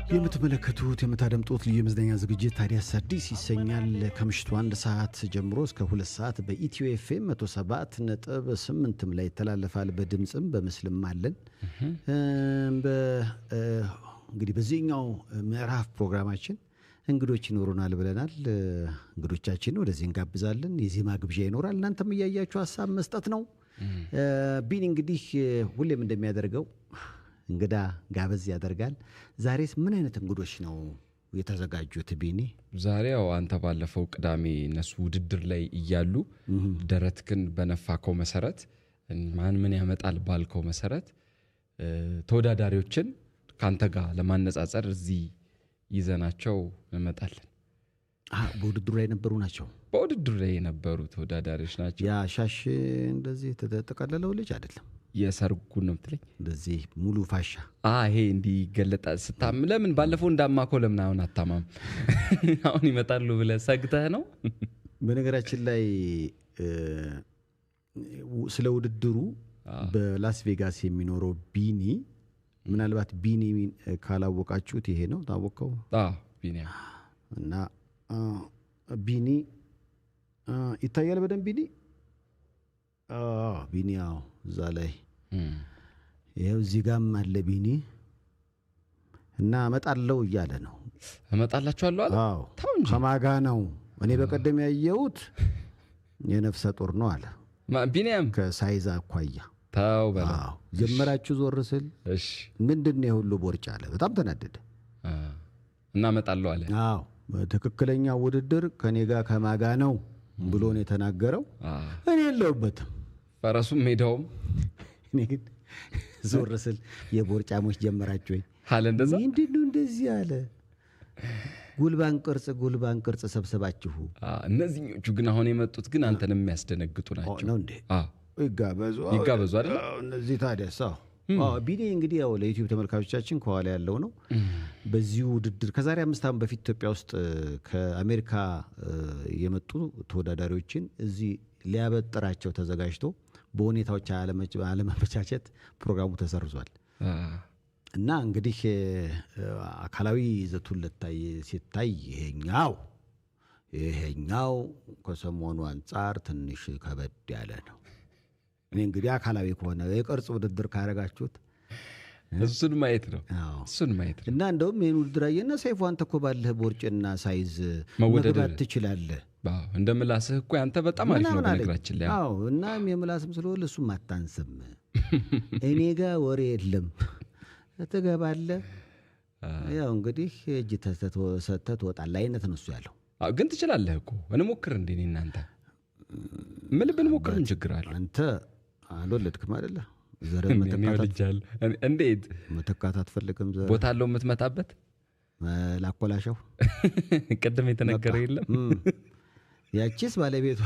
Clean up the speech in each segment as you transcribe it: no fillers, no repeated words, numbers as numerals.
የምትመለከቱት የምታደምጡት ልዩ የመዝናኛ ዝግጅት ታዲያስ አዲስ ይሰኛል። ከምሽቱ 1 ሰዓት ጀምሮ እስከ 2 ሰዓት በኢትዮ ኤፍኤም 107.8 ላይ ይተላለፋል። በድምጽም በምስልም አለን። እንግዲህ በዚህኛው ምዕራፍ ፕሮግራማችን እንግዶች ይኖሩናል ብለናል። እንግዶቻችን ወደዚህ እንጋብዛለን። የዜማ ግብዣ ይኖራል። እናንተም እያያችሁ ሐሳብ መስጠት ነው። ቢኒ እንግዲህ ሁሌም እንደሚያደርገው እንግዳ ጋበዝ ያደርጋል። ዛሬስ ምን አይነት እንግዶች ነው የተዘጋጁት ቢኒ? ዛሬው አንተ ባለፈው ቅዳሜ እነሱ ውድድር ላይ እያሉ ደረትክን በነፋከው መሰረት ማን ምን ያመጣል ባልከው መሰረት ተወዳዳሪዎችን ካንተ ጋር ለማነጻጸር እዚህ ይዘናቸው እንመጣለን። በውድድሩ ላይ የነበሩ ናቸው። በውድድሩ ላይ የነበሩ ተወዳዳሪዎች ናቸው። ያ ሻሽ እንደዚህ ተጠቀለለው ልጅ አይደለም። የሰርጉን ነው የምትለኝ? እንደዚህ ሙሉ ፋሻ ይሄ እንዲህ ገለጣ ስታም ለምን ባለፈው እንዳማከው ለምን አሁን አታማም? አሁን ይመጣሉ ብለህ ሰግተህ ነው? በነገራችን ላይ ስለ ውድድሩ በላስ ቬጋስ የሚኖረው ቢኒ ምናልባት ቢኒ ካላወቃችሁት ይሄ ነው ታወቀው። ቢኒ እና ቢኒ ይታያል በደንብ ቢኒ ቢኒ እዛ ላይ ይሄው እዚህ ጋርም አለ ቢኒ እና እመጣለሁ እያለ ነው። እመጣላችኋለሁ አለ። ታው እንጂ ከማጋ ነው። እኔ በቀደም ያየሁት የነፍሰ ጡር ነው አለ ቢኒያም ከሳይዝ አኳያ። ታው በላ ጀመራችሁ ዞር ስል እሺ ምንድነው ሁሉ ቦርጭ አለ። በጣም ተናደደ እና እመጣለሁ አለ። በትክክለኛ ውድድር ከኔ ጋር ከማጋ ነው ብሎ ነው የተናገረው። እኔ የለሁበትም ፈረሱም ሜዳውም። እኔ ግን ዞር ስል የቦርጫሞች ጀመራችሁ ወይ አለ። እንደዛ ምንድነው እንደዚህ አለ። ጉልባን ቅርጽ ሰብስባችሁ። እነዚህኞቹ ግን አሁን የመጡት ግን አንተንም የሚያስደነግጡ ናቸው ነው እንዴ? ይጋበዙ አይደል? እነዚህ ታዲያስ ቢኒ እንግዲህ ያው ለዩቲዩብ ተመልካቾቻችን ከኋላ ያለው ነው። በዚህ ውድድር ከዛሬ 5 ዓመት በፊት ኢትዮጵያ ውስጥ ከአሜሪካ የመጡ ተወዳዳሪዎችን እዚህ ሊያበጥራቸው ተዘጋጅቶ በሁኔታዎች አለመመቻቸት ፕሮግራሙ ተሰርዟል። እና እንግዲህ አካላዊ ይዘቱን ሲታይ ይሄኛው ከሰሞኑ አንጻር ትንሽ ከበድ ያለ ነው። እኔ እንግዲህ አካላዊ ከሆነ የቅርጽ ውድድር ካረጋችሁት እሱን ማየት ነው። እና እንደውም ይሄን ውድድር አየና ሰይፉ አንተ እኮ ባለህ ቦርጭና ሳይዝ መግባት ትችላለህ። እንደ ምላስህ እኮ አንተ በጣም አሪፍ ነው በነገራችን ላይ። እና የምላስም ስለሆነ እሱም አታንስም። እኔ ጋር ወሬ የለም ትገባለህ። ያው እንግዲህ እጅ ተሰተት ወጣለህ አይነት ነው እሱ ያለው። ግን ትችላለህ እኮ እንሞክር እንዴ እናንተ ምን ብንሞክር ምን ችግር አለ? አንተ አልወለድክም አይደለ? ዘረን መተካታት እንዴት መተካታት አትፈልግም? ቦታ አለው የምትመታበት ላቆላሻው ቀደም የተነገረ የለም። ያቺስ ባለቤቷ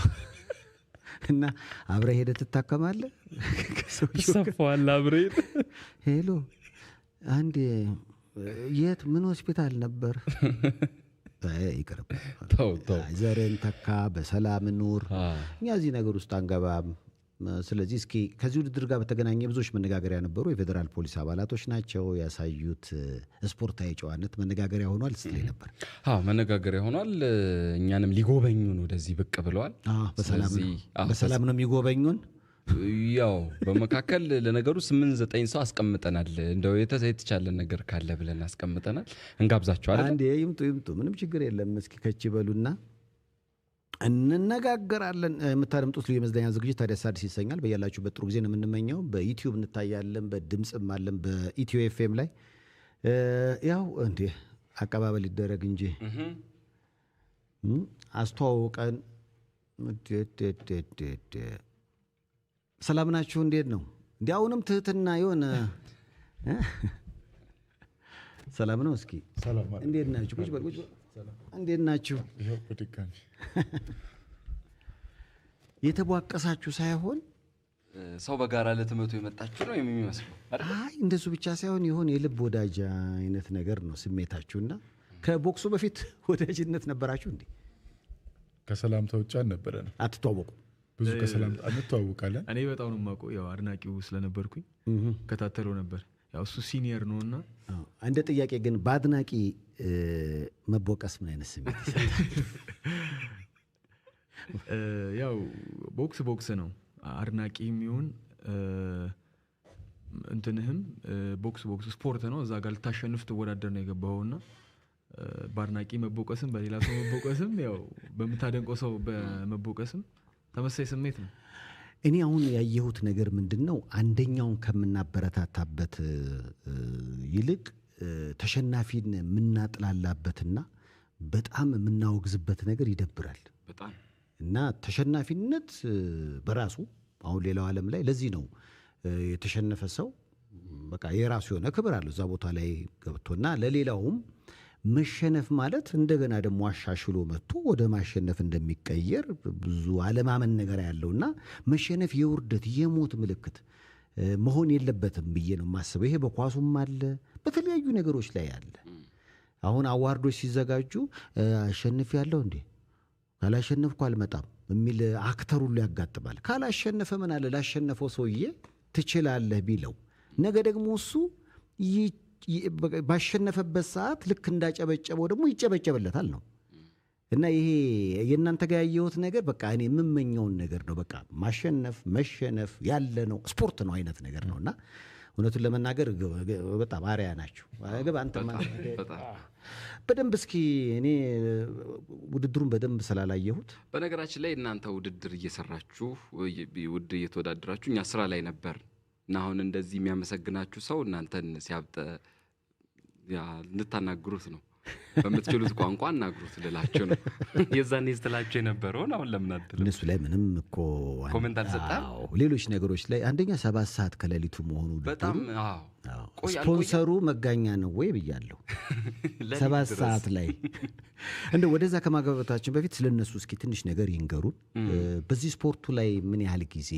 እና አብረህ ሄደህ ትታከማለህ። ሰፋዋል አብረህ ሄሎ አንዴ የት ምን ሆስፒታል ነበር? ይቅርብ ተው ዘረን ተካ በሰላም ኑር። እኛ እዚህ ነገር ውስጥ አንገባም። ስለዚህ እስኪ ከዚህ ውድድር ጋር በተገናኘ ብዙዎች መነጋገሪያ ነበሩ። የፌደራል ፖሊስ አባላቶች ናቸው ያሳዩት ስፖርታዊ ጨዋነት መነጋገሪያ ሆኗል ስትለኝ ነበር። መነጋገሪያ ሆኗል። እኛንም ሊጎበኙን ወደዚህ ብቅ ብለዋል። በሰላም ነው የሚጎበኙን። ያው በመካከል ለነገሩ 8-9 ሰው አስቀምጠናል። እንደው የተቻለን ነገር ካለ ብለን አስቀምጠናል። እንጋብዛቸዋለን። አንዴ ይምጡ ምንም ችግር የለም። እስኪ ከች በሉና እንነጋገራለን። የምታደምጡት ልዩ የመዝናኛ ዝግጅት ታዲያስ አዲስ ይሰኛል። በያላችሁበት ጥሩ ጊዜ ነው የምንመኘው። በዩቲዩብ እንታያለን፣ በድምጽም አለን፣ በኢትዮ ኤፍኤም ላይ ያው እንዴ አቀባበል ይደረግ እንጂ አስተዋውቀን። ሰላም ናችሁ? እንዴት ነው? እንዲያውንም ትህትና የሆነ ሰላም ነው። እስኪ እንዴት ናችሁ? ቁጭ በል እንዴት ናችሁ? የተቧቀሳችሁ ሳይሆን ሰው በጋራ ለትመቱ የመጣችሁ ነው የሚመስለው። እንደሱ ብቻ ሳይሆን የሆነ የልብ ወዳጅ አይነት ነገር ነው ስሜታችሁና ከቦክሱ በፊት ወዳጅነት ነበራችሁ እንዴ? ከሰላምታ ውጭ አልነበረንም። አትተዋወቁ? ብዙ ከሰላምታ እንተዋወቃለን። እኔ በጣም ነው የማውቀው፣ ያው አድናቂው ስለነበርኩኝ ከታተለው ነበር። ያው እሱ ሲኒየር ነውና አንድ ጥያቄ ግን በአድናቂ መቦቀስ ምን አይነት ስሜት ይሰጣል? ያው ቦክስ ነው አድናቂም ይሁን እንትንህም ቦክስ ስፖርት ነው። እዛ ጋር ልታሸንፍ ትወዳደር ነው የገባውና በአድናቂ መቦቀስም በሌላ ሰው መቦቀስም ያው በምታደንቀው ሰው በመቦቀስም ተመሳሳይ ስሜት ነው። እኔ አሁን ያየሁት ነገር ምንድነው አንደኛውን ከምናበረታታበት ይልቅ ተሸናፊን ምናጥላላበትና በጣም ምናወግዝበት ነገር ይደብራል በጣም እና ተሸናፊነት በራሱ አሁን ሌላው ዓለም ላይ ለዚህ ነው የተሸነፈ ሰው በቃ የራሱ የሆነ ክብር አለው እዛ ቦታ ላይ ገብቶና ለሌላውም መሸነፍ ማለት እንደገና ደግሞ አሻሽሎ መጥቶ ወደ ማሸነፍ እንደሚቀየር ብዙ አለማመን ነገር ያለውና መሸነፍ የውርደት የሞት ምልክት መሆን የለበትም ብዬ ነው የማስበው። ይሄ በኳሱም አለ በተለያዩ ነገሮች ላይ አለ። አሁን አዋርዶች ሲዘጋጁ አሸንፍ ያለው እንዴ ካላሸነፍኩ አልመጣም የሚል አክተር ሁሉ ያጋጥማል። ካላሸነፈ ምን አለ ላሸነፈው ሰውዬ ትችላለህ ቢለው ነገ ደግሞ እሱ ባሸነፈበት ሰዓት ልክ እንዳጨበጨበው ደግሞ ይጨበጨበለታል ነው። እና ይሄ የእናንተ ጋር ያየሁት ነገር በቃ እኔ የምመኘውን ነገር ነው። በቃ ማሸነፍ መሸነፍ ያለ ነው ስፖርት ነው አይነት ነገር ነውና እውነቱን ለመናገር በጣም አሪያ ናቸው። አንተ በደንብ እስኪ እኔ ውድድሩን በደንብ ስላላየሁት በነገራችን ላይ እናንተ ውድድር እየሰራችሁ ውድ እየተወዳደራችሁ እኛ ስራ ላይ ነበር እና አሁን እንደዚህ የሚያመሰግናችሁ ሰው እናንተን ሲያብጠ እንድታናግሩት ነው በምትችሉት ቋንቋ አናግሩት ልላችሁ ነው። የዛኔ ስትላችሁ የነበረውን አሁን ለምን አትልም? እነሱ ላይ ምንም እኮ ኮሜንት አልሰጣም። ሌሎች ነገሮች ላይ አንደኛ 7 ሰዓት ከሌሊቱ መሆኑ በጣም ስፖንሰሩ መጋኛ ነው ወይ ብያለሁ። 7 ሰዓት ላይ እንደው ወደዛ ከማገባታችን በፊት ስለነሱ እስኪ ትንሽ ነገር ይንገሩን። በዚህ ስፖርቱ ላይ ምን ያህል ጊዜ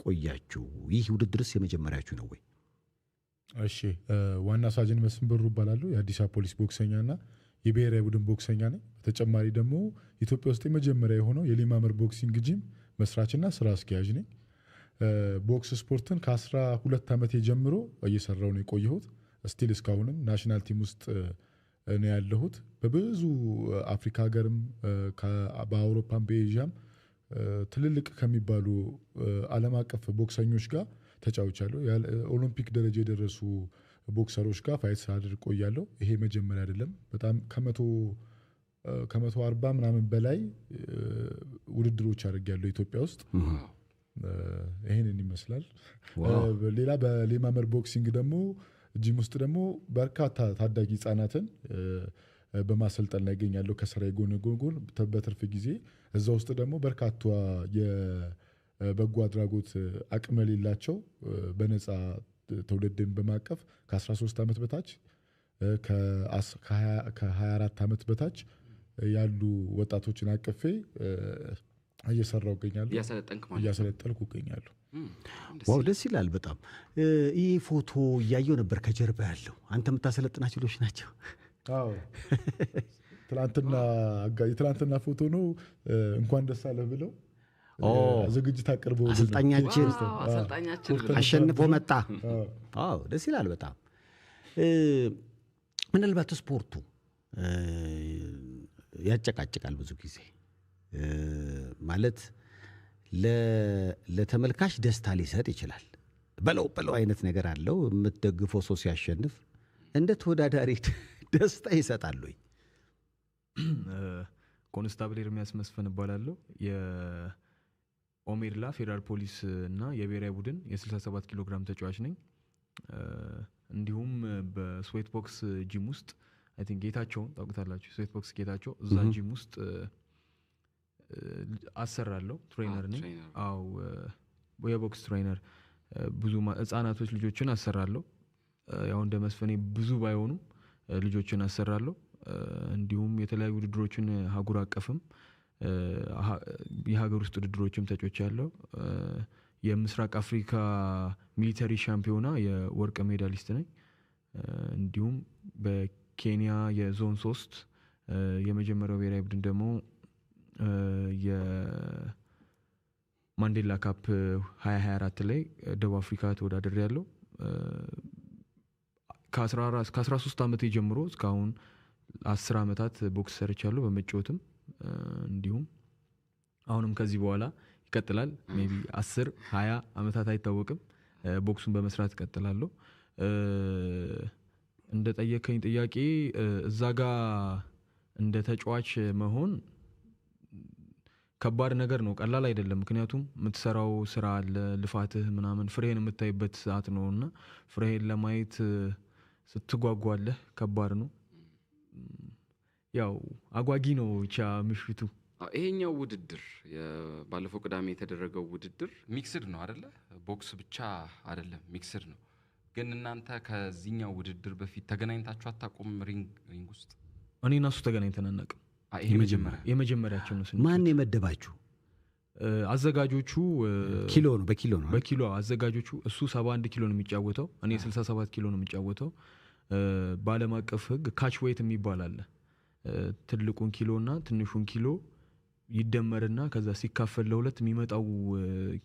ቆያችሁ? ይህ ውድድርስ የመጀመሪያችሁ ነው ወይ? እሺ ዋና ሳጅን መስፍን ብሩ እባላለሁ። የአዲስ አበባ ፖሊስ ቦክሰኛና የብሔራዊ ቡድን ቦክሰኛ ነኝ። በተጨማሪ ደግሞ ኢትዮጵያ ውስጥ የመጀመሪያ የሆነው የሊማመር ቦክሲንግ ጂም መስራችና ስራ አስኪያጅ ነኝ። ቦክስ ስፖርትን ከ12 ዓመት ጀምሮ እየሰራው ነው የቆየሁት። ስቲል እስካሁንም ናሽናል ቲም ውስጥ ነው ያለሁት። በብዙ አፍሪካ ሀገርም በአውሮፓም በኤዥያም ትልልቅ ከሚባሉ ዓለም አቀፍ ቦክሰኞች ጋር ተጫውቻለሁ። ኦሎምፒክ ደረጃ የደረሱ ቦክሰሮች ጋር ፋይት ሳደርግ ቆያለሁ። ይሄ መጀመሪያ አይደለም። በጣም ከ140 ምናምን በላይ ውድድሮች አድርጌያለሁ ኢትዮጵያ ውስጥ። ይሄንን ይመስላል። ሌላ በሊማመር ቦክሲንግ ደግሞ ጂም ውስጥ ደግሞ በርካታ ታዳጊ ህጻናትን በማሰልጠን ላይ ይገኛለሁ ከስራዬ ጎን ለጎን በትርፍ ጊዜ። እዛ ውስጥ ደግሞ በርካታ በጎ አድራጎት አቅም የሌላቸው በነፃ ትውልድን በማቀፍ ከ13 ዓመት በታች ከ24 ዓመት በታች ያሉ ወጣቶችን አቅፌ እየሰራው እገኛለሁ። እያሰለጠንኩ እገኛለሁ። ዋው ደስ ይላል በጣም። ይህ ፎቶ እያየው ነበር ከጀርባ ያለው አንተ የምታሰለጥናቸው ልጆች ናቸው? አዎ ትናንትና ፎቶ ነው። እንኳን ደስ አለህ ብለው ዝግጅት አቅርበው አሰልጣኛችን አሸንፎ መጣ። አዎ ደስ ይላል በጣም። ምናልባት ስፖርቱ ያጨቃጭቃል ብዙ ጊዜ ማለት ለተመልካች ደስታ ሊሰጥ ይችላል። በለው አይነት ነገር አለው። የምትደግፈው ሰው ሲያሸንፍ እንደ ተወዳዳሪ ደስታ ይሰጣል ወይ? ኮንስታብል ኤርሚያስ መስፍን እባላለሁ። የኦሜድላ ፌደራል ፖሊስ እና የብሔራዊ ቡድን የ67 ኪሎ ግራም ተጫዋች ነኝ። እንዲሁም በስዌት ቦክስ ጂም ውስጥ አይ ቲንክ ጌታቸውን ታውቁታላችሁ። ስዌት ቦክስ ጌታቸው እዛ ጂም ውስጥ አሰራለሁ። ትሬነር ነኝ። አዎ የቦክስ ትሬነር ብዙ ህጻናቶች ልጆችን አሰራለሁ። ያው እንደ መስፈኔ ብዙ ባይሆኑም ልጆችን አሰራለሁ። እንዲሁም የተለያዩ ውድድሮችን ሀገር አቀፍም የሀገር ውስጥ ውድድሮችም ተጫውቻለሁ። የምስራቅ አፍሪካ ሚሊተሪ ሻምፒዮና የወርቅ ሜዳሊስት ነኝ። እንዲሁም በኬንያ የዞን 3 የመጀመሪያው ብሔራዊ ቡድን ደግሞ የማንዴላ ካፕ 2024 ላይ ደቡብ አፍሪካ ተወዳድሬያለሁ። ከ13 ዓመቴ ጀምሮ እስካሁን 10 ዓመታት ቦክስ ሰርቻለሁ በመጫወትም እንዲሁም አሁንም ከዚህ በኋላ ይቀጥላል ሜቢ 10 20 ዓመታት አይታወቅም ቦክሱን በመስራት እቀጥላለሁ እንደ ጠየቀኝ ጥያቄ እዛ ጋር እንደ ተጫዋች መሆን ከባድ ነገር ነው ቀላል አይደለም ምክንያቱም የምትሰራው ስራ አለ ልፋትህ ምናምን ፍሬህን የምታይበት ሰዓት ነውና ፍሬህን ለማየት ስትጓጓለህ ከባድ ነው ያው አጓጊ ነው ብቻ ምሽቱ ይሄኛው ውድድር ባለፈው ቅዳሜ የተደረገው ውድድር ሚክስድ ነው አይደለ ቦክስ ብቻ አይደለም ሚክስድ ነው ግን እናንተ ከዚህኛው ውድድር በፊት ተገናኝታችሁ አታውቁም ሪንግ ውስጥ እኔና እሱ ተገናኝተን አናውቅም ይሄ የመጀመሪያችን ነው ማን የመደባችሁ አዘጋጆቹ ኪሎ ነው በኪሎ አዘጋጆቹ እሱ 71 ኪሎ ነው የሚጫወተው እኔ 67 ኪሎ ነው የሚጫወተው በዓለም አቀፍ ህግ ካች ዌይት የሚባል አለ ትልቁን ኪሎና ትንሹን ኪሎ ይደመርና ከዛ ሲካፈል ለሁለት የሚመጣው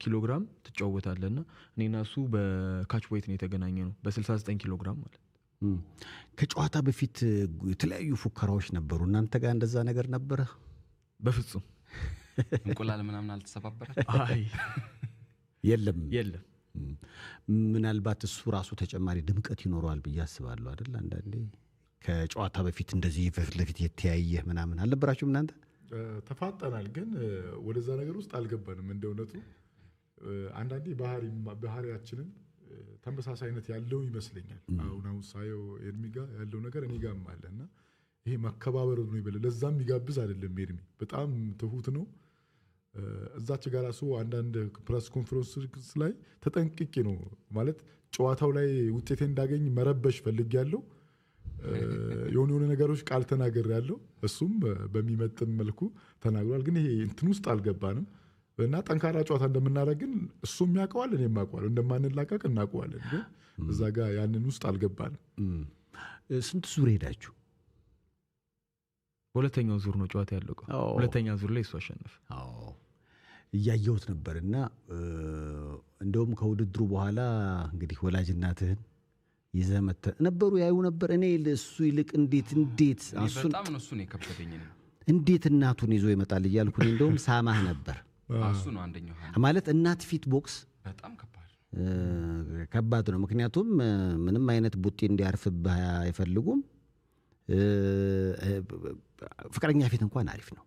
ኪሎግራም ትጫወታለና እኔና እሱ በካች ዌይት ነው የተገናኘነው በ69 ኪሎግራም ማለት ከጨዋታ በፊት የተለያዩ ፉከራዎች ነበሩ እናንተ ጋር እንደዛ ነገር ነበረ በፍጹም እንቁላል ምናምን አልተሰባበረ አይ የለም ምናልባት እሱ ራሱ ተጨማሪ ድምቀት ይኖረዋል ብዬ አስባለሁ አይደል አንዳንዴ ከጨዋታ በፊት እንደዚህ ለፊት የተያየ ምናምን አልነበራችሁም እናንተ ተፋጠናል ግን ወደዛ ነገር ውስጥ አልገባንም እንደውነቱ አንዳንዴ ባህሪያችንን ተመሳሳይነት ያለው ይመስለኛል አሁን ሳይው ኤርሚጋ ያለው ነገር እኔ ጋርም አለና ይሄ መከባበር ነው ይበለ ለዛም ይጋብዝ አይደለም ኤርሚ በጣም ትሁት ነው እዛች ጋር ራሱ አንዳንድ ፕሬስ ኮንፈረንስ ላይ ተጠንቅቄ ነው ማለት ጨዋታው ላይ ውጤት እንዳገኝ መረበሽ ፈልግ ያለው የሆነ ነገሮች ቃል ተናገር ያለው እሱም በሚመጥን መልኩ ተናግሯል ግን ይሄ እንትን ውስጥ አልገባንም እና ጠንካራ ጨዋታ እንደምናደርግን እሱም ያውቀዋል እኔም አውቀዋለሁ እንደማንላቀቅ እናውቀዋለን ግን እዛ ጋር ያንን ውስጥ አልገባንም ስንት ዙር ሄዳችሁ ሁለተኛው ዙር ነው ጨዋታ ያለቀው ሁለተኛ ዙር ላይ እሱ አሸነፈ እያየሁት ነበርና እንደውም ከውድድሩ በኋላ እንግዲህ ወላጅናትህን ይዘመተ ነበሩ ያዩ ነበር እኔ ለሱ ይልቅ እንዴት በጣም ነው እሱ ነው የከበደኝ እንዴት እናቱን ይዞ ይመጣል ይያልኩኝ እንደውም ሳማህ ነበር እሱ ነው አንደኛው ማለት እናት ፊት ቦክስ በጣም ከባድ ነው ምክንያቱም ምንም አይነት ቡጢ እንዲያርፍብህ አይፈልጉም ፍቅረኛ ፊት እንኳን አሪፍ ነው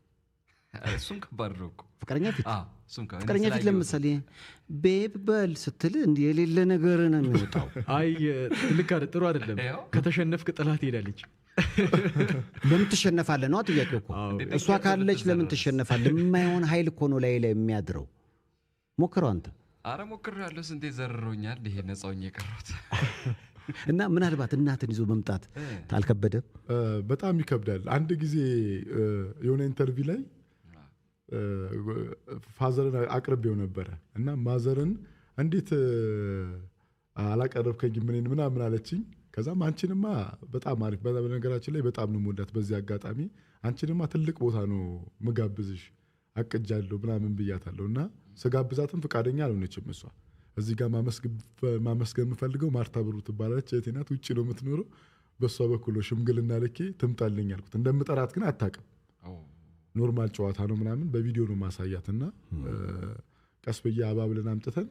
እሱም ከባድ ነው ፍቅረኛ ፊት ለምሳሌ ቤብ በል ስትል እንዴ የሌለ ነገር ነው የሚወጣው አይ ልክ አይደል ጥሩ አይደለም ከተሸነፍክ ጥላት ሄዳለች ለምን ትሸነፋለህ ነው ጥያቄው እኮ እሷ ካለች ለምን ትሸነፋለህ የማይሆን ኃይል እኮ ነው ላይ የሚያድረው ሞክረው አንተ አረ ሞክሬያለሁ ስንቴ ዘርሮኛል ይሄ ነፃውኝ የቀረሁት እና ምናልባት እናትን ይዞ መምጣት ታልከበደም በጣም ይከብዳል አንድ ጊዜ የሆነ ኢንተርቪው ላይ ፋዘርን አቅርቤው ነበር እና ማዘርን እንዴት አላቀረብከኝ ምናምን አለችኝ ከዛም አንቺንማ በጣም አሪፍ በነገራችን ላይ በጣም ነው የምወዳት በዚህ አጋጣሚ አንቺንማ ትልቅ ቦታ ነው መጋብዝሽ አቅጃለሁ ምናምን ብያታለሁና ስጋብዛትም ፍቃደኛ አልሆነችም እሷ እዚህ ጋር ማመስገን የምፈልገው ማርታ ብሩ ትባላለች እህቴ ናት ውጪ ነው የምትኖረው በሷ በኩል ሽምግልና ልኬ ትምጣልኝ አልኩት እንደምጠራት ግን አታውቅም ኖርማል ጨዋታ ነው ምናምን በቪዲዮ ነው ማሳያትና ቀስ በየ አባብለን አምጥተን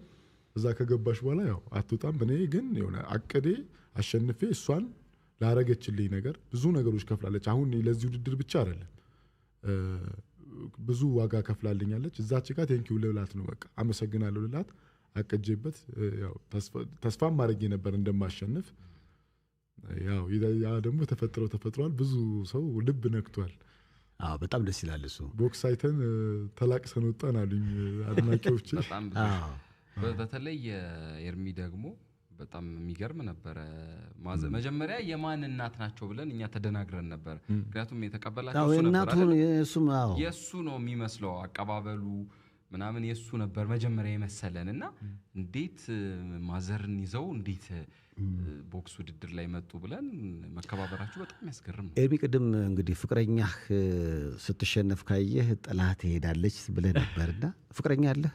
እዛ ከገባሽ በኋላ ያው አትወጣም እኔ ግን የሆነ አቀዴ አሸንፌ እሷን ላረገችልኝ ነገር ብዙ ነገሮች ከፍላለች አሁን ለዚህ ውድድር ብቻ አይደለም ብዙ ዋጋ ከፍላልኛለች እዛች ጋር ቴንኪው ልላት ነው በቃ አመሰግናለሁ ልላት አቀጀበት ያው ተስፋ ማድረግ ነበር እንደማሸንፍ ያው ያ ደግሞ ተፈጥሯል ብዙ ሰው ልብ ነክቷል በጣም ደስ ይላል እሱ ቦክስ አይተን ተላቅሰን ወጣን አሉኝ አድናቂዎች በጣም በተለይ የኤርሚ ደግሞ በጣም የሚገርም ነበር መጀመሪያ የማን እናት ናቸው ብለን እኛ ተደናግረን ነበር ምክንያቱም የተቀበላቸው እሱ ነበር የሱ ነው የሚመስለው አቀባበሉ ምናምን የሱ ነበር መጀመሪያ የመሰለንና እንዴት ማዘርን ይዘው እንዴት ቦክስ ውድድር ላይ መጡ ብለን መከባበራቸው በጣም ያስገርም ነው ኤርሚ ቅድም እንግዲህ ፍቅረኛህ ስትሸነፍ ካየህ ጥላት ሄዳለች ብለህ ነበርና ፍቅረኛ አለ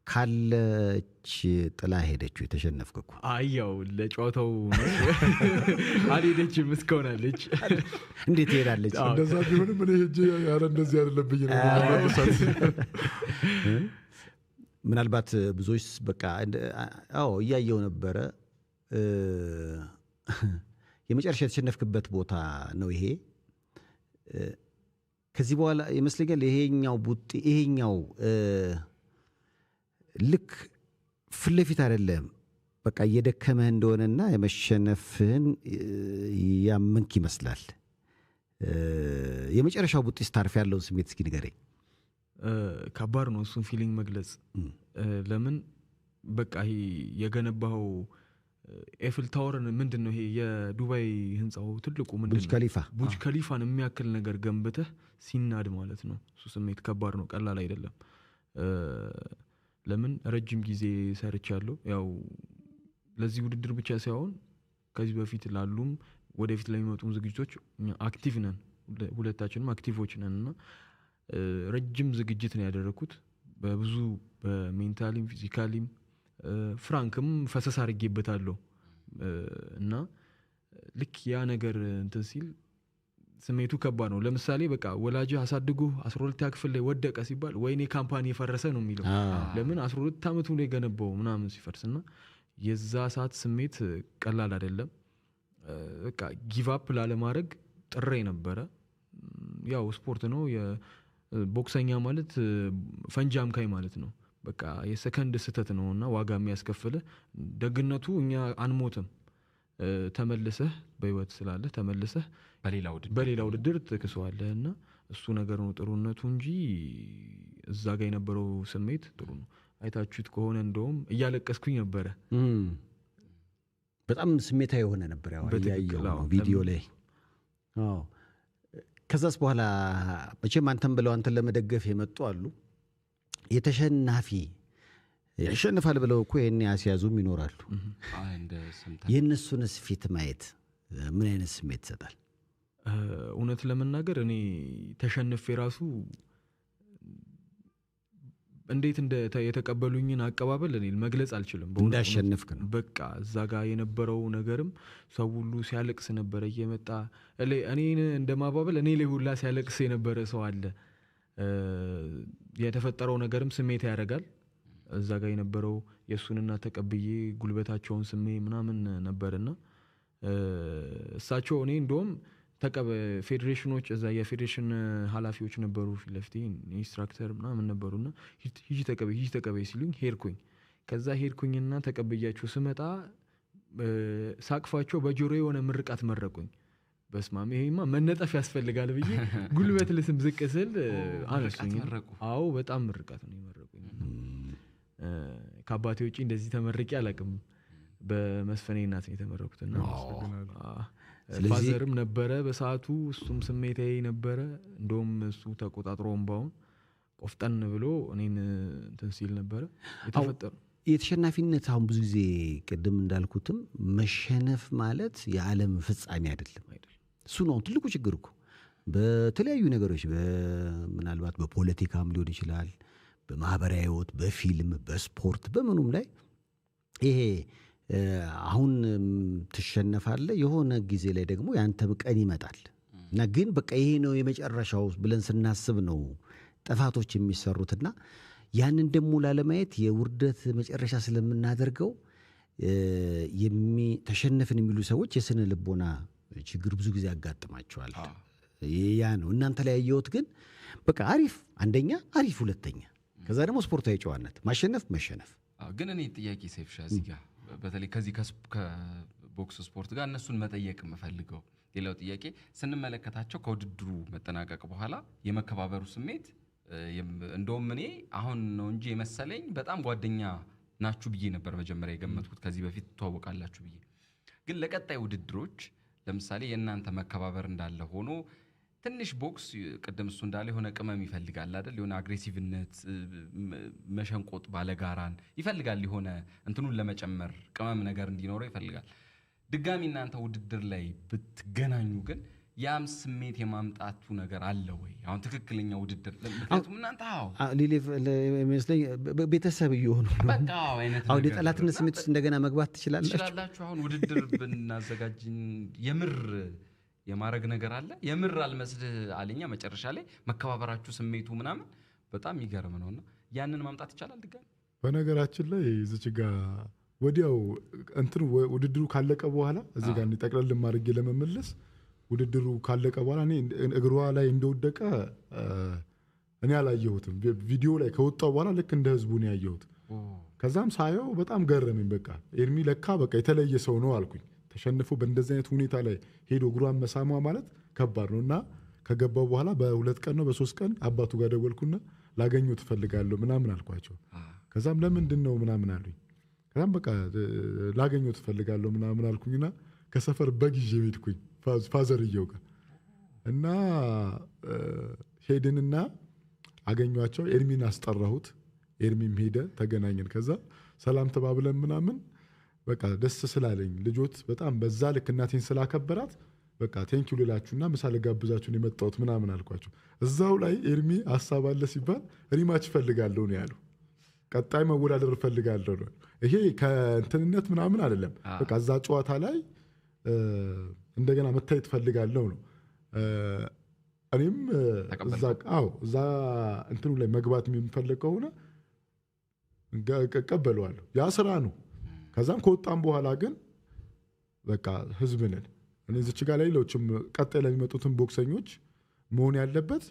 ካለች ጥላ ሄደችው የተሸነፍክ እኮ አያው ለጨዋታው ነው አልሄደችም እስከሆናለች እንዴት ትሄዳለች? እንደዛ ቢሆንም እኔ ሄጄ ያረ እንደዚህ አይደለም ብዬ ነው ምናልባት ብዙዎች በቃ አዎ እያየው ነበረ። የመጨረሻ የተሸነፍክበት ቦታ ነው ይሄ። ከዚህ በኋላ ይመስለኛል ይሄኛው ልክ ፊት ለፊት አይደለም በቃ እየደከመህ እንደሆነና የመሸነፍህን ያመንክ ይመስላል። የመጨረሻው ቡጢ ስታርፍ ያለውን ስሜት እስኪ ንገረኝ። ከባድ ነው እሱን ፊሊንግ መግለጽ። ለምን በቃ ይሄ የገነባው ኤፍል ታወርን ምንድነው ይሄ የዱባይ ህንጻው ትልቁ ምንድነው ቡርጅ ከሊፋን የሚያክል ነገር ገንብተህ ሲናድ ማለት ነው። እሱ ስሜት ከባድ ነው፣ ቀላል አይደለም። ለምን ረጅም ጊዜ ሰርቻለሁ። ያው ለዚህ ውድድር ብቻ ሳይሆን ከዚህ በፊት ላሉም ወደፊት ለሚመጡም ዝግጅቶች አክቲቭ ነን፣ ሁለታችንም አክቲቮች ነንና ረጅም ዝግጅት ነው ያደረኩት። በብዙ በሜንታሊም ፊዚካሊም ፍራንክም ፈሰስ አድርጌበታለሁ እና ልክ ያ ነገር እንትን ሲል ስሜቱ ከባድ ነው። ለምሳሌ በቃ ወላጅ አሳድጎ 12 ክፍል ላይ ወደቀ ሲባል ወይኔ ካምፓኒ የፈረሰ ነው የሚለው። ለምን 12 ዓመት ላይ ገነባው ምናምን ሲፈርስና የዛ ሰዓት ስሜት ቀላል አይደለም። በቃ ጊቭ አፕ ላለማድረግ ጥሬ ነበረ። ያው ስፖርት ነው፣ ቦክሰኛ ማለት ፈንጂ አምካኝ ማለት ነው። በቃ የሰከንድ ስተት ነውና ዋጋ የሚያስከፍል። ደግነቱ እኛ አንሞትም፣ ተመልሰህ በህይወት ስላለ ተመልሰህ በሌላ ውድድር ትክሰዋለህና እሱ ነገር ነው ጥሩነቱ እንጂ እዛ ጋር የነበረው ስሜት ጥሩ ነው። አይታችሁት ከሆነ እንደውም እያለቀስኩኝ ነበረ። በጣም ስሜታዊ የሆነ ነበር ያው ያየው ቪዲዮ ላይ። ከዛስ በኋላ መቼም አንተን ብለው አንተን ለመደገፍ የመጡ አሉ። የተሸናፊ ያሸንፋል ብለው እኮ የኔ ያስያዙም ይኖራሉ። የእነሱንስ ፊት ማየት ምን አይነት ስሜት ይሰጣል? እውነት ለመናገር እኔ ተሸንፌ ራሱ እንዴት የተቀበሉኝን አቀባበል እኔ መግለጽ አልችልም። እንዳሸነፍክ ነው በቃ እዛ ጋር የነበረው ነገርም ሰው ሁሉ ሲያለቅስ ነበር እየመጣ እኔ እንደማባበል እኔ ላይ ሁላ ሲያለቅስ የነበረ ሰው አለ። የተፈጠረው ነገርም ስሜት ያደርጋል። እዛ ጋር የነበረው የሱንና ተቀብዬ ጉልበታቸውን ስሜ ምናምን ነበርና እሳቸው እኔ እንደውም ፌዴሬሽኖች እዛ የፌዴሬሽን ኃላፊዎች ነበሩ ፊት ለፊት ኢንስትራክተር ምናምን ነበሩና ሂጂ ተቀበይ ሲሉኝ ሄድኩኝ። ከዛ ሄድኩኝና ተቀበያቸው ስመጣ ሳቅፋቸው በጆሮ የሆነ ምርቃት መረቁኝ። በስማም ይሄማ መነጠፍ ያስፈልጋል ብዬ ጉልበት ልስም ዝቅ ስል አነሱኝ። አዎ በጣም ምርቃት ነው የመረቁኝ። ከአባቴ ውጪ እንደዚህ ተመርቄ አላውቅም። በመስፈኔ እናት ነው የተመረኩትና ፋዘርም ነበረ በሰዓቱ፣ እሱም ስሜታዊ ነበረ። እንደውም እሱ ተቆጣጥሮ እንባውን ቆፍጠን ብሎ እኔን እንትን ሲል ነበረ የተፈጠረው። የተሸናፊነት አሁን ብዙ ጊዜ ቅድም እንዳልኩትም መሸነፍ ማለት የዓለም ፍጻሜ አይደለም። እሱ ነው ትልቁ ችግር እኮ። በተለያዩ ነገሮች ምናልባት በፖለቲካም ሊሆን ይችላል፣ በማህበራዊ ህይወት፣ በፊልም፣ በስፖርት፣ በምኑም ላይ ይሄ አሁን ትሸነፋለህ፣ የሆነ ጊዜ ላይ ደግሞ ያንተም ቀን ይመጣል እና ግን በቃ ይሄ ነው የመጨረሻው ብለን ስናስብ ነው ጥፋቶች የሚሰሩትና ያንን ደግሞ ላለማየት የውርደት መጨረሻ ስለምናደርገው ተሸነፍን የሚሉ ሰዎች የስነ ልቦና ችግር ብዙ ጊዜ ያጋጥማቸዋል። ያ ነው እናንተ ላይ ያየሁት። ግን በቃ አሪፍ አንደኛ፣ አሪፍ ሁለተኛ፣ ከዛ ደግሞ ስፖርታዊ ጨዋነት፣ ማሸነፍ መሸነፍ። ግን እኔ ጥያቄ ሰይፍሻ እዚህ ጋር በተለይ ከዚህ ከቦክስ ስፖርት ጋር እነሱን መጠየቅ የምፈልገው ሌላው ጥያቄ ስንመለከታቸው ከውድድሩ መጠናቀቅ በኋላ የመከባበሩ ስሜት እንደውም እኔ አሁን ነው እንጂ የመሰለኝ በጣም ጓደኛ ናችሁ ብዬ ነበር መጀመሪያ የገመትኩት፣ ከዚህ በፊት ተዋወቃላችሁ ብዬ። ግን ለቀጣይ ውድድሮች ለምሳሌ የእናንተ መከባበር እንዳለ ሆኖ ትንሽ ቦክስ ቅድም እሱ እንዳለ የሆነ ቅመም ይፈልጋል አይደል? የሆነ አግሬሲቭነት፣ መሸንቆጥ፣ ባለጋራን ይፈልጋል። የሆነ እንትኑን ለመጨመር ቅመም ነገር እንዲኖረው ይፈልጋል። ድጋሚ እናንተ ውድድር ላይ ብትገናኙ ግን ያም ስሜት የማምጣቱ ነገር አለ ወይ? አሁን ትክክለኛ ውድድር ምክንያቱም እናንተ ሊሌፍ ለሚመስለኝ ቤተሰብ እየሆኑ በቃ አይነት አሁን የጠላትነት ስሜት ውስጥ እንደገና መግባት ትችላላችሁ። አሁን ውድድር ብናዘጋጅ የምር የማረግ ነገር አለ። የምር አልመስልህ አለኛ መጨረሻ ላይ መከባበራችሁ ስሜቱ ምናምን በጣም ይገርም ነውና ያንን ማምጣት ይቻላል ድጋሚ። በነገራችን ላይ እዚች ጋር ወዲያው እንትን ውድድሩ ካለቀ በኋላ እዚህ ጋር ጠቅለል ማድረግ ለመመለስ ውድድሩ ካለቀ በኋላ እኔ እግሯ ላይ እንደወደቀ እኔ አላየሁትም። ቪዲዮ ላይ ከወጣው በኋላ ልክ እንደ ህዝቡ ነው ያየሁት። ከዛም ሳየው በጣም ገረመኝ። በቃ ኤርሚ ለካ በቃ የተለየ ሰው ነው አልኩኝ። ተሸንፎ በእንደዚህ አይነት ሁኔታ ላይ ሄዶ እግሯን መሳሟ ማለት ከባድ ነውና ከገባው በኋላ በ2 ቀን ነው በ3 ቀን አባቱ ጋር ደወልኩና ላገኘው ትፈልጋለሁ ምናምን አልኳቸው። ከዛም ለምንድን ነው ምናምን አሉኝ። ከዛም በቃ ላገኘው ትፈልጋለሁ ምናምን አልኩኝና ከሰፈር በግ ይዤ ሄድኩኝ ፋዘርየው ጋር እና ሄድንና አገኘኋቸው። ኤርሚን አስጠራሁት። ኤርሚም ሄደ፣ ተገናኘን። ከዛ ሰላም ተባብለን ምናምን በቃ ደስ ስላለኝ ልጆት በጣም በዛ ልክ እናቴን ስላከበራት በቃ ቴንኪው ልላችሁና ምሳ ልጋብዛችሁን የመጣሁት ምናምን አልኳቸው። እዛው ላይ ኤርሚ ሀሳብ አለ ሲባል ሪማች እፈልጋለሁ ነው ያሉ። ቀጣይ መወዳደር እፈልጋለሁ ነው። ይሄ ከእንትንነት ምናምን አይደለም። በቃ እዛ ጨዋታ ላይ እንደገና መታየት እፈልጋለሁ ነው። እኔም እዛ እንትኑ ላይ መግባት የሚፈልግ ከሆነ እቀበለዋለሁ። ያ ስራ ነው። ከዛም ከወጣም በኋላ ግን በቃ ህዝብ ነን። እኔ እዚች ጋር ላይ ሌሎችም ቀጣይ ላይ የሚመጡትን ቦክሰኞች መሆን ያለበት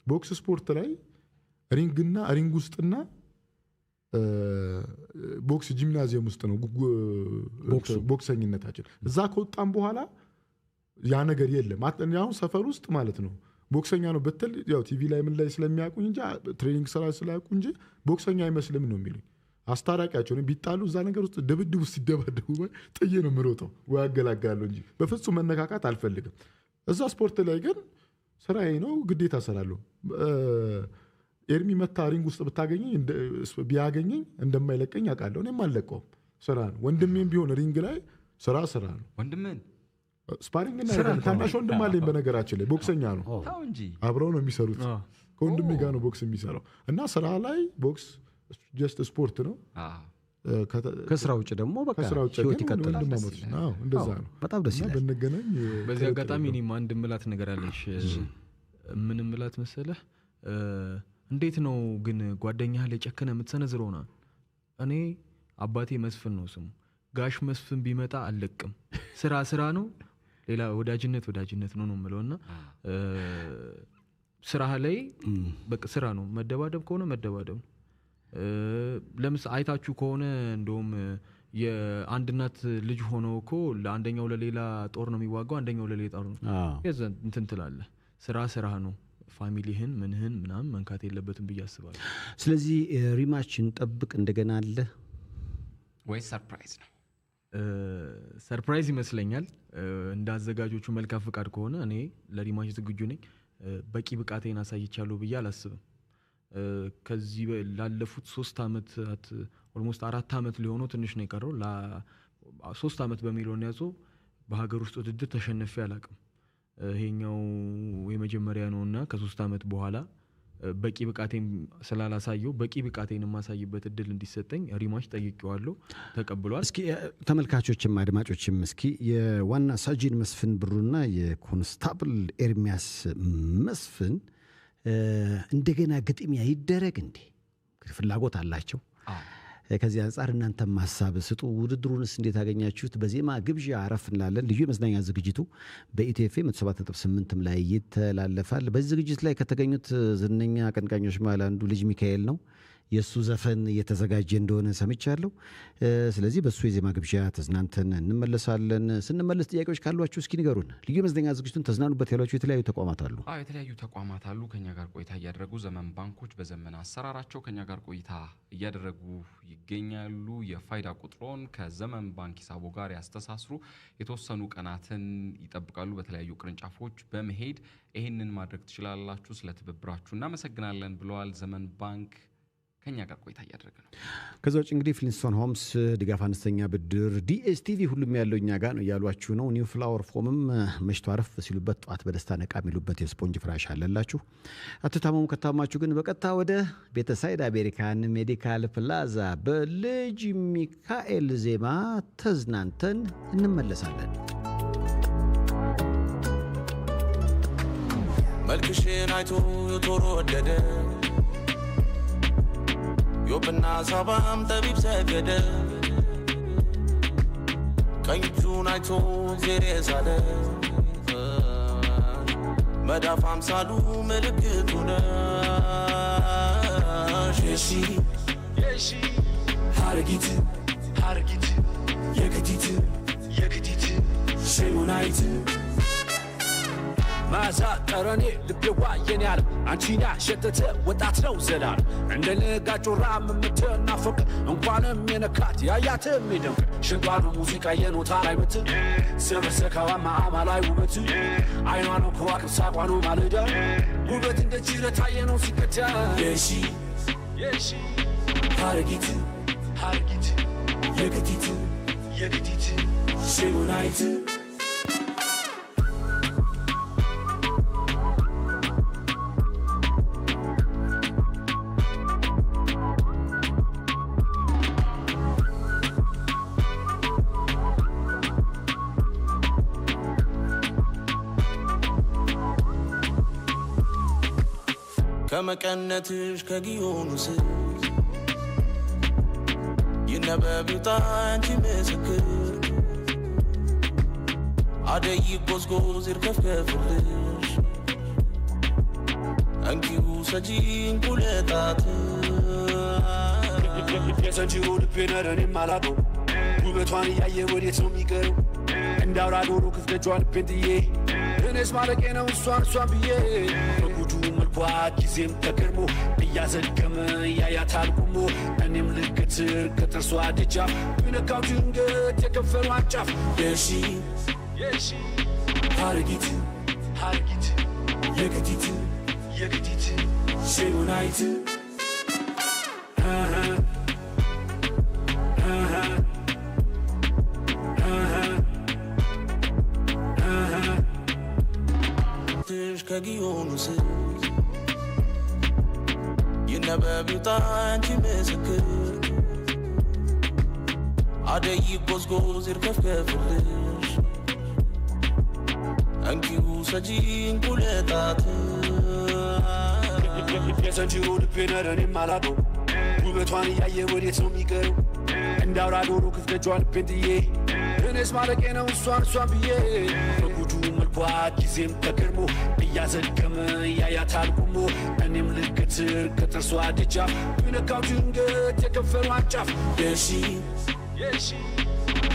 ቦክስ ስፖርት ላይ ሪንግ ውስጥና ቦክስ ጂምናዚየም ውስጥ ነው ቦክሰኝነታችን። እዛ ከወጣም በኋላ ያ ነገር የለም። አሁን ሰፈር ውስጥ ማለት ነው ቦክሰኛ ነው ብትል ያው ቲቪ ላይ ምን ላይ ስለሚያውቁኝ እንጂ ትሬኒንግ ስራ ስላያውቁ እንጂ ቦክሰኛ አይመስልም ነው የሚሉኝ። አስታራቂያቸው ነው ቢጣሉ እዛ ነገር ውስጥ ድብድብ ውስጥ ሲደባደቡ ጥዬ ነው የምሮጠው ወይ አገላጋለሁ እንጂ በፍጹም መነካካት አልፈልግም። እዛ ስፖርት ላይ ግን ስራዬ ነው፣ ግዴታ እሰራለሁ። ኤርሚ መታ ሪንግ ውስጥ ቢያገኘኝ እንደማይለቀኝ አውቃለሁ። እኔም አልለቀውም። ስራ ነው። ወንድሜም ቢሆን ሪንግ ላይ ስራ ነው። ወንድሜን ስፓሪንግ እና ታናሽ ወንድም አለኝ በነገራችን ላይ ቦክሰኛ ነው። አብረው ነው የሚሰሩት። ከወንድሜ ጋር ነው ቦክስ የሚሰራው እና ስራ ላይ ቦክስ ጀስት ስፖርት ነው። ከስራ ውጭ ደግሞ በቃ ህይወት ይቀጥላል። እንደዛ ነው። በጣም ደስ ይላል። ብንገናኝ በዚህ አጋጣሚ እኔም አንድ ምላት ነገር አለሽ። ምን ምላት መሰለህ? እንዴት ነው ግን ጓደኛህ ላይ ጨከነ የምትሰነዝረው? ና እኔ አባቴ መስፍን ነው ስሙ። ጋሽ መስፍን ቢመጣ አልለቅም። ስራ ነው፣ ሌላ ወዳጅነት ነው የምለውና ስራ ላይ በቃ ስራ ነው። መደባደብ ከሆነ መደባደብ ነው። ለምስ አይታችሁ ከሆነ እንደውም የአንድ እናት ልጅ ሆነው እኮ ለአንደኛው ለሌላ ጦር ነው የሚዋጋው፣ አንደኛው ለሌላ ጦር ነው። እንትን ትላለህ። ስራ ነው። ፋሚሊህን ምንህን ምናምን መንካት የለበትም ብዬ አስባለሁ። ስለዚህ ሪማችን ጠብቅ እንደገና አለ ወይ ሰርፕራይዝ ነው? ሰርፕራይዝ ይመስለኛል። እንደ አዘጋጆቹ መልካም ፍቃድ ከሆነ እኔ ለሪማች ዝግጁ ነኝ። በቂ ብቃቴን አሳይቻለሁ ብዬ አላስብም። ከዚህ ላለፉት 3 ዓመታት ኦልሞስት 4 ዓመት ሊሆነው ትንሽ ነው የቀረው። 3 ዓመት በሚሊዮን ያዞ በሀገር ውስጥ ውድድር ተሸንፌ አላውቅም። ይሄኛው የመጀመሪያ ነውና ከ3 ዓመት በኋላ በቂ ብቃቴን ስላላሳየው በቂ ብቃቴን ማሳይበት እድል እንዲሰጠኝ ሪማች ጠይቄዋለሁ፣ ተቀብሏል። እስኪ ተመልካቾችም አድማጮችም እስኪ የዋና ሳጅን መስፍን ብሩና የኮንስታብል ኤርሚያስ መስፍን እንደገና ግጥሚያ ይደረግ እንዴ? ፍላጎት አላቸው። ከዚህ አንፃር እናንተም ሐሳብ ስጡ። ውድድሩንስ እንዴት አገኛችሁት? በዜማ ግብዣ አረፍ እንላለን። ልዩ የመዝናኛ ዝግጅቱ በኢቲኤፍኤም 107.8 ላይ ይተላለፋል። በዚህ ዝግጅት ላይ ከተገኙት ዝነኛ አቀንቃኞች መሃል አንዱ ልጅ ሚካኤል ነው። የሱ ዘፈን እየተዘጋጀ እንደሆነ ሰምቻለሁ። ስለዚህ በሱ የዜማ ግብዣ ተዝናንተን እንመለሳለን። ስንመለስ ጥያቄዎች ካሏችሁ እስኪ ንገሩን። ልዩ የመዝናኛ ዝግጅቱን ተዝናኑበት ያሏችሁ የተለያዩ ተቋማት አሉ። የተለያዩ ተቋማት አሉ ከኛ ጋር ቆይታ እያደረጉ። ዘመን ባንኮች በዘመን አሰራራቸው ከኛ ጋር ቆይታ እያደረጉ ይገኛሉ። የፋይዳ ቁጥሮን ከዘመን ባንክ ሂሳቦ ጋር ያስተሳስሩ። የተወሰኑ ቀናትን ይጠብቃሉ። በተለያዩ ቅርንጫፎች በመሄድ ይህንን ማድረግ ትችላላችሁ። ስለ ትብብራችሁ እናመሰግናለን ብለዋል ዘመን ባንክ። ከኛ ጋር ቆይታ እያደረገ ነው። ከዛ ውጭ እንግዲህ ፍሊንስቶን ሆምስ ድጋፍ አነስተኛ ብድር ዲኤስቲቪ ሁሉም ያለው እኛ ጋር ነው እያሏችሁ ነው። ኒው ፍላወር ፎምም መሽቶ አረፍ ሲሉበት ጠዋት በደስታ ነቃ የሚሉበት የስፖንጅ ፍራሽ አለላችሁ። አትታመሙ። ከታማችሁ ግን በቀጥታ ወደ ቤተሳይድ አሜሪካን ሜዲካል ፕላዛ በልጅ ሚካኤል ዜማ ተዝናንተን እንመለሳለን። መልክሽን አይቶ የተወደደ ዮብና ሳባም ጠቢብ ሰገደ ቀኝ እጁን አይቶ እግዜር የሳለ መዳፍ አምሳሉ ምልክቱ ነሽ የሺ ሀረጊት የክቲት ሸሙናይት ማዛ ጠረኔ ልቤዋ የኔ ያለ አንቺን ያሸተተ ወጣት ነው ዘላል እንደ ነጋጮራ ምምትናፈቅ እንኳንም የነካት ያያትም ይደምቅ ሽንጧኑ ሙዚቃ የኖታ ላይ ምት ሰበሰካዋ ማዕማ ላይ ውበት አይኗ ነው ከዋክብ ሳቋ ነው ማለዳ ውበት እንደ ጅረት አየነው ሲቀታ የሺ ሀረጊት የክቲት ሸሙናይት ከመቀነትሽ ከጊዮኑስ ይነበብ ይውጣ አንቺ ምስክር አደይ ጎዝጎዝ ይርከፍከፍልሽ እንኪሁ ሰጂን ቁለጣት የሰንጂሮ ልቤ ነረኔም አላቀው ውበቷን እያየ ወዴት ነው የሚቀረው እንዳውራ ዶሮ ክፍተጇን ልቤን ጥዬ እኔስ ማለቄ ነው እሷን ብዬ በጉዱ መልኳ ጊዜም ተገርሞ እያዘገመ ያያታል ቁሞ እኔም ልክትር ከጥርሷ ደጃፍ ብነካው ድንገት የከንፈሯን ጫፍ የሺ ሀረጊት የክቲት ሸሙናይት ከጊዮኑስ ይነበብ ይውጣ አንቺ ምስክር አደይ ጎዝጎዝ ይርከፍከፍልሽ እንኪሁ ሰጂን ቁለጣት የሰንጂሮ ልቤ ነረኔም አላቀው ውበቷን እያየ ወዴት ነው የሚቀረው እንዳውራ ዶሮ ክፍተጇን ልቤን ጥዬ እኔስ ማለቄ ነው እሷን ብዬ በጉዱ መልኳ ጊዜም ተገርሞ እያዘገመ ያያታል ቁሞ እኔም ልክትር ከጥርሷ ደጃፍ ብነካው ድንገት የከንፈሯን ጫፍ የሺ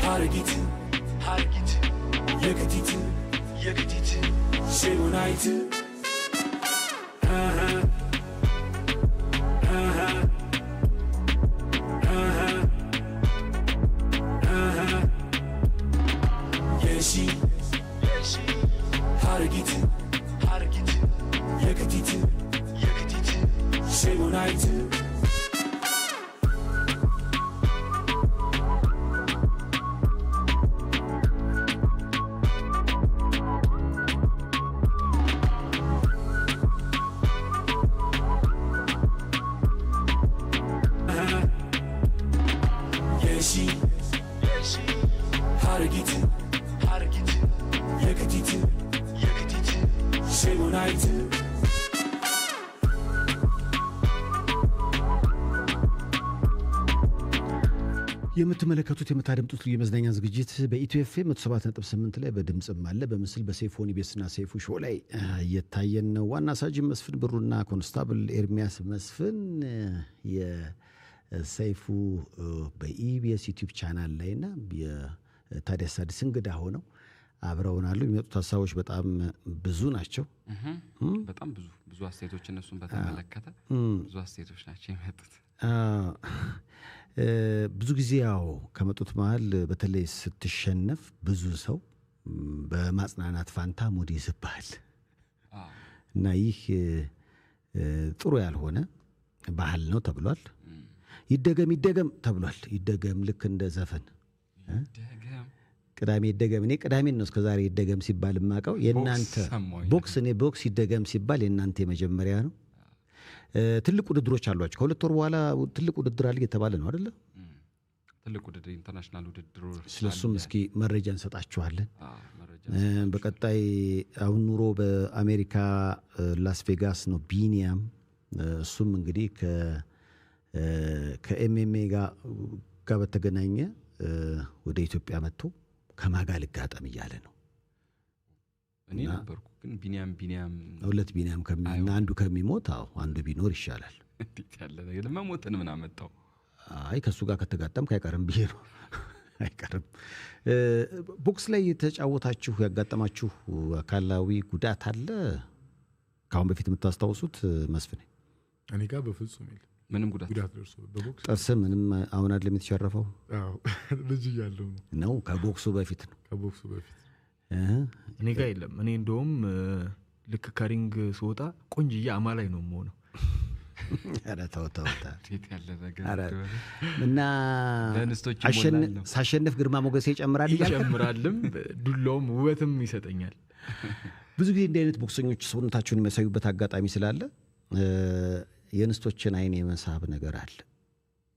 ሀረጊት የክቲት ሸሙናይት የሺ ሀረጊት የክቲት ሸሙናይት ሀረጊት የክቲት ሸሙናይት የምትመለከቱት የምታደምጡት ልዩ የመዝናኛ ዝግጅት በኢትዮ ኤፍኤም 107.8 ላይ በድምጽም አለ በምስል በሰይፎን ኢቢኤስና ሰይፉ ሾው ላይ እየታየን ነው። ዋና ሳጅን መስፍን ብሩና ኮንስታብል ኤርሚያስ መስፍን የሰይፉ በኢቢኤስ ዩቲዩብ ቻናል ላይና የታዲያስ አዲስ እንግዳ ሆነው አብረውናሉ። የሚመጡት ሀሳቦች በጣም ብዙ ናቸው። በጣም ብዙ አስተያየቶች እነሱን በተመለከተ ብዙ አስተያየቶች ናቸው የመጡት። ብዙ ጊዜ ያው ከመጡት መሃል በተለይ ስትሸነፍ ብዙ ሰው በማጽናናት ፋንታ ሙድ ይዝብሃል እና ይህ ጥሩ ያልሆነ ባህል ነው ተብሏል። ይደገም ተብሏል። ይደገም ልክ እንደ ዘፈን ቅዳሜ ይደገም። እኔ ቅዳሜን ነው እስከዛሬ ይደገም ሲባል የማውቀው። የእናንተ ቦክስ እኔ ቦክስ ይደገም ሲባል የእናንተ የመጀመሪያ ነው። ትልቅ ውድድሮች አሏቸው። ከሁለት ወር በኋላ ትልቅ ውድድር አለ እየተባለ ነው አይደለ? ትልቅ ውድድር ኢንተርናሽናል ውድድሮች ስለሱም እስኪ መረጃ እንሰጣችኋለን። በቀጣይ አሁን ኑሮ በአሜሪካ ላስ ቬጋስ ነው ቢኒያም። እሱም እንግዲህ ከኤምኤምኤ ጋር በተገናኘ ወደ ኢትዮጵያ መጥቶ ከማጋ ልጋጠም እያለ ነው። እኔ ነበርኩ ግን ቢኒያም ሁለት ቢኒያም አንዱ ከሚሞት አንዱ ቢኖር ይሻላል። እንዴት ያለ ነገር መሞትን ምን አመጣው? አይ ከሱ ጋር ከተጋጠምክ አይቀርም ብዬ ነው። አይቀርም። ቦክስ ላይ የተጫወታችሁ ያጋጠማችሁ አካላዊ ጉዳት አለ ካሁን በፊት የምታስታውሱት መስፍኔ? እኔ ጋር በፍጹም የለም ምንም ጉዳት ደርሶ በቦክስ ጥርስ ምንም አሁን አይደለም የተሸረፈው? አዎ ልጅ እያለሁ ነው። ከቦክሱ በፊት ነው። ከቦክሱ በፊት እኔ ጋር የለም። እኔ እንደውም ልክ ከሪንግ ስወጣ ቆንጅዬ አማላይ ነው የምሆነው። ኧረ ተው እንዴት ያለ ነገር እና ለንስቶች ሳሸንፍ ግርማ ሞገሴ ይጨምራልም ዱላውም ውበትም ይሰጠኛል። ብዙ ጊዜ እንዲህ አይነት ቦክሰኞች ሰውነታቸውን የሚያሳዩበት አጋጣሚ ስላለ የንስቶችን አይን የመሳብ ነገር አለ።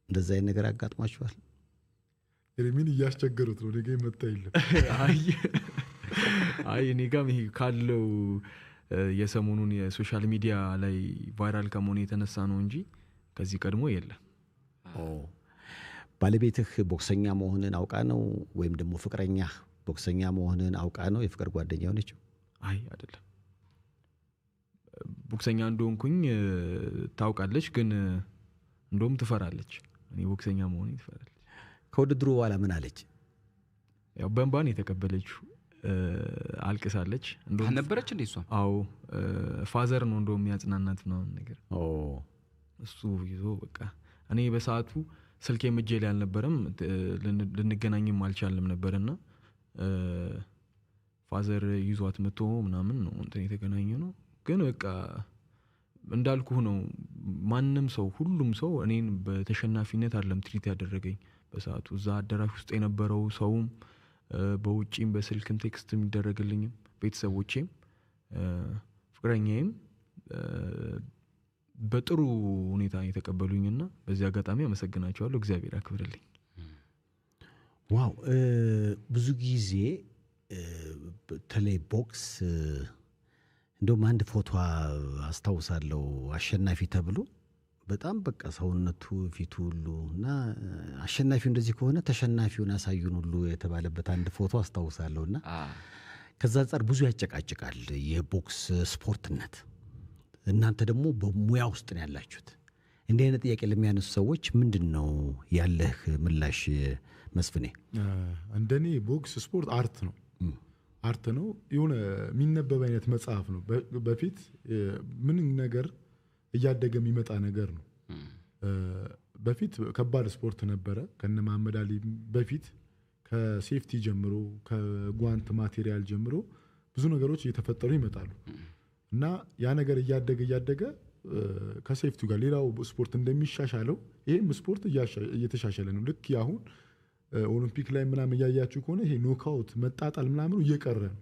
እንደዛ አይነት ነገር አጋጥሟችኋል? ምን እያስቸገሩት ነው? ነገ መጣ የለም። አይ እኔ ጋር ይሄ ካለው የሰሞኑን የሶሻል ሚዲያ ላይ ቫይራል ከመሆኑ የተነሳ ነው እንጂ ከዚህ ቀድሞ የለም። ባለቤትህ ቦክሰኛ መሆንን አውቃ ነው ወይም ደግሞ ፍቅረኛ ቦክሰኛ መሆንን አውቃ ነው የፍቅር ጓደኛ ሆነችው? አይ አይደለም። ቦክሰኛ እንደሆንኩኝ ታውቃለች፣ ግን እንደውም ትፈራለች። እኔ ቦክሰኛ መሆኔን ትፈራለች። ከውድድሩ በኋላ ምን አለች? ያው በእንባን የተቀበለችው አልቅሳለች። እንደውም ነበረች እንዴ እሷ? አዎ ፋዘር ነው እንደውም ያጽናናት ነው ነገር። እሱ ይዞ በቃ እኔ በሰዓቱ ስልኬ እጄ ላይ አልነበረም፣ ልንገናኝም አልቻልንም ነበርና ፋዘር ይዟት መጥቶ ምናምን ነው እንትን የተገናኘ ነው። ግን በቃ እንዳልኩህ ነው። ማንም ሰው ሁሉም ሰው እኔን በተሸናፊነት አይደለም ትሪት ያደረገኝ በሰዓቱ። እዛ አዳራሽ ውስጥ የነበረው ሰውም በውጪም በስልክም ቴክስት የሚደረግልኝም ቤተሰቦቼም ፍቅረኛዬም በጥሩ ሁኔታ የተቀበሉኝና በዚህ አጋጣሚ አመሰግናቸዋለሁ። እግዚአብሔር ያክብርልኝ። ዋው ብዙ ጊዜ በተለይ ቦክስ እንደውም አንድ ፎቶ አስታውሳለሁ አሸናፊ ተብሎ በጣም በቃ ሰውነቱ ፊቱ ሁሉ እና አሸናፊው እንደዚህ ከሆነ ተሸናፊውን ያሳዩን ሁሉ የተባለበት አንድ ፎቶ አስታውሳለሁና ከዛ አንፃር ብዙ ያጨቃጭቃል የቦክስ ስፖርትነት። እናንተ ደግሞ በሙያ ውስጥ ነው ያላችሁት። እንዲህ አይነት ጥያቄ ለሚያነሱ ሰዎች ምንድነው ያለህ ምላሽ መስፍኔ? እንደኔ ቦክስ ስፖርት አርት ነው። የሆነ የሚነበብ አይነት መጽሐፍ ነው። በፊት ምን ነገር እያደገ የሚመጣ ነገር ነው። በፊት ከባድ ስፖርት ነበረ ከነ መሐመድ አሊ በፊት ከሴፍቲ ጀምሮ ከጓንት ማቴሪያል ጀምሮ ብዙ ነገሮች እየተፈጠሩ ይመጣሉ እና ያ ነገር እያደገ ከሴፍቲው ጋር ሌላው ስፖርት እንደሚሻሻለው ይሄም ስፖርት እየተሻሻለ ነው። ልክ አሁን ኦሎምፒክ ላይ ምናምን እያያችሁ ከሆነ ይሄ ኖካውት መጣጣል ምናምን እየቀረ ነው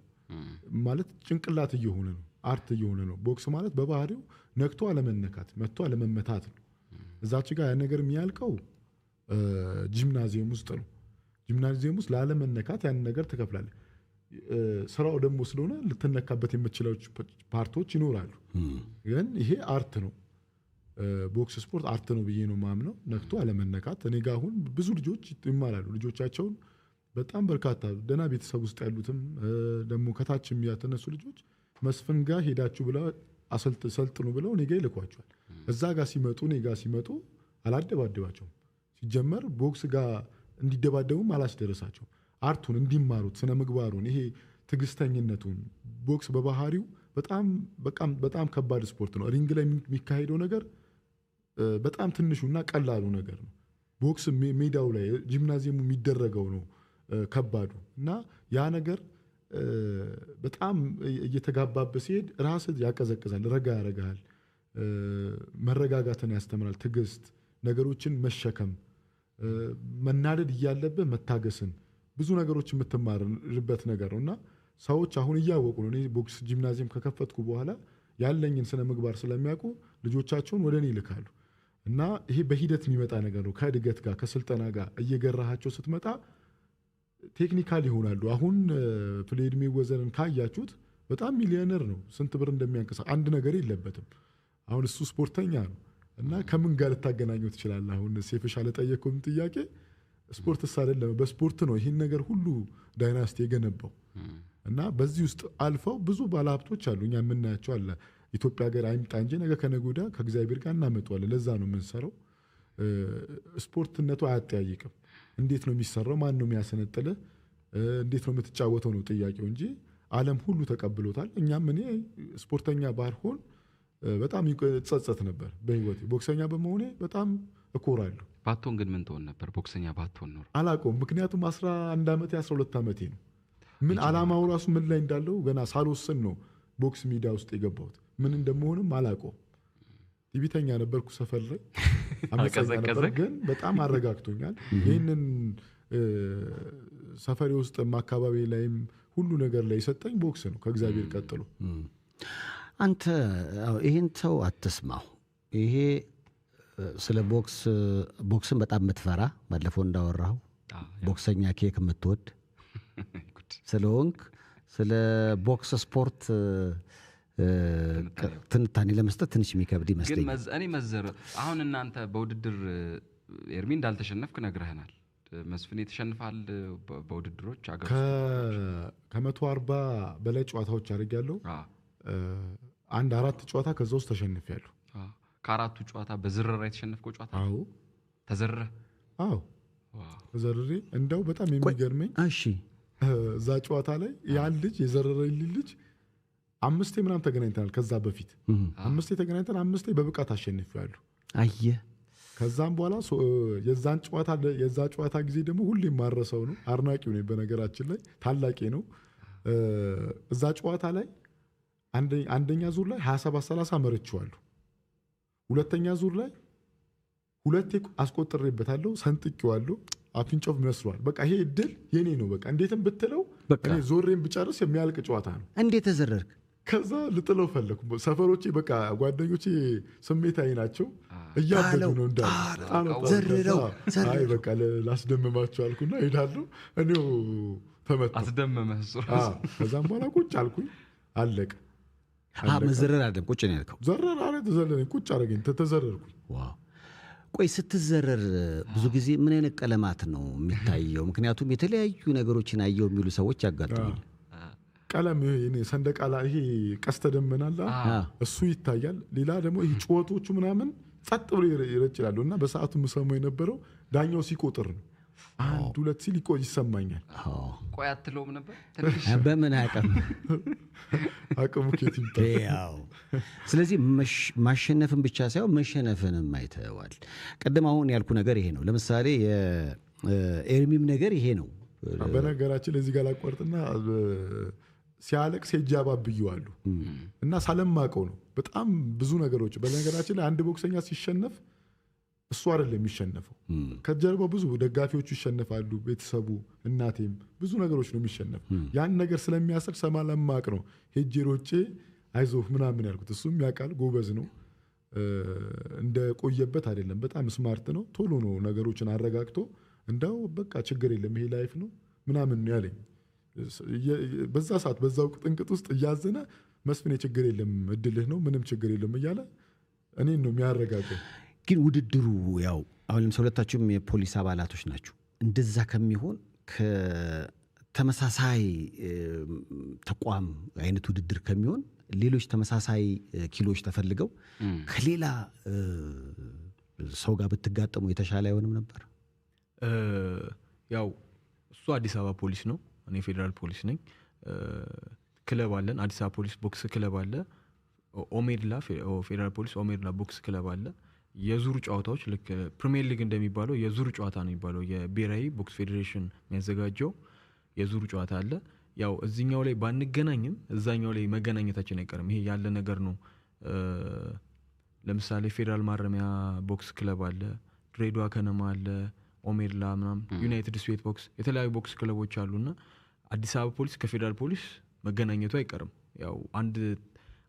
ማለት ጭንቅላት እየሆነ ነው፣ አርት እየሆነ ነው። ቦክስ ማለት በባህሪው ነክቶ አለመነካት መጥቶ አለመመታት ነው። እዛች ጋር ያ ነገር የሚያልቀው ጂምናዚየም ውስጥ ነው። ጂምናዚየም ውስጥ ላለመነካት ያን ነገር ትከፍላለህ። ስራው ደግሞ ስለሆነ ልትነካበት የምትችለው ፓርቶች ይኖራሉ። ግን ይሄ አርት ነው። ቦክስ ስፖርት አርት ነው ብዬ ነው ማምነው። ነክቶ አለመነካት። እኔ ጋር አሁን ብዙ ልጆች ይማራሉ። ልጆቻቸውን በጣም በርካታ ደህና ቤተሰብ ውስጥ ያሉትም ደግሞ ከታችም ያተነሱ ልጆች መስፍን ጋር ሄዳችሁ ብለው ሰልጥኑ ብለው እኔ ጋር ይልኳቸዋል። እዛ ጋር ሲመጡ እኔ ጋር ሲመጡ አላደባደባቸውም። ሲጀመር ቦክስ ጋር እንዲደባደቡም አላስደረሳቸውም። አርቱን እንዲማሩት ስነ ምግባሩን ይሄ ትዕግስተኝነቱን። ቦክስ በባህሪው በጣም ከባድ ስፖርት ነው። ሪንግ ላይ የሚካሄደው ነገር በጣም ትንሹና ቀላሉ ነገር ነው። ቦክስ ሜዳው ላይ ጂምናዚየሙ የሚደረገው ነው ከባዱ እና ያ ነገር በጣም እየተጋባበ ሲሄድ ራስህ ያቀዘቅዛል፣ ረጋ ያረጋል፣ መረጋጋትን ያስተምራል፣ ትዕግስት ነገሮችን መሸከም መናደድ እያለብህ መታገስን ብዙ ነገሮች የምትማርበት ነገር ነውና ሰዎች አሁን እያወቁ ነው። እኔ ቦክስ ጂምናዚየም ከከፈትኩ በኋላ ያለኝን ስነ ምግባር ስለሚያውቁ ልጆቻቸውን ወደ እኔ ይልካሉ እና ይሄ በሂደት የሚመጣ ነገር ነው። ከእድገት ጋር ከስልጠና ጋር እየገራሃቸው ስትመጣ ቴክኒካል ይሆናሉ። አሁን ፍሎይድ ሜይዌዘርን ካያችሁት በጣም ሚሊዮነር ነው። ስንት ብር እንደሚያንቀሳ አንድ ነገር የለበትም። አሁን እሱ ስፖርተኛ ነው እና ከምን ጋር ልታገናኘው ትችላለህ? አሁን ሴፍሻ ለጠየቀውም ጥያቄ ስፖርትስ አይደለም በስፖርት ነው ይህን ነገር ሁሉ ዳይናስቲ የገነባው እና በዚህ ውስጥ አልፈው ብዙ ባለሀብቶች አሉ። እኛ የምናያቸው አለ ኢትዮጵያ ሀገር አይምጣ እንጂ ነገ ከነገ ወዲያ ከእግዚአብሔር ጋር እናመጣዋለን። ለዛ ነው የምንሰራው። ስፖርትነቱ አያጠያይቅም። እንዴት ነው የሚሰራው? ማን ነው የሚያሰነጥልህ? እንዴት ነው የምትጫወተው ነው ጥያቄው እንጂ ዓለም ሁሉ ተቀብሎታል። እኛም እኔ ስፖርተኛ ባልሆን በጣም ጸጸት ነበር በህይወቴ። ቦክሰኛ በመሆኔ በጣም እኮራለሁ። ባትሆን ግን ምን ትሆን ነበር? ቦክሰኛ ባትሆን ኖር አላውቀውም። ምክንያቱም 11 ዓመቴ 12 ዓመቴ ነው። ምን ዓላማው ራሱ ምን ላይ እንዳለው ገና ሳልወስን ነው ቦክስ ሚዲያ ውስጥ የገባሁት። ምን እንደመሆንም አላውቀውም። ቲቪተኛ ነበርኩ ሰፈር ላይ አመፀኛ ነበር፣ ግን በጣም አረጋግቶኛል። ይህንን ሰፈሬ ውስጥ አካባቢ ላይም ሁሉ ነገር ላይ የሰጠኝ ቦክስ ነው ከእግዚአብሔር ቀጥሎ። አንተ ይህን ተው አትስማው። ይሄ ስለ ቦክስን በጣም የምትፈራ ባለፈው እንዳወራው ቦክሰኛ ኬክ የምትወድ ስለሆንክ ስለ ቦክስ ስፖርት ትንታኔ ለመስጠት ትንሽ የሚከብድ ይመስለኛል። ግን እኔ መዘር አሁን እናንተ በውድድር ኤርሚ እንዳልተሸነፍክ ነግረህናል። መስፍን ተሸንፋል በውድድሮች አገር ከ140 በላይ ጨዋታዎች አድርጌያለሁ። አንድ 4 ጨዋታ ከዛ ውስጥ ተሸንፌያለሁ። ከአራቱ ጨዋታ በዝረራ የተሸነፍከው ጨዋታ? አዎ ተዘረረ? አዎ ተዘረረ። እንደው በጣም የሚገርመኝ እሺ እዛ ጨዋታ ላይ ያን ልጅ የዘረረልኝ ልጅ 5 ምናምን ተገናኝተናል። ከዛ በፊት 5 ተገናኝተን 5 በብቃት አሸንፌያለሁ። አየህ ከዛም በኋላ የዛ ጨዋታ ጊዜ ደግሞ ሁሌም ማረሰው ነው። አድናቂው ነኝ በነገራችን ላይ ታላቄ ነው። እዛ ጨዋታ ላይ አንደኛ ዙር ላይ 27-30 መርቼዋለሁ። ሁለተኛ ዙር ላይ 2 አስቆጥሬበታለሁ፣ ሰንጥቄዋለሁ። አፍንጫው መስሏል። በቃ ይሄ እድል የኔ ነው። በቃ እንዴትም ብትለው እኔ ዞሬን ብጨርስ የሚያልቅ ጨዋታ ነው። እንዴት ተዘረርክ? ከዛ ልጥለው ፈለኩ። ሰፈሮቼ በቃ ጓደኞቼ ስሜታዊ ናቸው። እያበዱ ነው ዘርረው አይ በቃ ላስደምማቸው አልኩና ሄዳለሁ። እኔው ተመታ አስደመመህ እሱ። ከዛም በኋላ ቁጭ አልኩኝ። አለቀ። መዘረር አይደለም ቁጭ ነው ያልከው? ዘረር አለ ተዘለለኝ። ቁጭ አደረገኝ። ተዘረርኩኝ። ዋው ቆይ ስትዘረር ብዙ ጊዜ ምን አይነት ቀለማት ነው የሚታየው? ምክንያቱም የተለያዩ ነገሮችን አየው የሚሉ ሰዎች ያጋጥሙኛል። ቀለም ይሄ ሰንደቅ ዓላማ ይሄ ቀስተ ደመና አለ እሱ ይታያል። ሌላ ደግሞ ይሄ ጩኸቶቹ ምናምን ጸጥ ብሎ ይረጭላሉ እና በሰዓቱ የምሰማው የነበረው ዳኛው ሲቆጥር ነው። 1 2 ሲል ይሰማኛል። ቆይ አትለውም ነበር? በምን አቅሙ ኬት ይምጣው። ስለዚህ ማሸነፍን ብቻ ሳይሆን መሸነፍንም አይተዋል። ቀደም አሁን ያልኩ ነገር ይሄ ነው። ለምሳሌ የኤርሚም ነገር ይሄ ነው። በነገራችን ለዚህ ጋር ላቋርጥና ሲያለቅስ ሄጃባብዩዋሉ እና ሳለማቀው ነው በጣም ብዙ ነገሮች። በነገራችን ላይ አንድ ቦክሰኛ ሲሸነፍ እሱ አይደለም የሚሸነፈው፣ ከጀርባው ብዙ ደጋፊዎቹ ይሸነፋሉ። ቤተሰቡ፣ እናቴም ብዙ ነገሮች ነው የሚሸነፍ። ያን ነገር ስለሚያስር ሰማለማቅ ነው ሄጄ ሮጬ አይዞህ ምናምን ያልኩት። እሱም ያውቃል፣ ጎበዝ ነው። እንደ ቆየበት አይደለም፣ በጣም ስማርት ነው። ቶሎ ነው ነገሮችን አረጋግቶ እንዳው በቃ ችግር የለም ይሄ ላይፍ ነው ምናምን ነው ያለኝ። በዛ ሰዓት በዛው ጥንቅጥ ውስጥ እያዘነ መስፍኔ ችግር የለም እድልህ ነው ምንም ችግር የለም እያለ እኔን ነው የሚያረጋገው። ግን ውድድሩ ያው አሁን ለምሳሌ ሁለታችሁም የፖሊስ አባላቶች ናችሁ። እንደዛ ከሚሆን ከተመሳሳይ ተቋም አይነት ውድድር ከሚሆን ሌሎች ተመሳሳይ ኪሎች ተፈልገው ከሌላ ሰው ጋር ብትጋጠሙ የተሻለ አይሆንም ነበር? ያው እሱ አዲስ አበባ ፖሊስ ነው፣ እኔ ፌደራል ፖሊስ ነኝ። ክለብ አለን፣ አዲስ አበባ ፖሊስ ቦክስ ክለብ አለ። ኦሜድላ ፌደራል ፖሊስ ኦሜድላ ቦክስ ክለብ አለ። የዙር ጨዋታዎች ልክ ፕሪሚየር ሊግ እንደሚባለው የዙር ጨዋታ ነው የሚባለው። የብሔራዊ ቦክስ ፌዴሬሽን የሚያዘጋጀው የዙር ጨዋታ አለ። ያው እዚህኛው ላይ ባንገናኝም እዛኛው ላይ መገናኘታችን አይቀርም። ይሄ ያለ ነገር ነው። ለምሳሌ ፌደራል ማረሚያ ቦክስ ክለብ አለ፣ ድሬዳዋ ከነማ አለ፣ ኦሜርላ ምናምን፣ ዩናይትድ ስቴት ቦክስ የተለያዩ ቦክስ ክለቦች አሉና አዲስ አበባ ፖሊስ ከፌደራል ፖሊስ መገናኘቱ አይቀርም። ያው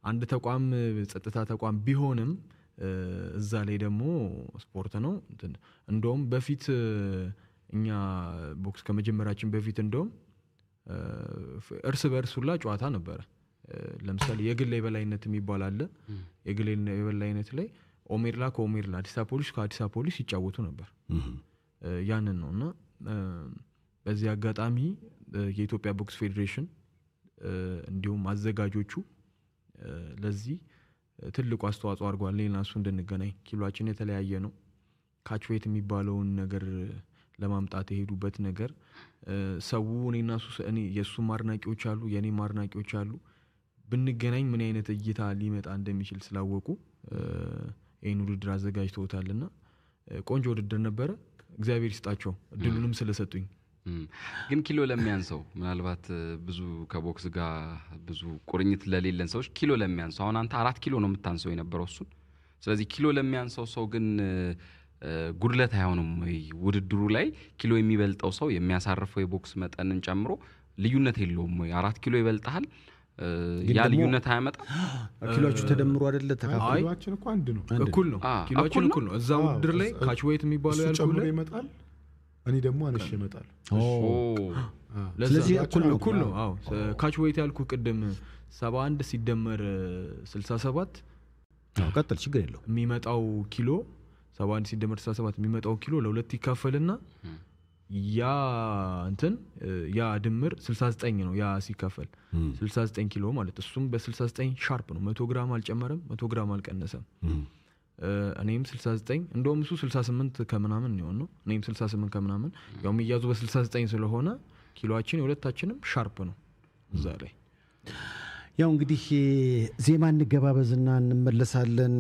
አንድ ተቋም ጸጥታ ተቋም ቢሆንም እዛ ላይ ደግሞ ስፖርት ነው። እንደውም በፊት እኛ ቦክስ ከመጀመራችን በፊት እንደውም እርስ በርስ ሁላ ጨዋታ ነበረ። ለምሳሌ የግል የበላይነት የሚባል አለ። የግል የበላይነት ላይ ኦሜርላ ከኦሜርላ፣ አዲስ አበባ ፖሊስ ከአዲስ አበባ ፖሊስ ይጫወቱ ነበር። ያንን ነውና በዚህ አጋጣሚ የኢትዮጵያ ቦክስ ፌዴሬሽን እንዲሁም አዘጋጆቹ ለዚህ ትልቁ አስተዋጽኦ አድርጓል። እኔና እሱ እንድንገናኝ ኪሎአችን የተለያየ ነው። ካችዌት የሚባለውን ነገር ለማምጣት የሄዱበት ነገር ሰው እኔና እሱ የእሱ ማርናቂዎች አሉ፣ የኔ ማርናቂዎች አሉ። ብንገናኝ ምን አይነት እይታ ሊመጣ እንደሚችል ስላወቁ ይህን ውድድር አዘጋጅተውታልና ቆንጆ ውድድር ነበረ። እግዚአብሔር ይስጣቸው እድሉንም ስለሰጡኝ። ግን ኪሎ ለሚያንሰው ምናልባት ብዙ ከቦክስ ጋር ብዙ ቁርኝት ለሌለን ሰዎች ኪሎ ለሚያንሰው አሁን አንተ 4 ኪሎ ነው የምታንሰው የነበረው እሱን። ስለዚህ ኪሎ ለሚያንሰው ሰው ግን ጉድለት አይሆንም ወይ? ውድድሩ ላይ ኪሎ የሚበልጠው ሰው የሚያሳርፈው የቦክስ መጠንን ጨምሮ ልዩነት የለውም ወይ? 4 ኪሎ ይበልጣል ያ ልዩነት አያመጣም? ኪሎቹ ተደምሮ አይደለ ተካፋይ? ኪሎአችን እኮ አንድ ነው፣ እኩል ነው። ኪሎአችን እኩል ነው። እዛ ውድድር ላይ ካችዌት የሚባለው ያልኩህ ላይ ይመጣል፣ እኔ ደግሞ አንሽ ይመጣል። ስለዚህ እኩል ነው። አዎ ካችዌት ያልኩህ ቅድም 71 ሲደመር 67 ቀጥል፣ ችግር የለው። የሚመጣው ኪሎ 71 ሲደመር 67 የሚመጣው ኪሎ ለሁለት ይካፈልና ያ ያ ድምር 69 ነው። ያ ሲካፈል 69 ኪሎ ማለት እሱም በ69 ሻርፕ ነው። 100 ግራም አልጨመረም፣ 100 ግራም አልቀነሰም። እኔም 69 እንደውም እሱ 68 ከምናምን ነው። እኔም 68 ከምናምን ያው የሚያዙ በ69 ስለሆነ ኪሎአችን የሁለታችንም ሻርፕ ነው እዛ ላይ። ያው እንግዲህ ዜማ እንገባበዝና እንመለሳለን።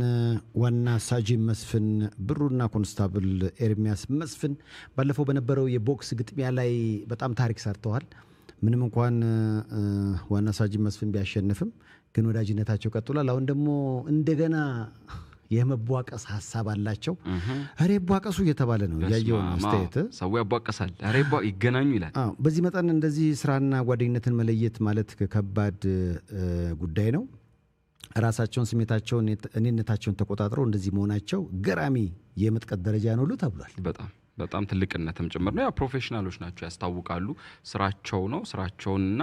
ዋና ሳጅን መስፍን ብሩና ኮንስታብል ኤርሚያስ መስፍን ባለፈው በነበረው የቦክስ ግጥሚያ ላይ በጣም ታሪክ ሰርተዋል። ምንም እንኳን ዋና ሳጅን መስፍን ቢያሸንፍም ግን ወዳጅነታቸው ቀጥሏል። አሁን ደግሞ እንደገና የመቧቀስ ሐሳብ አላቸው። አሬ ቧቀሱ እየተባለ ነው ያየው አስተያየት። ሰው ያቧቀሳል፣ አሬ ይገናኙ ይላል። በዚህ መጠን እንደዚህ ስራና ጓደኝነትን መለየት ማለት ከባድ ጉዳይ ነው። ራሳቸውን፣ ስሜታቸውን፣ እኔነታቸውን ተቆጣጥረው እንደዚህ መሆናቸው ገራሚ የመጥቀት ደረጃ ነው ሁሉ ተብሏል። በጣም ትልቅነትም ጭምር ነው። ያ ፕሮፌሽናሎች ናቸው፣ ያስታውቃሉ። ስራቸው ነው። ስራቸውንና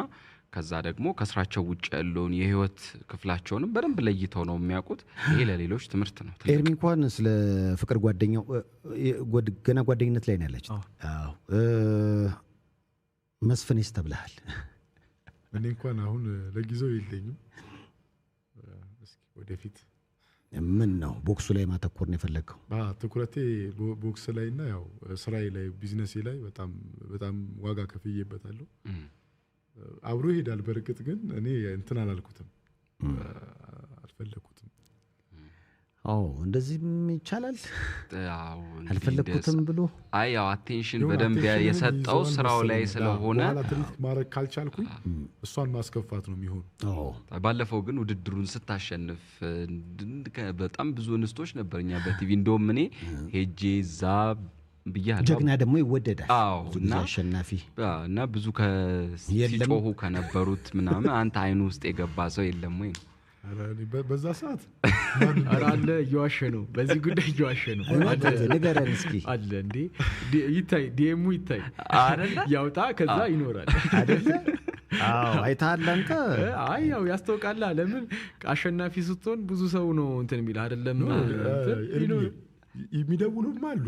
ከዛ ደግሞ ከስራቸው ውጭ ያለውን የህይወት ክፍላቸውንም በደንብ ለይተው ነው የሚያውቁት። ይሄ ለሌሎች ትምህርት ነው። ኤርሚ እንኳን ስለ ፍቅር ጓደኛው ገና ጓደኝነት ላይ ነው ያለች። አዎ መስፍንስ ተብለሃል። እኔ እንኳን አሁን ለጊዜው የለኝም። እስኪ ወደፊት ምን ነው ቦክሱ ላይ ማተኮር ነው የፈለግከው? ትኩረቴ ቦክስ ላይና ያው ስራዬ ላይ ቢዝነሴ ላይ በጣም ዋጋ ከፍዬበታለሁ። አብሮ ይሄዳል። በርግጥ ግን እኔ እንትን አላልኩትም፣ አልፈለኩትም። እንደዚህም ይቻላል። አልፈለኩትም ብሎ ያው አቴንሽን በደንብ የሰጠው ስራው ላይ ስለሆነ ትሪት ማድረግ ካልቻልኩኝ እሷን ማስከፋት ነው የሚሆነው። ባለፈው ግን ውድድሩን ስታሸንፍ በጣም ብዙ እንስቶች ነበርኛ በቲቪ እንደውም እኔ ሄጄ እዛ ብያለሁ። ጀግና ደግሞ ይወደዳል። እና አሸናፊ እና ብዙ ከሲጮሁ ከነበሩት ምናምን አንተ አይኑ ውስጥ የገባ ሰው የለም ወይ? በዛ ሰዓት አለ እየዋሸ ነው፣ በዚህ ጉዳይ እየዋሸ ነው። ንገረን እስኪ። አለ እንዴ ይታይ፣ ዲኤሙ ይታይ አይደለ? ያውጣ ከዛ ይኖራል አይደለ? አይተሃል አንተ? ያው ያስተውቃላ። ለምን አሸናፊ ስትሆን ብዙ ሰው ነው እንትን የሚል አይደለም። የሚደውሉም አሉ።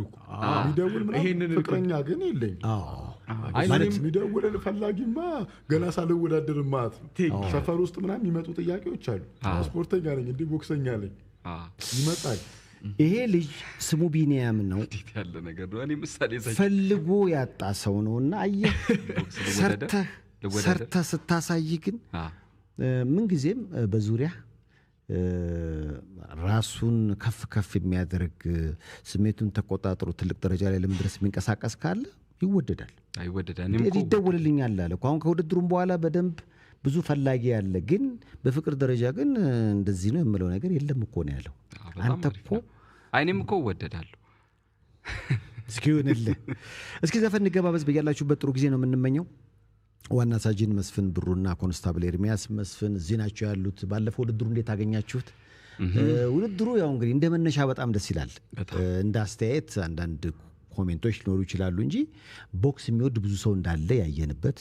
የሚደውል ምናምን ፍቅረኛ ግን የለኝ። ማለት የሚደውልን ፈላጊማ ገና ሳልወዳደር ማለት ነው። ሰፈር ውስጥ ምናምን የሚመጡ ጥያቄዎች አሉ። ስፖርተኛ ነኝ እንዴ ቦክሰኛ ነኝ ይመጣል። ይሄ ልጅ ስሙ ቢኒያም ነው። ያለ ነገር ነው። እኔ ምሳሌ ፈልጎ ያጣ ሰው ነውና አየህ፣ ሰርተህ ስታሳይ ግን ምንጊዜም በዙሪያ ራሱን ከፍ የሚያደርግ ስሜቱን ተቆጣጥሮ ትልቅ ደረጃ ላይ ለመድረስ የሚንቀሳቀስ ካለ ይወደዳል። ይደውልልኛል አለ። አሁን ከውድድሩም በኋላ በደንብ ብዙ ፈላጊ ያለ፣ ግን በፍቅር ደረጃ ግን እንደዚህ ነው የምለው ነገር የለም እኮ ነው ያለው። አንተ እኮ እኔም እኮ እወደዳለሁ። እስኪሆንልህ እስኪ ዘፈን እንገባበዝ። በያላችሁበት ጥሩ ጊዜ ነው የምንመኘው። ዋና ሳጅን መስፍን ብሩና ኮንስታብል ኤርሚያስ መስፍን እዚህ ናቸው ያሉት። ባለፈው ውድድሩ እንዴት አገኛችሁት? ውድድሩ ያው እንግዲህ እንደመነሻ በጣም ደስ ይላል። እንደ አስተያየት አንዳንድ ኮሜንቶች ሊኖሩ ይችላሉ እንጂ ቦክስ የሚወድ ብዙ ሰው እንዳለ ያየንበት፣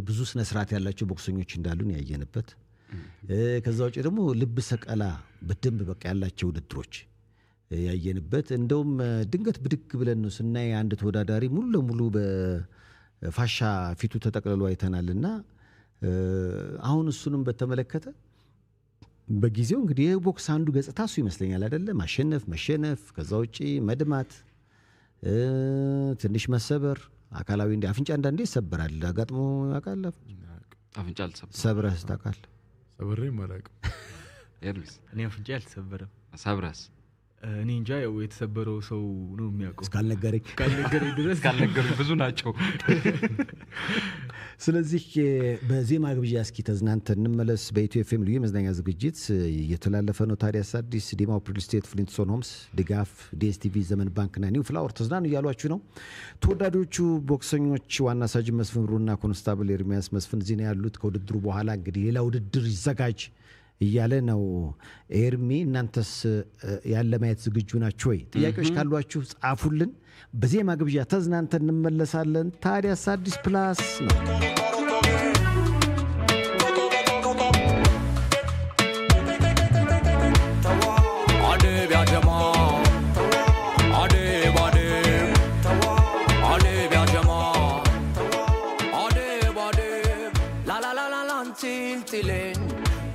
ብዙ ስነ ስርዓት ያላቸው ቦክሰኞች እንዳሉን ያየንበት፣ ከዛ ውጪ ደግሞ ልብ ሰቀላ በደንብ በቃ ያላቸው ውድድሮች ያየንበት። እንደውም ድንገት ብድግ ብለን ነው ስናይ አንድ ተወዳዳሪ ሙሉ ለሙሉ በፋሻ ፊቱ ተጠቅልሎ አይተናልና አሁን እሱንም በተመለከተ በጊዜው እንግዲህ የቦክስ አንዱ ገጽታ እሱ ይመስለኛል አይደለ? ማሸነፍ፣ መሸነፍ፣ ከዛ ውጪ መድማት፣ ትንሽ መሰበር፣ አካላዊ እንደ አፍንጫ አንዳንዴ ይሰበራል። አጋጥሞ ያውቃል? አፍንጫ አልሰበረም። ሰብረህ ታውቃለህ? ሰብሬም አላውቅም። ኤርሚስ እኔ አፍንጫ አልተሰበረም። ሰብረስ? እኔ እንጃ ያው የተሰበረው ሰው ነው የሚያውቀው። እስካልነገረኝ ድረስ ካልነገሩ ብዙ ናቸው። ስለዚህ በዜማ ግብዣ እስኪ ተዝናንተን እንመለስ። በኢትዮ ኤፍኤም ልዩ የመዝናኛ ዝግጅት እየተላለፈ ነው። ታዲያስ አዲስ፣ ዲማው ሪል ስቴት፣ ፍሊንትስቶን ሆምስ፣ ድጋፍ፣ ዲኤስቲቪ፣ ዘመን ባንክና ኒው ፍላወር ተዝናኑ እያሏችሁ ነው። ተወዳጆቹ ቦክሰኞች ዋና ሳጅን መስፍን ብሩና ኮንስታብል ኤርሚያስ መስፍን እዚህ ነው ያሉት። ከውድድሩ በኋላ እንግዲህ ሌላ ውድድር ይዘጋጅ እያለ ነው ኤርሚ። እናንተስ ያለ ማየት ዝግጁ ናችሁ ወይ? ጥያቄዎች ካሏችሁ ጻፉልን። በዜማ ግብዣ ተዝናንተን እንመለሳለን። ታዲያስ አዲስ ፕላስ ነው።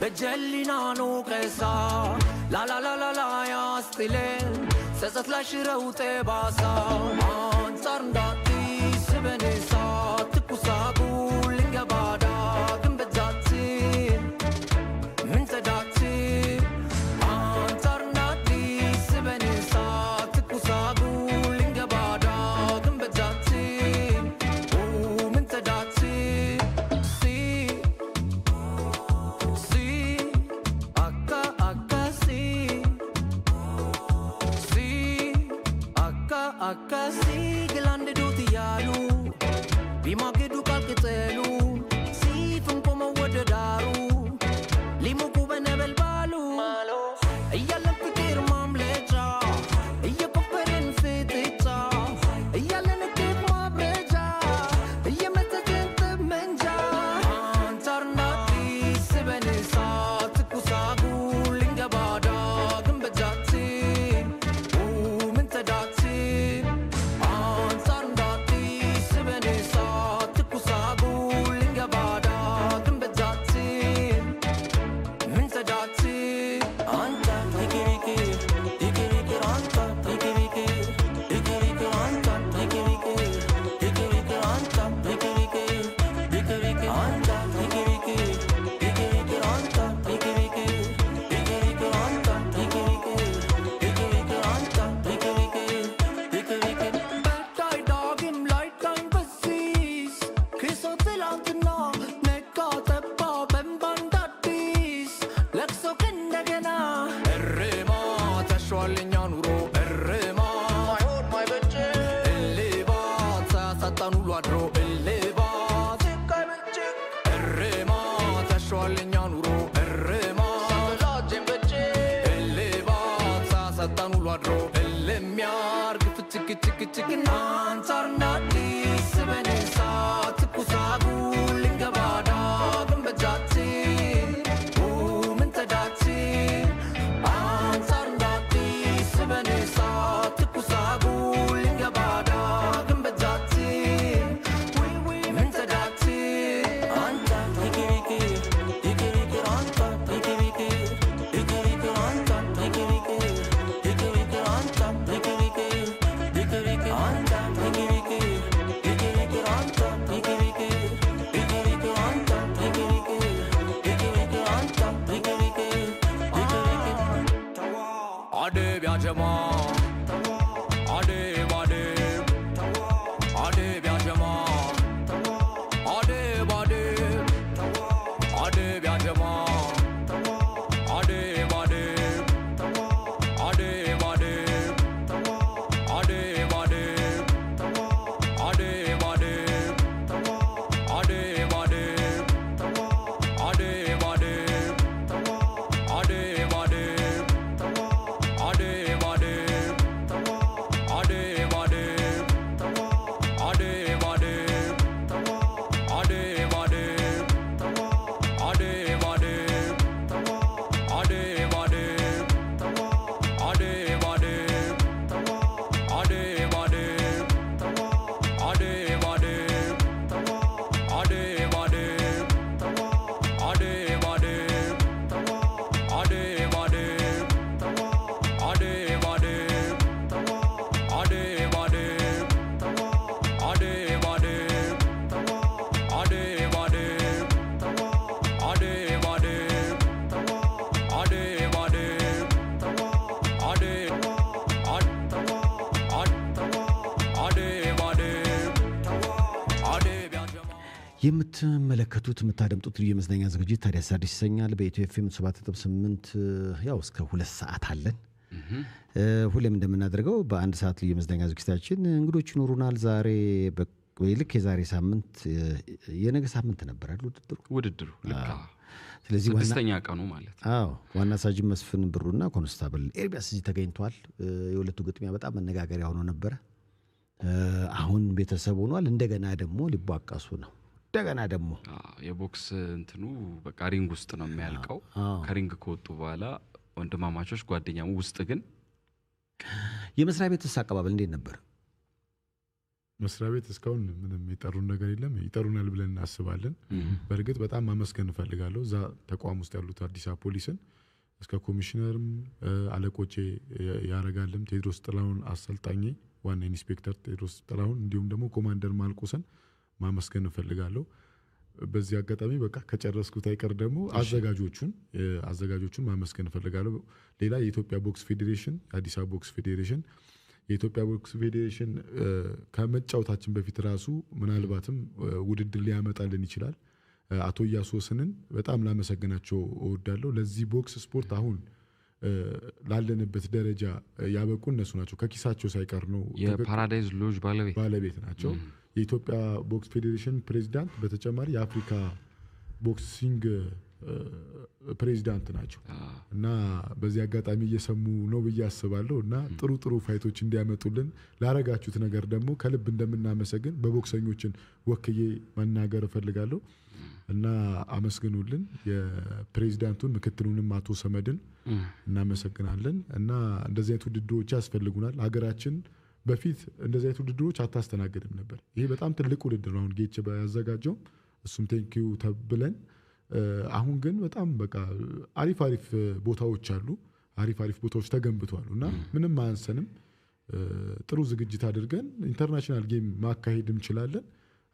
በጀሊናኑ ቀሳ ላላላላ ያስጥለን ሰጸት ላሽረው ጠባሳ አንጻር እንዳትስ በኔሳ ትኩሳጉ ልንገባዳ ግንበጃት ምን ተዳት አንጻር እንዳትስ በኔሳ ትኩሳጉ ልንገባዳ ግንበጃት ምን ተዳት Akasi gelande duti yalu bima gedu kalketelu sifum como wadadaru limu kubenebel balu ayala fikir mamleja ayya peren fetita ayala nekep mabreja ayya metet menja antarnati sebenesa tkusagu lingabada gambajati mentadati Ade የምትመለከቱት የምታደምጡት ልዩ የመዝናኛ ዝግጅት ታዲያስ አዲስ ይሰኛል። በኢትዮ ኤፍኤም 7.8 ያው እስከ 2 ሰዓት አለን። ሁሌም እንደምናደርገው በአንድ ሰዓት ልዩ የመዝናኛ ዝግጅታችን እንግዶች ይኖሩናል። ዛሬ ልክ የዛሬ ሳምንት የነገ ሳምንት ነበር አይደል ውድድሩ ልክ ስለዚህ ስድስተኛ ቀኑ ማለት ዋና ሳጅን መስፍን ብሩና ኮንስታብል ኤርሚያስ እዚህ ተገኝቷል። የሁለቱ ግጥሚያ በጣም መነጋገሪያ ሆኖ ነበር። አሁን ቤተሰብ ሆኗል። እንደገና ደግሞ ሊቧቀሱ ነው። እንደገና ደግሞ የቦክስ እንትኑ በቃ ሪንግ ውስጥ ነው የሚያልቀው። ከሪንግ ከወጡ በኋላ ወንድማማቾች ጓደኛሙ ውስጥ ግን የመስሪያ ቤት አቀባበል እንዴት ነበር? መስሪያ ቤት እስካሁን ምንም የጠሩን ነገር የለም። ይጠሩናል ብለን እናስባለን። በእርግጥ በጣም ማመስገን እፈልጋለሁ እዛ ተቋም ውስጥ ያሉት አዲስ አበባ ፖሊስን እስከ ኮሚሽነርም አለቆቼ ያረጋልም ቴድሮስ ጥላሁን አሰልጣኝ ዋና ኢንስፔክተር ቴድሮስ ጥላሁን እንዲሁም ደግሞ ኮማንደር ማልቆሰን ማመስገን እፈልጋለሁ። በዚህ አጋጣሚ በቃ ከጨረስኩት አይቀር ደግሞ አዘጋጆቹን ማመስገን እፈልጋለሁ። ሌላ የኢትዮጵያ ቦክስ ፌዴሬሽን የአዲስ አበባ ቦክስ ፌዴሬሽን የኢትዮጵያ ቦክስ ፌዴሬሽን ከመጫወታችን በፊት ራሱ ምናልባትም ውድድር ሊያመጣልን ይችላል። አቶ ኢያሱ ወሰንን በጣም ላመሰግናቸው እወዳለሁ። ለዚህ ቦክስ ስፖርት አሁን ላለንበት ደረጃ ያበቁ እነሱ ናቸው። ከኪሳቸው ሳይቀር ነው። የፓራዳይዝ ሎጅ ባለቤት ናቸው። የኢትዮጵያ ቦክስ ፌዴሬሽን ፕሬዚዳንት በተጨማሪ የአፍሪካ ቦክሲንግ ፕሬዚዳንት ናቸው እና በዚህ አጋጣሚ እየሰሙ ነው ብዬ አስባለሁ እና ጥሩ ፋይቶች እንዲያመጡልን ላረጋችሁት ነገር ደግሞ ከልብ እንደምናመሰግን በቦክሰኞችን ወክዬ መናገር እፈልጋለሁ እና አመስግኑልን። የፕሬዚዳንቱን ምክትሉንም አቶ ሰመድን እናመሰግናለን እና እንደዚህ አይነት ውድድሮች ያስፈልጉናል። ሀገራችን በፊት እንደዚህ አይነት ውድድሮች አታስተናግድም ነበር። ይሄ በጣም ትልቅ ውድድር ነው አሁን ጌች ያዘጋጀው። እሱም ቴንኪዩ ተብለን አሁን ግን በጣም በቃ አሪፍ ቦታዎች አሉ። አሪፍ ቦታዎች ተገንብተዋል እና ምንም አያንሰንም። ጥሩ ዝግጅት አድርገን ኢንተርናሽናል ጌም ማካሄድ እንችላለን።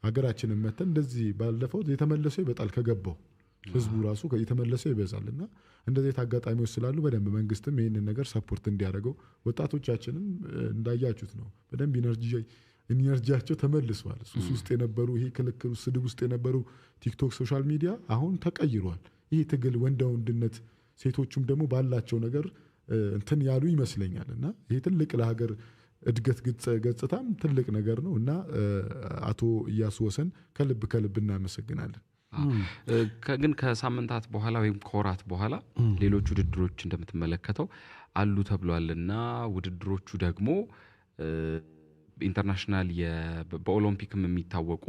ሀገራችንን መተን እንደዚህ ባለፈው የተመለሰው ይበጣል ከገባው ህዝቡ ራሱ የተመለሰው ይበዛልና እንደዚህ አጋጣሚዎች ስላሉ በደንብ መንግስትም ይሄንን ነገር ሰፖርት እንዲያደርገው ወጣቶቻችንም እንዳያችሁት ነው በደንብ ኢነርጂያቸው ተመልሷል። ሱስ ውስጥ የነበሩ ይሄ ክልክል ስድብ ውስጥ የነበሩ ቲክቶክ ሶሻል ሚዲያ አሁን ተቀይሯል። ይሄ ትግል ወንድነት ሴቶቹም ደግሞ ባላቸው ነገር እንትን ያሉ ይመስለኛልና ይሄ ትልቅ ለሀገር እድገት ገጽታም ትልቅ ነገር ነው እና አቶ ኢያሱ ወሰን ከልብ እናመሰግናለን። ግን ከሳምንታት በኋላ ወይም ከወራት በኋላ ሌሎች ውድድሮች እንደምትመለከተው አሉ ተብሏልና ውድድሮቹ ደግሞ ኢንተርናሽናል በኦሎምፒክም የሚታወቁ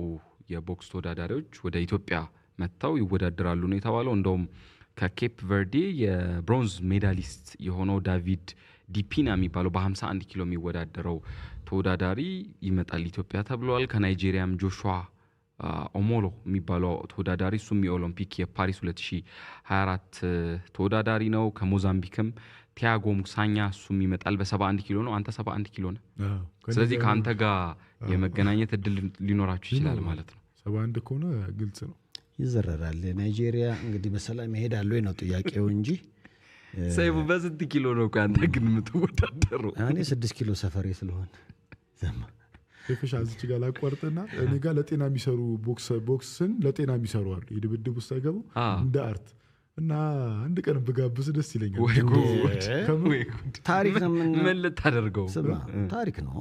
የቦክስ ተወዳዳሪዎች ወደ ኢትዮጵያ መጥተው ይወዳደራሉ ነው የተባለው። እንደውም ከኬፕ ቨርዴ የብሮንዝ ሜዳሊስት የሆነው ዳቪድ ዲፒና የሚባለው በ51 ኪሎ የሚወዳደረው ተወዳዳሪ ይመጣል ኢትዮጵያ ተብሏል። ከናይጄሪያም ጆሹዋ ኦሞሎ የሚባለው ተወዳዳሪ እሱም የኦሎምፒክ የፓሪስ 2024 ተወዳዳሪ ነው። ከሞዛምቢክም ቲያጎ ሙሳኛ እሱም ይመጣል በ71 ኪሎ ነው። አንተ 71 ኪሎ ነህ። ስለዚህ ከአንተ ጋር የመገናኘት እድል ሊኖራችሁ ይችላል ማለት ነው። 71 ከሆነ ግልጽ ነው ይዘረራል። ናይጄሪያ እንግዲህ በሰላም ይሄዳሉ ነው ጥያቄው እንጂ ሰይፉ በስንት ኪሎ ነው አንተ ግን የምትወዳደረው? እኔ 6 ኪሎ ሰፈሬ ስለሆነ ዘማ የፈሻ እዚህ ጋር ላቋርጥና እኔ ጋር ለጤና የሚሰሩ ቦክስን ለጤና የሚሰሩ አሉ። የድብድብ ውስጥ አይገቡ እንደ አርት እና አንድ ቀን ብጋብዝ ደስ ይለኛል። ታሪክ ነው ምን ልታደርገው? ታሪክ ነው።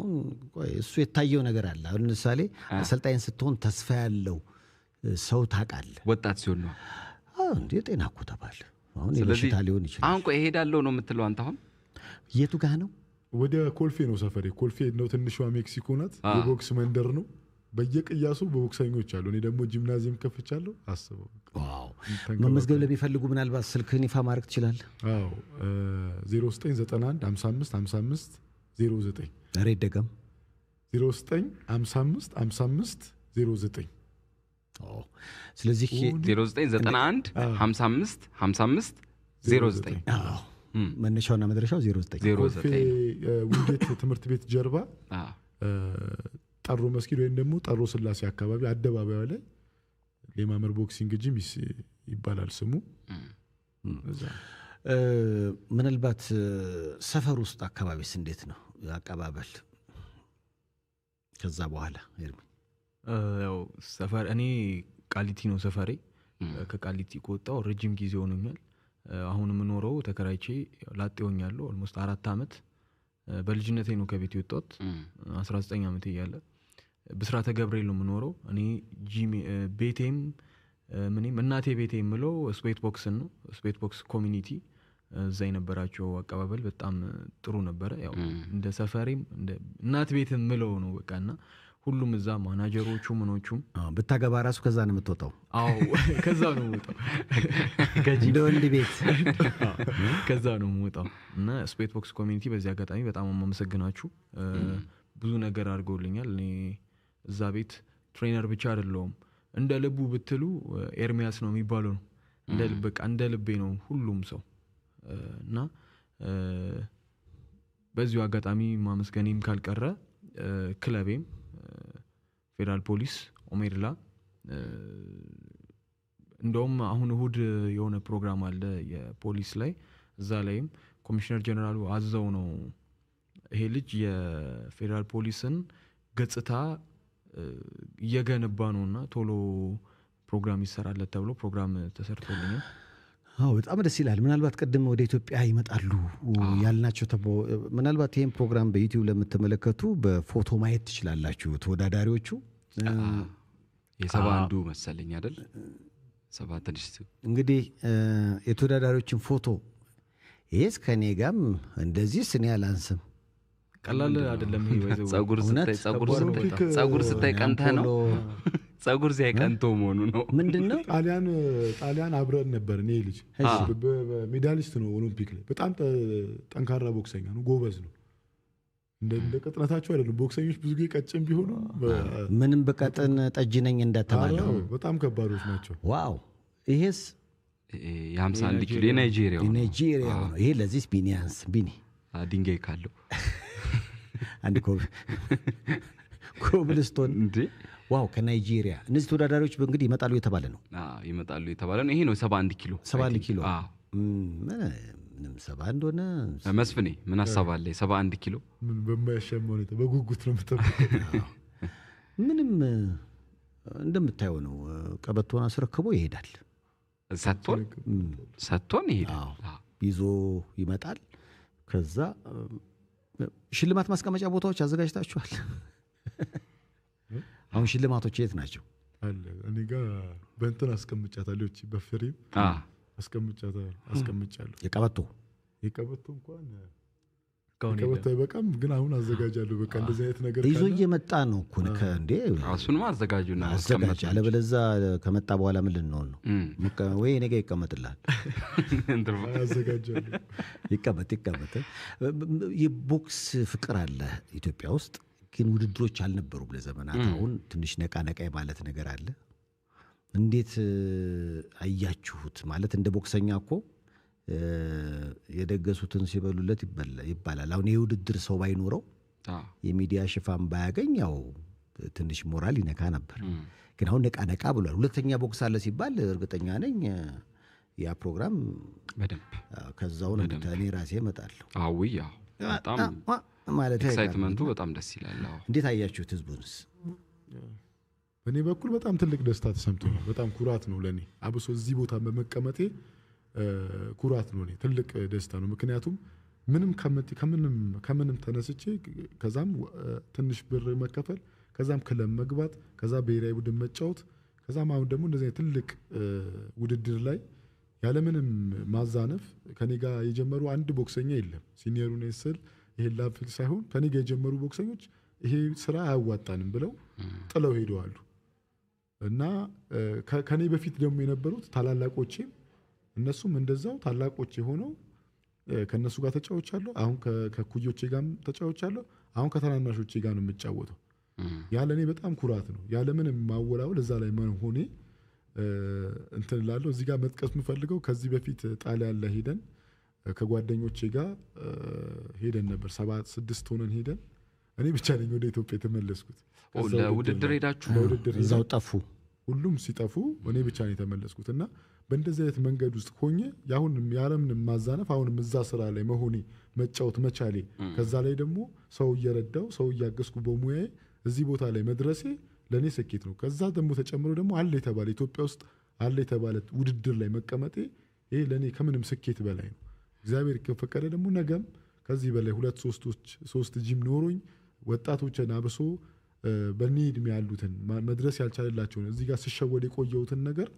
እሱ የታየው ነገር አለ። አሁን ለምሳሌ አሰልጣኝ ስትሆን ተስፋ ያለው ሰው ታውቃለህ። ወጣት ሲሆን ነው እንዴ ጤና እኮ ተባለ። አሁን የበሽታ ሊሆን ይችላል። አሁን ቆይ እሄዳለሁ ነው የምትለው አንተ? አሁን የቱ ጋር ነው? ወደ ኮልፌ ነው ሰፈሬ። ኮልፌ ነው ትንሿ ሜክሲኮ ናት። የቦክስ መንደር ነው። በየቅያሱ በቦክሰኞች አሉ። እኔ ደግሞ ጂምናዚየም ከፍቻለሁ። አስበው። ዋው! መመዝገብ ለሚፈልጉ ምናልባት ስልክህን ይፋ ማድረግ ትችላለህ? አዎ 0991 55 55 09 ሬድ ደገም 0955 55 09 ስለዚህ 0991 55 55 09 መነሻውና መድረሻው 09 ውዴት ትምህርት ቤት ጀርባ ጠሮ መስጊድ ወይም ደግሞ ጠሮ ስላሴ አካባቢ አደባባዩ ላይ ሌማመር ቦክሲንግ ጂም ይባላል ስሙ። ምናልባት ሰፈር ውስጥ አካባቢስ እንዴት ነው አቀባበል? ከዛ በኋላ ኤርሚ ያው ሰፈር እኔ ቃሊቲ ነው ሰፈሬ። ከቃሊቲ ከወጣው ረጅም ጊዜ ሆኖኛል። አሁን የምኖረው ተከራይቼ ላጤ ሆኛለሁ። ኦልሞስት 4 አመት። በልጅነቴ ነው ከቤት የወጣሁት 19 አመት እያለ ብስራተ ገብርኤል ነው የምኖረው። እኔ ቤቴም ምንም እናቴ ቤቴ የምለው ስፔት ቦክስ ነው። ስፔት ቦክስ ኮሚኒቲ እዛ የነበራቸው አቀባበል በጣም ጥሩ ነበረ። ያው እንደ ሰፈሬም እንደ እናት ቤት የምለው ነው በቃና ሁሉም እዛ ማናጀሮቹ ምኖቹም ብታገባ ራሱ ከዛ ነው የምትወጣው? አዎ ከዛ ነው የምወጣው። እንደ ወንድ ቤት ከዛ ነው የምወጣው። እና ስፔት ቦክስ ኮሚኒቲ በዚህ አጋጣሚ በጣም አመሰግናችሁ። ብዙ ነገር አድርገውልኛል። እኔ እዛ ቤት ትሬነር ብቻ አይደለሁም። እንደ ልቡ ብትሉ ኤርሚያስ ነው የሚባለው ነው። እንደ ልብ በቃ እንደ ልቤ ነው ሁሉም ሰው እና በዚሁ አጋጣሚ ማመስገኔም ካልቀረ ክለቤም ፌደራል ፖሊስ ኦሜድላ እንደውም አሁን እሁድ የሆነ ፕሮግራም አለ የፖሊስ ላይ እዛ ላይም ኮሚሽነር ጀነራሉ አዘው ነው ይሄ ልጅ የፌደራል ፖሊስን ገጽታ እየገነባ ነውና ቶሎ ፕሮግራም ይሰራለት ተብሎ ፕሮግራም ተሰርቶልኛል። በጣም ደስ ይላል። ምናልባት ቀደም ወደ ኢትዮጵያ ይመጣሉ ያልናቸው ምናልባት ይሄን ፕሮግራም በዩቲዩብ ለምትመለከቱ በፎቶ ማየት ትችላላችሁ። ተወዳዳሪዎቹ የ71 መሰለኝ አይደል? 7 እንግዲህ የተወዳዳሪዎችን ፎቶ ይሄስ ከኔ ጋርም እንደዚህ ስኔ ያላንስም ቀላል አይደለም። ይሄ ወይዘው ጸጉር ስታይ ቀንተህ ነው ጸጉር ሲያይ ቀንቶ መሆኑ ነው። ምንድነው ጣሊያን አብረን ነበር። እኔ ልጅ ሜዳሊስት ነው ኦሎምፒክ ላይ በጣም ጠንካራ ቦክሰኛ ነው፣ ጎበዝ ነው። እንደ ቅጥነታቸው አይደለም ቦክሰኞች ብዙ ጊዜ ቀጭን ቢሆኑ ምንም በቀጥን ጠጅ ነኝ እንደተባለው በጣም ከባዶች ናቸው። ዋው! ይሄስ የ51 ኪሎ የናይጄሪያ ነው። ይሄ ለዚህስ ቢኒያንስ ቢኒ ድንጋይ ካለው አንድ ኮብልስቶን እንዴ! ዋው! ከናይጄሪያ እነዚህ ተወዳዳሪዎች እንግዲህ ይመጣሉ የተባለ ነው። ይመጣሉ የተባለ ነው። ይሄ ነው 71 ኪሎ 71 ኪሎ ምንም 71 ሆነ። መስፍኔ ምን አሳባለህ? 71 ኪሎ ምን በማያሸማው ነው በጉጉት ነው የምትጠብቀው። ምንም እንደምታየው ነው። ቀበቶና አስረክቦ ይሄዳል። ሰጥቶን ይሄዳል። ይዞ ይመጣል። ከዛ ሽልማት ማስቀመጫ ቦታዎች አዘጋጅታችኋል? አሁን ሽልማቶች የት ናቸው? አለ እኔ ጋር በእንትን አስቀምጫታለሁ። እቺ በፍሬም አስቀምጫለሁ። የቀበቶ እንኳን ከቀበቶ አይበቃም፣ ግን አሁን አዘጋጃለሁ። በቃ እንደዚህ አይነት ነገር ይዞ እየመጣ ነው እኮ እንዴ! እሱንም አዘጋጁና አዘጋጅ። አለበለዛ ከመጣ በኋላ ምን ልንሆን ነው? ወይ እኔ ጋር ይቀመጥልሃል። አዘጋጃለሁ። ይቀመጥ። የቦክስ ፍቅር አለ ኢትዮጵያ ውስጥ፣ ግን ውድድሮች አልነበሩም ለዘመናት። አሁን ትንሽ ነቃ ማለት ነገር አለ። እንዴት አያችሁት? ማለት እንደ ቦክሰኛ እኮ የደገሱትን ሲበሉለት ይባላል። አሁን የውድድር ሰው ባይኖረው የሚዲያ ሽፋን ባያገኝ ያው ትንሽ ሞራል ይነካ ነበር። ግን አሁን ነቃ ብሏል። ሁለተኛ ቦክስ አለ ሲባል እርግጠኛ ነኝ ያ ፕሮግራም በደንብ ከዛው ነው እኔ ራሴ እመጣለሁ። ያው በጣም ማለት ኤክሳይትመንቱ በጣም ደስ ይላል። እንዴት አያችሁት? ህዝቡንስ? በእኔ በኩል በጣም ትልቅ ደስታ ተሰምቶኛል። በጣም ኩራት ነው ለኔ። አብሶ እዚህ ቦታ በመቀመጤ ኩራት ነው፣ ትልቅ ደስታ ነው። ምክንያቱም ከምንም ተነስቼ ከዛም ትንሽ ብር መከፈል፣ ከዛም ክለብ መግባት፣ ከዛ ብሔራዊ ቡድን መጫወት፣ ከዛም አሁን ደግሞ እንደዚህ ትልቅ ውድድር ላይ ያለምንም ማዛነፍ ከኔ ጋር የጀመሩ አንድ ቦክሰኛ የለም። ሲኒየሩ ነኝ ስል ይሄ ላፍል ሳይሆን ከኔ ጋር የጀመሩ ቦክሰኞች ይሄ ስራ አያዋጣንም ብለው ጥለው ሄደዋል። እና ከኔ በፊት ደግሞ የነበሩት ታላላቆቼም እነሱም እንደዛው ታላቆቼ ሆነው ከነሱ ጋር ተጫውቻለሁ። አሁን ከኩዮቼ ጋርም ተጫውቻለሁ። አሁን ከተናናሾቼ ጋር ነው የምጫወተው። ያለኔ በጣም ኩራት ነው። ያለምንም ማወላወል እዛ ላይ መሆኔ እንትን እላለሁ። እዚህ ጋር መጥቀስ የምፈልገው ከዚህ በፊት ጣሊያን ላይ ሄደን ከጓደኞቼ ጋር ሄደን ነበር። 7-6 ሆነን ሄደን እኔ ብቻ ነኝ ወደ ኢትዮጵያ የተመለስኩት። ለውድድር ሄዳችሁ? እዛው ጠፉ። ሁሉም ሲጠፉ እኔ ብቻ ነኝ የተመለስኩት እና በእንደዚህ አይነት መንገድ ውስጥ ሆኜ ያሁንም ያለምንም ማዛነፍ አሁንም እዛ ስራ ላይ መሆኔ መጫወት መቻሌ ከዛ ላይ ደግሞ ሰው እየረዳው ሰው እያገዝኩ በሙያዬ እዚህ ቦታ ላይ መድረሴ ለኔ ስኬት ነው። ከዛ ደግሞ ተጨምሮ ደግሞ አለ የተባለ ኢትዮጵያ ውስጥ አለ የተባለ ውድድር ላይ መቀመጤ ይሄ ለኔ ከምንም ስኬት በላይ ነው። እግዚአብሔር ከፈቀደ ደግሞ ነገም ከዚህ በላይ 2-3 ጂም ኖሮኝ ወጣቶችን አብሶ በእኔ እድሜ ያሉትን መድረስ ያልቻለላቸውን እዚህ ጋር ሲሸወድ የቆየሁትን ነገር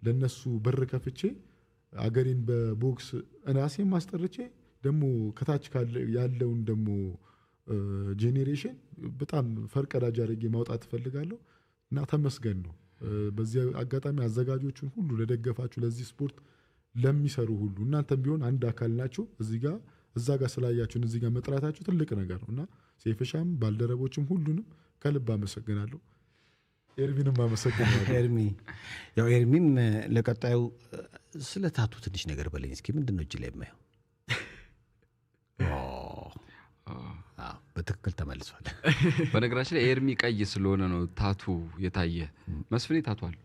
ለነሱ በር ከፍቼ አገሬን በቦክስ ራሴን ማስጠርቼ ደግሞ ከታች ያለውን ደግሞ ጄኔሬሽን በጣም ፈርቀዳጅ አድርጌ ማውጣት እፈልጋለሁ እና ተመስገን ነው። በዚህ አጋጣሚ አዘጋጆቹን ሁሉ ለደገፋችሁ ለዚህ ስፖርት ለሚሰሩ ሁሉ እናንተም ቢሆን አንድ አካል ናችሁ። እዛ ጋር ስላያችሁን እዚህ ጋር መጥራታችሁ ትልቅ ነገር ነውና ሴፍሻም ባልደረቦችም ሁሉንም ከልብ አመሰግናለሁ። ኤርሚንም አመሰግናለሁ። ኤርሚም ለቀጣዩ ስለ ታቱ ትንሽ ነገር በለኝ እስኪ። ምንድነው እጅ ላይ የማየው? በትክክል ተመልሷል። በነገራችን ላይ ኤርሚ ቀይ ስለሆነ ነው ታቱ የታየ። መስፍኔ ታቱ አለ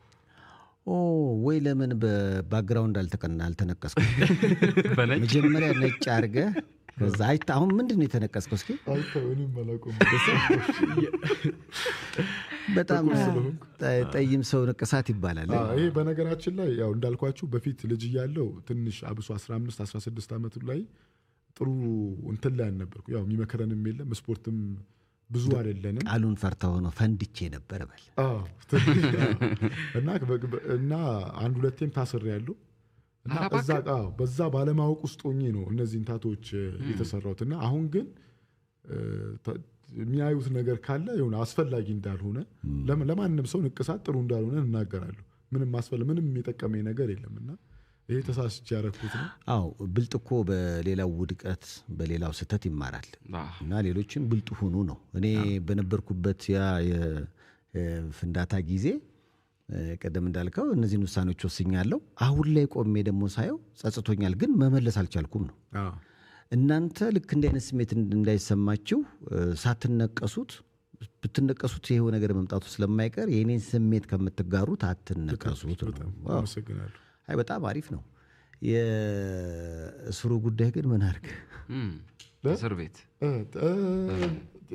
ወይ? ለምን በባክግራውንድ አልተነቀስኩም? መጀመሪያ ነጭ አድርገህ ከዛ አሁን ምንድነው የተነቀስከው? እስኪ እኔም አላውቅም። በጣም ጠይም ሰው ንቅሳት ይባላል። ይሄ በነገራችን ላይ ያው እንዳልኳችሁ በፊት ልጅ እያለሁ ትንሽ አብሶ 15-16 ዓመት ላይ ጥሩ እንትን ላይ አልነበርኩ። ያው የሚመከረንም የለም ስፖርትም ብዙ አይደለንም። ቃሉን ፈርተው ነው ፈንድቼ ነበር በል። እና አንድ ሁለቴም ታስሬያለሁ እና በዛ ባለማወቅ ውስጥ ሆኜ ነው እነዚህን ታቶች የተሰራሁት። እና አሁን ግን የሚያዩት ነገር ካለ የሆነ አስፈላጊ እንዳልሆነ ለማንም ሰው ንቅሳት ጥሩ እንዳልሆነ እናገራለሁ። ምንም የጠቀመኝ ነገር የለምና ይሄ ተሳስቼ ያረኩት ነው። ብልጥ እኮ በሌላው ውድቀት በሌላው ስህተት ይማራል እና ሌሎችን ብልጥ ሁኑ ነው። እኔ በነበርኩበት ያ የፍንዳታ ጊዜ ቀደም እንዳልከው እነዚህን ውሳኔዎች ወስኛለሁ። አሁን ላይ ቆሜ ደግሞ ሳየው ጸጽቶኛል፣ ግን መመለስ አልቻልኩም ነው። እናንተ ልክ እንደ አይነት ስሜት እንዳይሰማችሁ ሳትነቀሱት ብትነቀሱት ይሄው ነገር መምጣቱ ስለማይቀር የኔን ስሜት ከምትጋሩት አትነቀሱት ነው። አመሰግናለሁ። በጣም አሪፍ ነው። የእስሩ ጉዳይ ግን ምን አድርግ እስር ቤት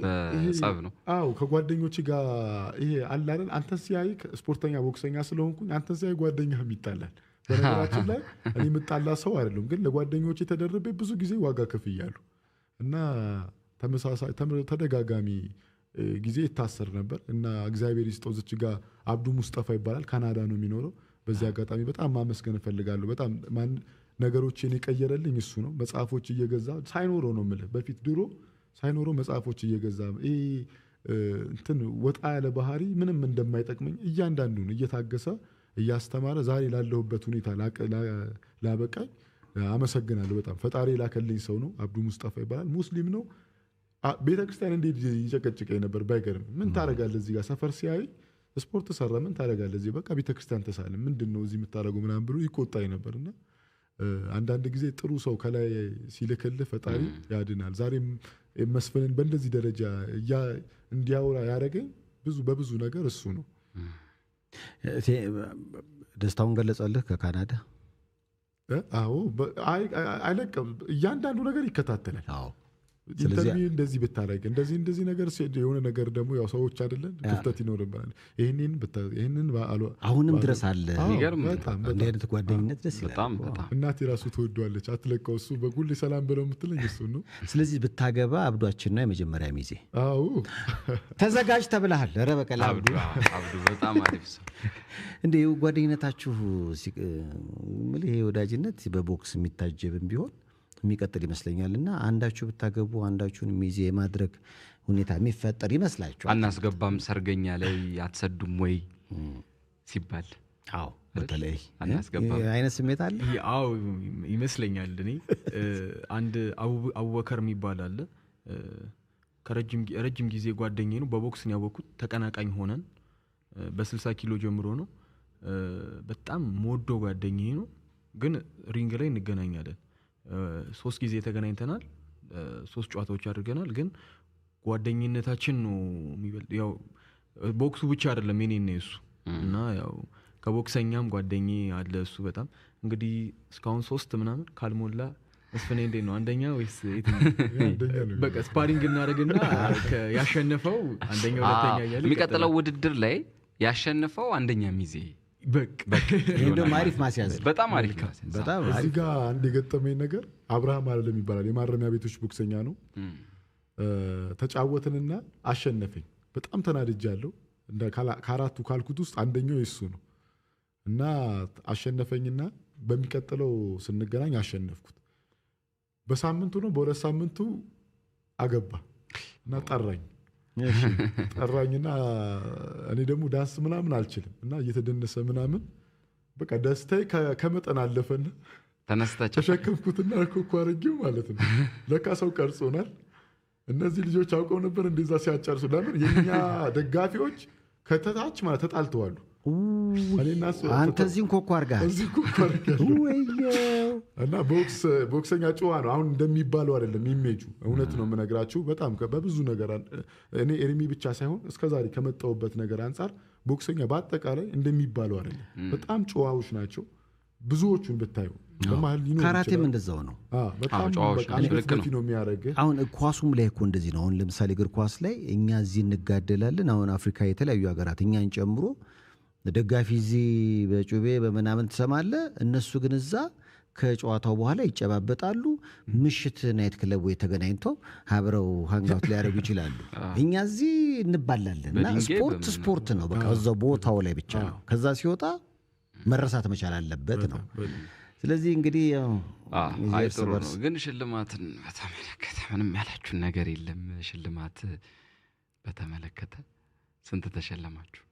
በጸብ ነው። ከጓደኞች ጋር ይሄ አለ አይደል? አንተ ሲያይ ስፖርተኛ ቦክሰኛ ስለሆንኩኝ አንተ ሲያይ ጓደኛም ይጣላል። በነገራችን ላይ እኔ የምጣላ ሰው አይደለም፣ ግን ለጓደኞች የተደረበ ብዙ ጊዜ ዋጋ ከፍያለሁ እና ተመሳሳይ ተደጋጋሚ ጊዜ ይታሰር ነበር እና እግዚአብሔር ይስጠው። እዚች ጋር አብዱ ሙስጠፋ ይባላል፣ ካናዳ ነው የሚኖረው። በዚህ አጋጣሚ በጣም ማመስገን እፈልጋለሁ። በጣም ነገሮችን የቀየረልኝ እሱ ነው። መጽሐፎች እየገዛ ሳይኖረው ነው የምልህ፣ በፊት ድሮ ሳይኖረው መጽሐፎች እየገዛ እንትን ወጣ ያለ ባህሪ ምንም እንደማይጠቅመኝ እያንዳንዱን እየታገሰ እያስተማረ ዛሬ ላለሁበት ሁኔታ ላበቃኝ አመሰግናለሁ። በጣም ፈጣሪ ላከልኝ ሰው ነው። አብዱ ሙስጠፋ ይባላል፣ ሙስሊም ነው። ቤተክርስቲያን እንዴት ይጨቀጭቀኝ ነበር ባይገርም። ምን ታደርጋለህ እዚህ ጋር ሰፈር ሲያይ ስፖርት ሰራ ምን ታደርጋለህ እዚህ በቃ ቤተክርስቲያን ተሳለ ምንድነው እዚህ የምታደርገው ምናምን ብሎ ይቆጣኝ ነበርና አንዳንድ ጊዜ ጥሩ ሰው ከላይ ሲልክልህ ፈጣሪ ያድናል። ዛሬም መስፍንን በእንደዚህ ደረጃ እንዲያወራ ያደረገኝ በብዙ ነገር እሱ ነው። ደስታውን ገለጸልህ ከካናዳ? አይለቅም፣ እያንዳንዱ ነገር ይከታተላል። ኢንተርቪው እንደዚህ ብታረግ እንደዚህ ነገር የሆነ ነገር ደግሞ ያው ሰዎች አይደለን ክፍተት ይኖርብናል። ይሄንን አሁንም ድረስ አለ። በጣም እንደ አይነት ጓደኝነት ደስ ይላል። እናቴ ራሱ ትወዷለች፣ አትለቀው። እሱ በጉል ሰላም ብለው የምትለኝ እሱ ነው። ስለዚህ ብታገባ አብዷችን ነው የመጀመሪያ ሚዜ። ተዘጋጅ ተብለሃል። ኧረ በቀላ አብዱ በጣም አሪፍ ሰው። እንዴ ጓደኝነታችሁ ይሄ ወዳጅነት በቦክስ የሚታጀብም ቢሆን የሚቀጥል ይመስለኛልና አንዳችሁ ብታገቡ አንዳችሁን ሚዜ የማድረግ ሁኔታ የሚፈጠር ይመስላችኋል? አናስገባም ሰርገኛ ላይ አትሰዱም ወይ ሲባል በተለይ አናስገባም አይነት ስሜት አለ። ይመስለኛል። እኔ አንድ አቡበከር የሚባል አለ፣ ረጅም ጊዜ ጓደኛዬ ነው። በቦክስ ነው ያወቅኩት። ተቀናቃኝ ሆነን በ60 ኪሎ ጀምሮ ነው። በጣም ሞዶ ጓደኛዬ ነው። ግን ሪንግ ላይ እንገናኛለን። 3 ጊዜ ተገናኝተናል። 3 ጨዋታዎች አድርገናል። ግን ጓደኝነታችን ነው የሚበልጥ። ያው ቦክሱ ብቻ አይደለም የኔና የሱ እና ያው ከቦክሰኛም ጓደኛዬ አለ እሱ በጣም እንግዲህ እስካሁን 3 ምናምን ካልሞላ መስፍኔ እንዴት ነው አንደኛ ወይስ በቃ ስፓሪንግ እናደርግና ያሸነፈው አንደኛ ሁለተኛ እያለ የሚቀጥለው ውድድር ላይ ያሸነፈው አንደኛ ሚዜ በቃ እንደውም አሪፍ ማስያዝ በጣም አሪፍ ማስያዝ በጣም እዚህ ጋር አንድ የገጠመኝ ነገር አብርሃም አይደለም ይባላል የማረሚያ ቤቶች ቦክሰኛ ነው ተጫወትንና አሸነፈኝ በጣም ተናድጃለሁ ከአራቱ ካልኩት ውስጥ አንደኛው የሱ ነው እና አሸነፈኝና በሚቀጥለው ስንገናኝ አሸነፍኩት በሳምንቱ ነው በሁለት ሳምንቱ አገባ እና ጠራኝና እኔ ደግሞ ዳንስ ምናምን አልችልም እና እየተደነሰ ምናምን በቃ ደስታዬ ከመጠን አለፈና ተሸከምኩትና ኮኮ አረጊው ማለት ነው ለካ ሰው ቀርጾናል እነዚህ ልጆች አውቀው ነበር እንደዛ ሲያጫርሱ ለምን የኛ ደጋፊዎች ከተታች ማለት ተጣልተዋል አንተ እዚህን ኮኮ አርጋል እና ቦክሰኛ ጨዋ ነው አሁን እንደሚባለው አይደለም ኢሜጁ እውነት ነው የምነግራችሁ በጣም በብዙ ነገር እኔ ኤርሚ ብቻ ሳይሆን እስከዛሬ ከመጣውበት ነገር አንፃር ቦክሰኛ በአጠቃላይ እንደሚባለው አይደለም በጣም ጨዋዎች ናቸው ብዙዎቹን ብታዩ በመሃል ሊኖር ካራቴም እንደዛው ነው በጣም በቃ ነው የሚያደርገው አሁን ኳሱም ላይ እኮ እንደዚህ ነው አሁን ለምሳሌ እግር ኳስ ላይ እኛ እዚህ እንጋደላለን አሁን አፍሪካ የተለያዩ ሀገራት እኛን ጨምሮ ደጋፊ እዚህ በጩቤ በመናምን ትሰማለህ እነሱ ግን እዛ ከጨዋታው በኋላ ይጨባበጣሉ ምሽት ናይት ክለብ ወይ ተገናኝተው አብረው ሃንጋውት ሊያደርጉ ይችላሉ እኛ እዚህ እንባላለንና ስፖርት ነው በቃ እዛው ቦታው ላይ ብቻ ነው ከዛ ሲወጣ መረሳት መቻል አለበት ነው ስለዚህ እንግዲህ አይጥሩ ነው ግን ሽልማትን በተመለከተ ምንም ያላችሁ ነገር የለም ሽልማት በተመለከተ ስንት ተሸለማችሁ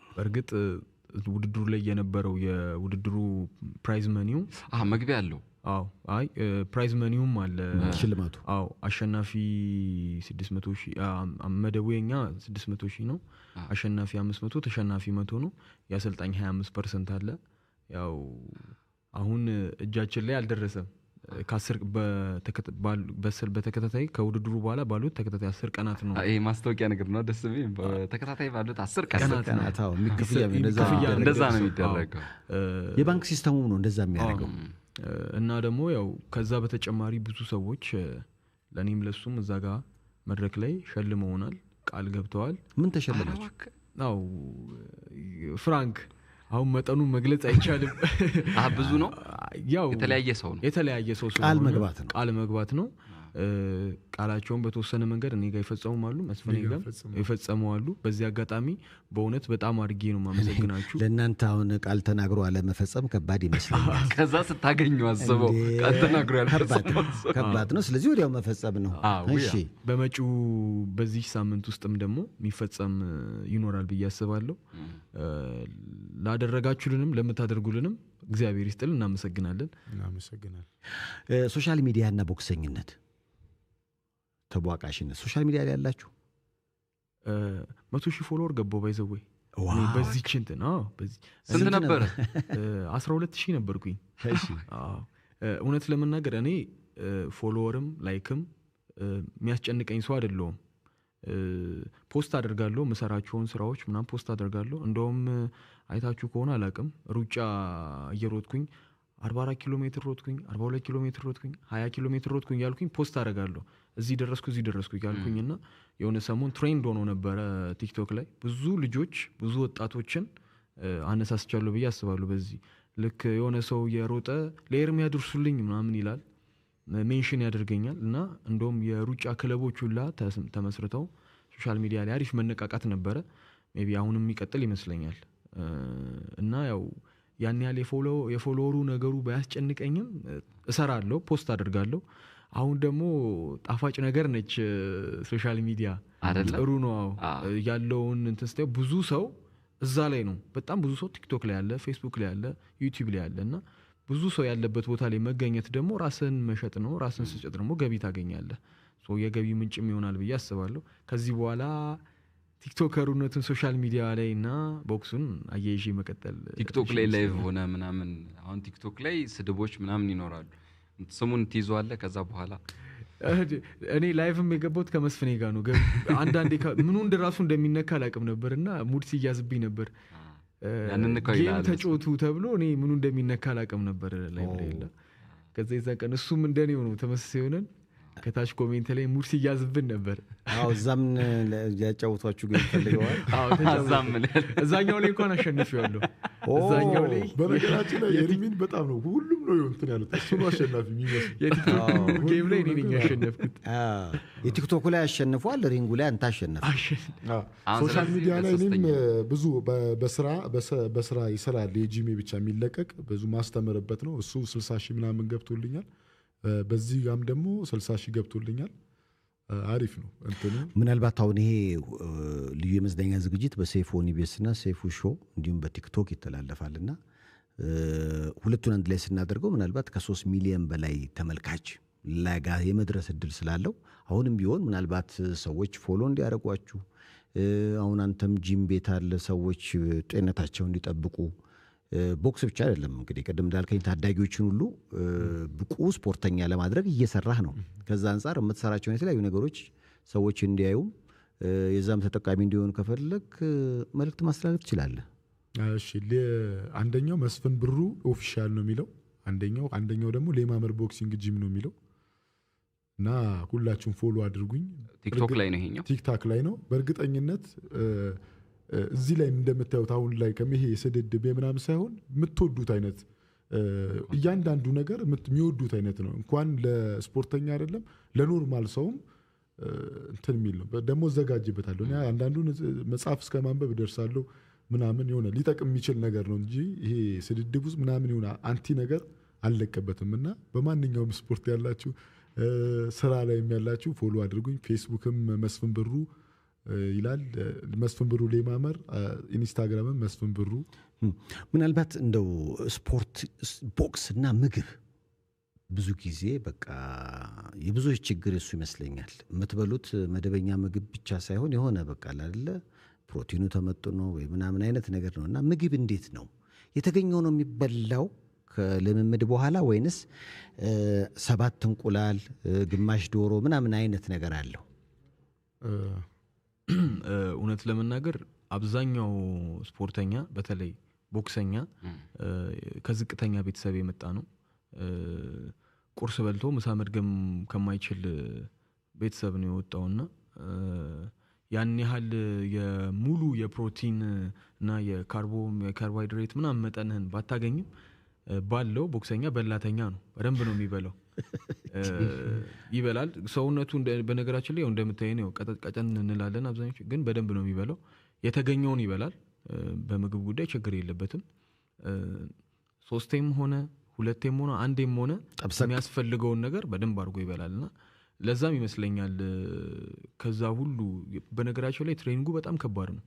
በርግጥ ውድድሩ ላይ የነበረው የውድድሩ ፕራይዝ መኒው መግቢያ አለው አይ ፕራይዝ መኒውም አለ ሽልማቱ አሸናፊ 600,000 መደበኛ 600,000 ነው አሸናፊ 500 ተሸናፊ 100 ነው ያሰልጣኝ 25% አለ ያው አሁን እጃችን ላይ አልደረሰም ከ10 በተከታታይ ከውድድሩ በኋላ ባሉት ተከታታይ 10 ቀናት ነው ይሄ ማስታወቂያ ነገር ነው ደስ የሚል በተከታታይ ባሉት 10 ቀናት ነው የሚከፍያ እንደዛ ነው የሚደረገው የባንክ ሲስተሙ ነው እንደዛ የሚያደርገው እና ደግሞ ያው ከዛ በተጨማሪ ብዙ ሰዎች ለኔም ለሱም እዛ ጋር መድረክ ላይ ሸልመውናል ቃል ገብተዋል ምን ተሸለማችሁ አው ፍራንክ አሁን መጠኑን መግለጽ አይቻልም ብዙ ነው ያው የተለያየ ሰው ቃል መግባት ነው ቃላቸውን በተወሰነ መንገድ እኔ ጋር ይፈጸሙ አሉ መስፈኔ ጋር ይፈጸሙ አሉ በዚህ አጋጣሚ በእውነት በጣም አድርጌ ነው ማመሰግናችሁ ለእናንተ አሁን ቃል ተናግሮ አለ መፈጸም ከባድ ይመስላል ከዛ ስታገኙ አስበው ቃል ተናግሮ ያልፈጸሙ ከባድ ነው ስለዚህ ወዲያው መፈጸም ነው እሺ በመጪው በዚህ ሳምንት ውስጥም ደግሞ የሚፈጸም ይኖራል ብዬ አስባለሁ ላደረጋችሁልንም ለምታደርጉልንም እግዚአብሔር ይስጥልን እናመሰግናለን ሶሻል ሚዲያ እና ቦክሰኝነት ተቧቃሽነት ሶሻል ሚዲያ ላይ ያላችሁ 100,000 ፎሎወር ገባው ባይዘው በዚህ ችንት ነው በዚህ ስንት ነበር 12,000 ነበርኩኝ እሺ እውነት ለመናገር እኔ ፎሎወርም ላይክም የሚያስጨንቀኝ ሰው አይደለም ፖስት አደርጋለሁ መሰራቸውን ስራዎች ምናምን ፖስት አደርጋለሁ እንደውም አይታችሁ ከሆነ አላቅም ሩጫ እየሮጥኩኝ 44 ኪሎ ሜትር ሮጥኩኝ 42 ኪሎ ሜትር ሮጥኩኝ 20 ኪሎ ሜትር ሮጥኩኝ ያልኩኝ ፖስት አደርጋለሁ እዚህ ደረስኩ ያልኩኝና የሆነ ሰሞን ትሬንድ ሆኖ ነበር ቲክቶክ ላይ ብዙ ልጆች ብዙ ወጣቶችን አነሳስቻለሁ ብዬ አስባለሁ በዚህ ልክ የሆነ ሰው የሮጠ ለኤርሚ ያድርሱልኝ ምናምን ይላል ሜንሽን ያደርገኛል እና እንደውም የሩጫ ክለቦች ሁላ ተመስርተው ሶሻል ሚዲያ ላይ አሪፍ መነቃቃት ነበረ ሜቢ አሁንም የሚቀጥል ይመስለኛል እና ያው ያን ያለ የፎሎወሩ ነገሩ ባያስጨንቀኝም እሰራለሁ ፖስት አደርጋለሁ አሁን ደግሞ ጣፋጭ ነገር ነች ሶሻል ሚዲያ ጥሩ ነው ያለውን እንተስተው ብዙ ሰው እዛ ላይ ነው በጣም ብዙ ሰው ቲክቶክ ላይ ያለ ፌስቡክ ላይ ያለ ዩቲዩብ ላይ ያለና ብዙ ሰው ያለበት ቦታ ላይ መገኘት ደግሞ ራስን መሸጥ ነው ራስን ስጨት ደግሞ ገቢ ታገኛለህ ሶ የገቢ ምንጭም ይሆናል ብዬ አስባለሁ ከዚህ በኋላ ቲክቶከሩነቱን ሶሻል ሚዲያ ላይ እና ቦክሱን አያይዤ መቀጠል ቲክቶክ ላይ ላይቭ ሆነ ምናምን አሁን ቲክቶክ ላይ ስድቦች ምናምን ይኖራሉ ስሙን ትይዟለህ ከዛ በኋላ እኔ ላይቭም የገባሁት ከመስፍኔ ጋር ነው። አንዳንዴ ምኑ እንደራሱ እንደሚነካ አላውቅም ነበርና ሙድ ሲያዝብኝ ነበር። ጌም ተጫወቱ ተብሎ እኔ ምኑ እንደሚነካ አላውቅም ነበር ላይቭ ላይ ያለ። ከዛ የዛ ቀን እሱም እንደኔው ነው ተመሳሳይ ሆነን ከታች ኮሜንት ላይ ሙድ ሲያዝብን ነበር። አዎ እዛም ያጫውቷችሁ ግን ፈልገዋል። አዎ ተዛምለ እዛኛው ላይ እንኳን አሸንፌዋለሁ። እዛኛው ላይ በነገራችን ላይ ኤርሚን በጣም ነው ሁሉም ነው እንትን ያሉት እሱ ነው አሸናፊ የሚመስል የቲክቶክ ጌም ላይ እኔ ነኝ ያሸነፍኩት። የቲክቶክ ላይ አሸንፏል፣ ሪንጉ ላይ አንተ አሸነፍ። ሶሻል ሚዲያ ላይ እኔም ብዙ በስራ ይሰራል የጂሜ ብቻ የሚለቀቅ ብዙ ማስተምርበት ነው። እሱ 60,000 ምናምን ገብቶልኛል። በዚህ ጋም ደግሞ 60,000 ገብቶልኛል። አሪፍ ነው እንትኑ። ምናልባት አሁን ይሄ ልዩ የመዝናኛ ዝግጅት በሰይፉ ኢቢኤስ እና ሰይፉ ሾው እንዲሁም በቲክቶክ ይተላለፋልና ሁለቱን አንድ ላይ ስናደርገው ምናልባት ከ3 ሚሊዮን በላይ ተመልካች ለጋ የመድረስ እድል ስላለው አሁንም ቢሆን ምናልባት ሰዎች ፎሎ እንዲያደርጓችሁ አሁን አንተም ጂም ቤት አለ ሰዎች ጤንነታቸውን እንዲጠብቁ ቦክስ ብቻ አይደለም እንግዲህ ቀደም እንዳልከኝ ታዳጊዎችን ሁሉ ብቁ ስፖርተኛ ለማድረግ እየሰራህ ነው። ከዛ አንፃር የምትሰራቸው የተለያዩ ነገሮች ሰዎች እንዲያዩ የዛም ተጠቃሚ እንዲሆኑ ከፈለክ መልእክት ማስተላለፍ ትችላለህ። እሺ አንደኛው መስፍን ብሩ ኦፊሻል ነው የሚለው፣ አንደኛው ደግሞ ሌማመር ቦክሲንግ ጂም ነው የሚለው እና ሁላችሁም ፎሎ አድርጉኝ። ቲክቶክ ላይ ነው ይሄኛው፣ ቲክታክ ላይ ነው በእርግጠኝነት እዚህ ላይ እንደምታዩት አሁን ላይ ከመሄ ስድድብ ምናምን ሳይሆን የምትወዱት አይነት እያንዳንዱ ነገር የሚወዱት አይነት ነው። እንኳን ለስፖርተኛ አይደለም ለኖርማል ሰውም እንትን የሚል ነው። ደግሞ ዘጋጅበታለሁ እኔ አንዳንዱን መጽሐፍ እስከ ማንበብ ደርሳለሁ ምናምን የሆነ ሊጠቅም የሚችል ነገር ነው እንጂ ይሄ ስድድብ ውስጥ ምናምን የሆነ አንቲ ነገር አልለቀበትም። እና በማንኛውም ስፖርት ያላችሁ ስራ ላይ ያላችሁ ፎሎ አድርጉኝ። ፌስቡክም መስፍን ብሩ ይላል፣ መስፍን ብሩ ሌማመር፣ ኢንስታግራምም መስፍን ብሩ። ምናልባት እንደው ስፖርት ቦክስ እና ምግብ ብዙ ጊዜ በቃ የብዙዎች ችግር እሱ ይመስለኛል። የምትበሉት መደበኛ ምግብ ብቻ ሳይሆን የሆነ በቃ አይደለ ፕሮቲኑ ተመጥኖ ወይ ምናምን አይነት ነገር ነውና ምግብ እንዴት ነው የተገኘው ነው የሚበላው ከልምምድ በኋላ ወይንስ 7 እንቁላል ግማሽ ዶሮ ምናምን አይነት ነገር አለው? እውነት ለመናገር አብዛኛው ስፖርተኛ በተለይ ቦክሰኛ ከዝቅተኛ ቤተሰብ የመጣ ነው። ቁርስ በልቶ ምሳ መድገም ከማይችል ቤተሰብ ነው የወጣውና ያን ያህል የሙሉ የፕሮቲን እና የካርቦሃይድሬት ምናምን መጠንህን ባታገኝም ባለው ቦክሰኛ በላተኛ ነው። በደንብ ነው የሚበላው፣ ይበላል። ሰውነቱ በነገራችን ላይ እንደምታይ ነው ቀጨን እንላለን አብዛኞቹ፣ ግን በደንብ ነው የሚበላው። የተገኘውን ይበላል። በምግብ ጉዳይ ችግር የለበትም። 3ቴም ሆነ 2ቴም ሆነ 1ም ሆነ የሚያስፈልገውን ነገር በደንብ አድርጎ ይበላልና ለዛም ይመስለኛል ከዛ ሁሉ በነገራችን ላይ ትሬኒንጉ በጣም ከባድ ነው።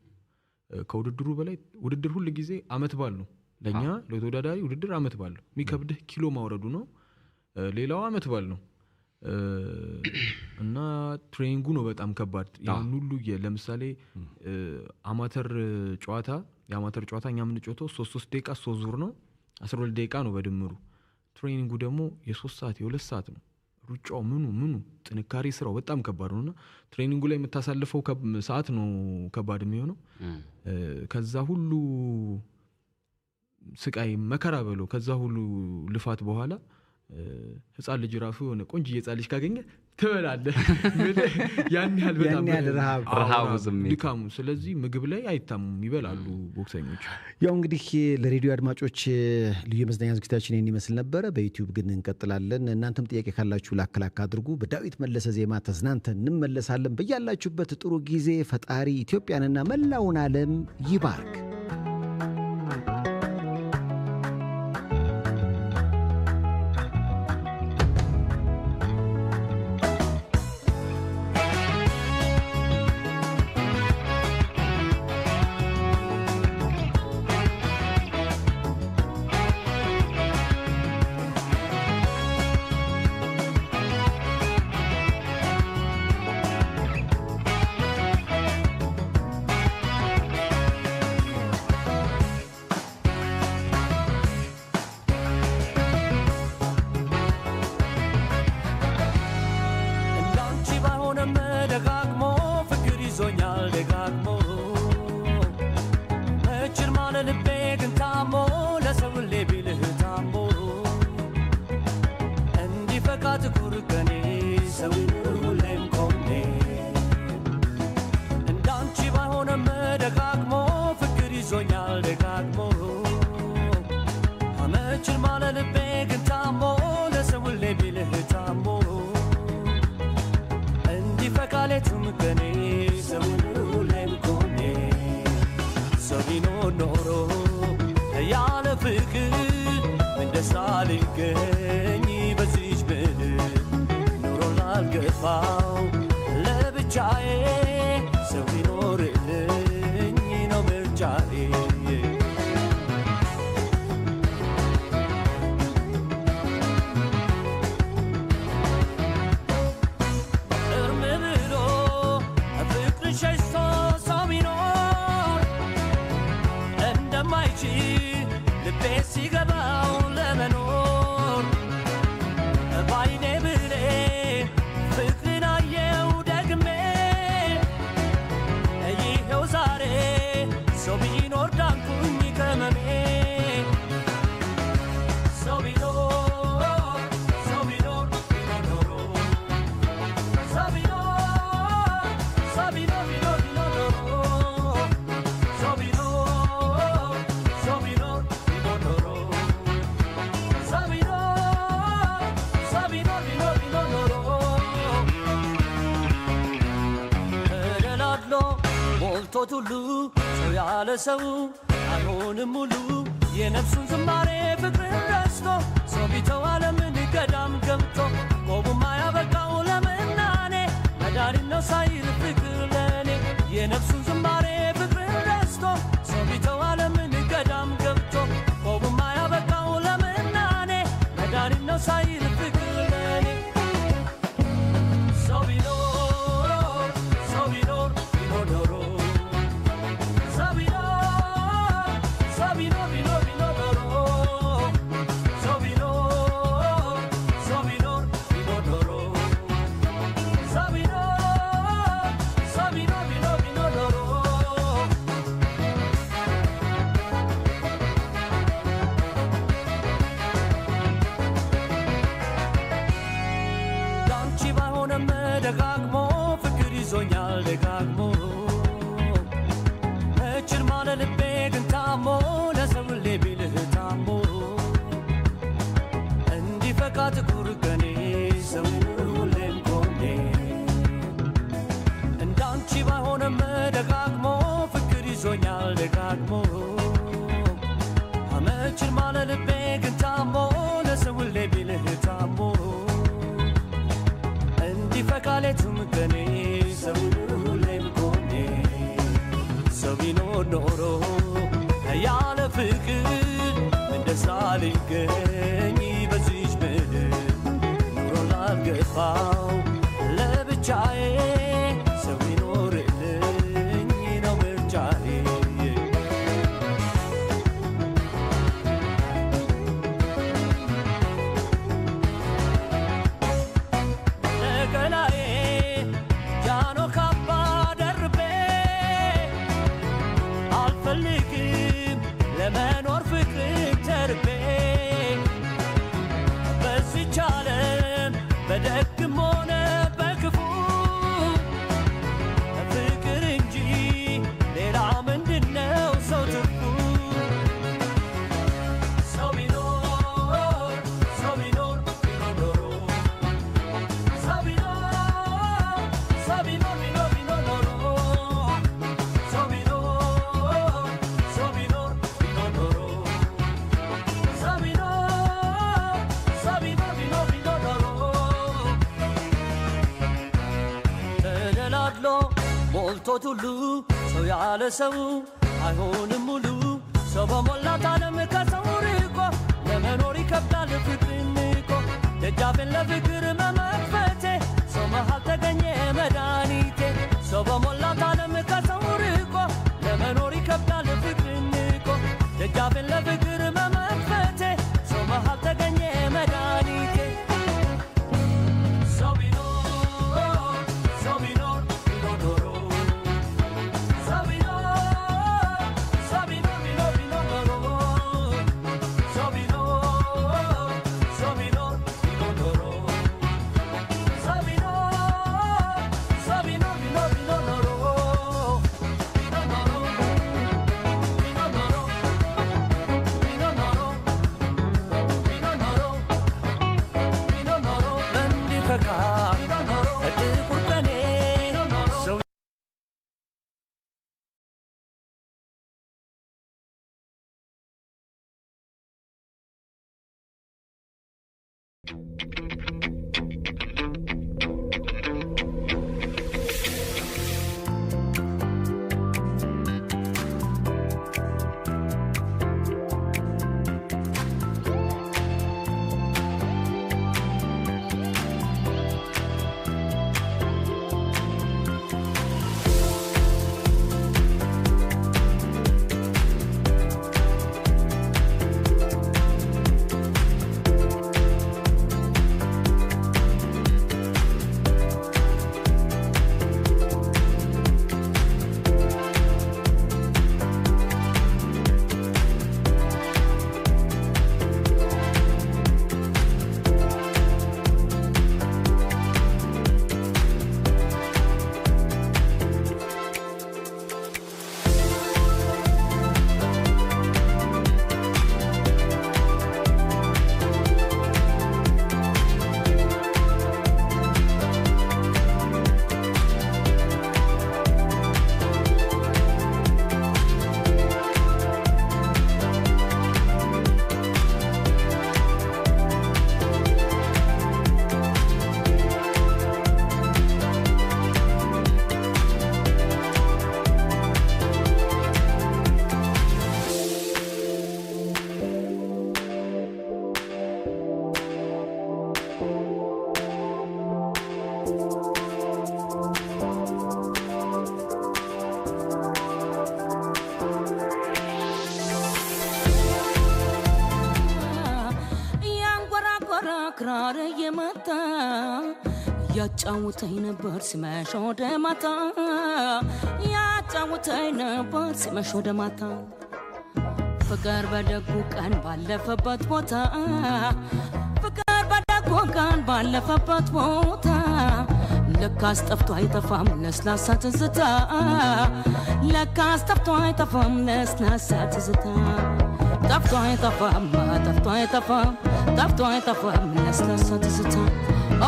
ከውድድሩ በላይ ውድድር ሁሉ ጊዜ አመት ባል ነው ለኛ ለተወዳዳሪ ውድድር አመት ባል ነው። የሚከብድህ ኪሎ ማውረዱ ነው። ሌላው አመት ባል ነው እና ትሬኒንጉ ነው በጣም ከባድ። ያን ሁሉ ለምሳሌ የአማተር ጨዋታ እኛ የምንጫወተው 3 ደቂቃ 3 ዙር ነው 12 ደቂቃ ነው በድምሩ። ትሬኒንጉ ደግሞ የ3 ሰዓት የ2 ሰዓት ነው። ሩጫው ምኑ ጥንካሬ ስራው በጣም ከባድ ነውና ትሬኒንጉ ላይ የምታሳልፈው ሰዓት ነው ከባድ የሚሆነው። ከዛ ሁሉ ስቃይ መከራ በለው ከዛ ሁሉ ልፋት በኋላ ህፃን ልጅ ራሱ የሆነ ቆንጆ ህፃን ልጅ ካገኘ ትበላለህ። ያን ያህል በጣም ረሃቡ ድካሙ። ስለዚህ ምግብ ላይ አይታሙም፣ ይበላሉ ቦክሰኞች። ያው እንግዲህ ለሬዲዮ አድማጮች ልዩ የመዝናኛ ዝግጅታችን ይህን ይመስል ነበረ። በዩቲዩብ ግን እንቀጥላለን። እናንተም ጥያቄ ካላችሁ ላክላክ አድርጉ። በዳዊት መለሰ ዜማ ተዝናንተን እንመለሳለን። በያላችሁበት ጥሩ ጊዜ። ፈጣሪ ኢትዮጵያንና መላውን ዓለም ይባርክ። እንዲፈካት ኩርከኔ ሰው ሁሌም ኮኔ እንዳንቺ ባይሆንም ደጋግሞ ፍቅር ይዞኛል ደጋግሞ አመችን ማለ ልቤ ግን ታሞ ለሰው ሁሌ ቢልህ ታሞ እንዲፈካሌቱም ከኔ ሰው ሁሌም ኮኔ ሰው ቢኖር ኖሮ ያለ ፍቅር እንደሳ ሊገኝ በዚች ምድር ኑሮ ላልገፋው ለብቻዬ ሰው ቢኖርልኝ ነው ምርጫዬ እርም ብሎ ፍቅር ሸሽቶ ሰው ቢኖር እንደማይችል ልቤ ሲገባው ለመኖር ባይኔ ብሌ ፍቅርን አየው ደግሜ ይኸው ዛሬ ሰው ቢኖር ዳንኩኝ ከመሜ ሰው ቢኖር ሰው ቢኖር ቢኖር ኖሮ ሰው ቢኖር ሰው ቢኖር ቢኖር ቢኖር ኖሮ ሰው ቢኖር ሰው ቢኖር ቢኖር ኖሮ ሰው ቢኖር ሰው ቢኖር ቢኖር ቢኖር ኖሮ ተደላድሎ ሞልቶት ሁሉ ሰው ያለ ሰው አይሆንም ሙሉ የነፍሱን ዝማሬ ፍቅርን ረስቶ ሰው ቢተው ዓለምን ገዳም ገብቶ ቆቡማ ያበቃው ለምናኔ መድኃኒት ነው ሳይል ፍቅር ለኔ የነፍሱን ዝማሬ ፍቅርን ረስቶ ሰው ቢተው ዓለምን ገዳም ገብቶ ቆቡማ ያበቃው ለምናኔ መድኃኒት ነው ሳይል ፍቅር ለኔ ሰው ቢኖር ሰው ቢኖር ቢኖር ኖሮ ሰው ቢኖር ሰው ቢኖር ቢኖር ቢኖር ኖሮ ሰው ቢኖር ሰው ቢኖር ቢኖር ኖሮ ሰው ቢኖር ሰው ቢኖር ቢኖር ቢኖር ኖሮ ላንቺ ባይሆንም ደጋግሞ ፍቅር ይዞኛል ደጋግሞ እችል ማለ ልቤ ግን ታሞ ለሰው ሁሌ ቢልህ ታሞ እንዲፈካት ኩርከኔ ሰው ሁሌም ኮኔ እንዳንቺ ባይሆንም ደጋግሞ ፍቅር ይዞኛል ደጋግሞ አመችል ማለ ልቤ ግን ታሞ ለሰው ሁሌ ቢልህ ታሞ እንዲፈካሌቱም ከኔ ሰው ሁሌም ኮኔ ሰው ቢኖር ኖሮ ያለ ፍቅር እንደሳ ሊገኝ በዚች ምድር ኑሮ ላልገፋው ለብቻዬ ሰው ቢኖርልኝ ነው ምርጫዬ ለገላዬ ጃኖ ካባ ደርቤ አልፈልግም ለመኖር ፍቅር ተርቤ በዚች ዓለም በደግም ሆነ በክፉ ፍቅር እንጂ ሌላ ምንድነው ሰው ትርፉ ሰው ቢኖር ሰው ቢኖር ቢኖር ኖሮ ሰው ቢኖር ሰው ቢኖር ቢኖር ቢኖር ኖሮ ሰው ቢኖር ሰው ቢኖር ቢኖር ኖሮ ሰው ቢኖር ሰው ቢኖር ቢኖር ቢኖር ኖሮ ተደላድሎ ሞልቶት ሁሉ ሰው ያለ ሰው አይሆንም ሙሉ ሰው በሞላት ዓለም ከሰው ርቆ ለመኖር ይከብዳል ፍቅርን ንቆ ደጃፌን ለፍቅር መመክፈቴ ሰው መሃል ተገኘ መድኃኒቴ ሰው በሞላት ዓለም ከሰው ርቆ ለመኖር ይከብዳል ፍቅርን ንቆ ደጃፌን ለፍቅር መመክፈቴ ሰው መሃል ተገኘ መድኃኒቴ ሰው ቢኖር ሰው ቢኖር ቢኖር ኖሮ ሰው ቢኖር ሰው ቢኖር ቢኖር ቢኖር ኖሮ ሰው ቢኖር ሰው ቢኖር ቢኖር ኖሮ ፈካ ጥቁር ቀኔ ሰው ክራር የመታ ያጫውተኝ ነበር ሲመሽ ወደ ማታ ያጫውተኝ ነበር ሲመሽ ወደ ማታ ፍቅር በደጉ ቀን ባለፈበት ቦታ ፍቅር በደጉ ቀን ባለፈበት ቦታ ለካስ ጠፍቶ አይጠፋም ለስላሳ ትዝታ ለካስ ጠፍቶ አይጠፋም ለስላሳ ትዝታ ጠፍቶ አይጠፋም ጠፍቶ አይጠፋም ጠፍቶ አይጠፋም ለስላሳ ትዝታ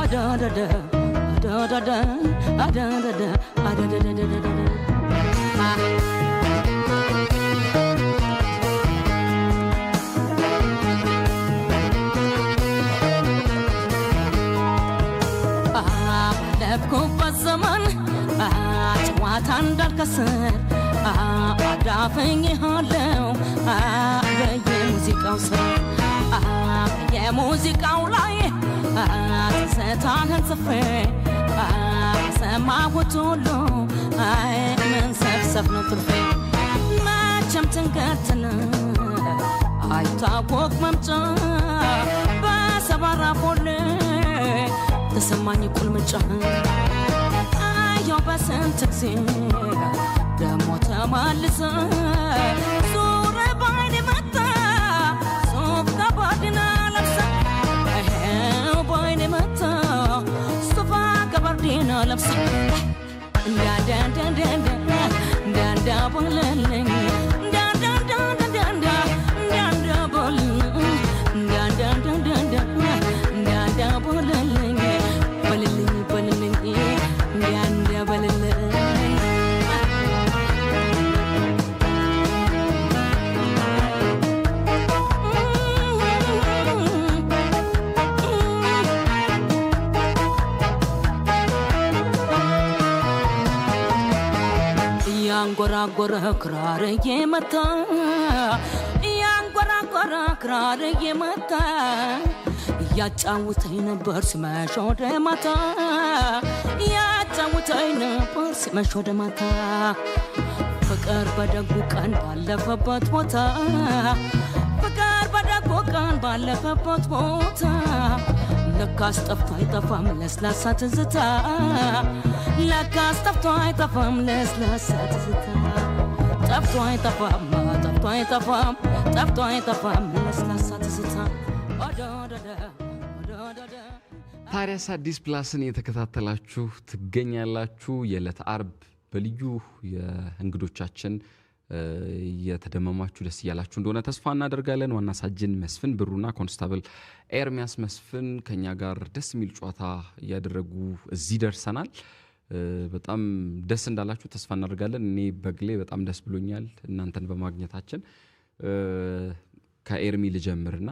አዳዳዳ አዳዳዳ አዳዳዳ አዳዳዳ ባለፍኩበት ዘመን ጨዋታ እንዳልከስር አዳፍኜሃለሁ የሙዚቃው ስራ የሙዚቃው ላይ ትዝታህን ጽፌ ሰማሁት ሁሉ ምን ሰብሰብ ነው ትርፌ መቼም ትንገርትን አይታወቅ መምጫ በሰባራ ፎሌ ተሰማኝ ቁልምጫ አየው በስንት ጊዜ ደሞ ተማልሰ ዙረ ባይኔ መጣ ሱፍ ከባድና ለብሰ ባይኔ መጣ ሱፍ ከባድና ለብሰ እንዳንዳ በለልኝ ያንጎራጎረ ክራር የመታ ያንጎራጎረ ክራር የመታ ያጫውተኝ ነበር ሲመሽ ወደ ማታ ያጫውተኝ ነበር ሲመሽ ወደ ማታ ፍቅር በደጉ ቀን ባለፈበት ቦታ ፍቅር በደጉ ቀን ባለፈበት ቦታ ለካስ ጠፍቶ አይጠፋም ለስላሳ ትዝታ ለካስ ጠፍቶ አይጠፋም ለስላሳ ትዝታ ጠፍቶ አይጠፋም ጠፍቶ አይጠፋም ጠፍቶ አይጠፋም ለስላሳ ትዝታ ታዲያስ አዲስ ፕላስን የተከታተላችሁ ትገኛላችሁ። የዕለት አርብ በልዩ የእንግዶቻችን የተደመማችሁ ደስ እያላችሁ እንደሆነ ተስፋ እናደርጋለን። ዋና ሳጅን መስፍን ብሩና ኮንስታብል ኤርሚያስ መስፍን ከኛ ጋር ደስ የሚል ጨዋታ እያደረጉ እዚህ ደርሰናል። በጣም ደስ እንዳላችሁ ተስፋ እናደርጋለን። እኔ በግሌ በጣም ደስ ብሎኛል እናንተን በማግኘታችን። ከኤርሚ ልጀምርና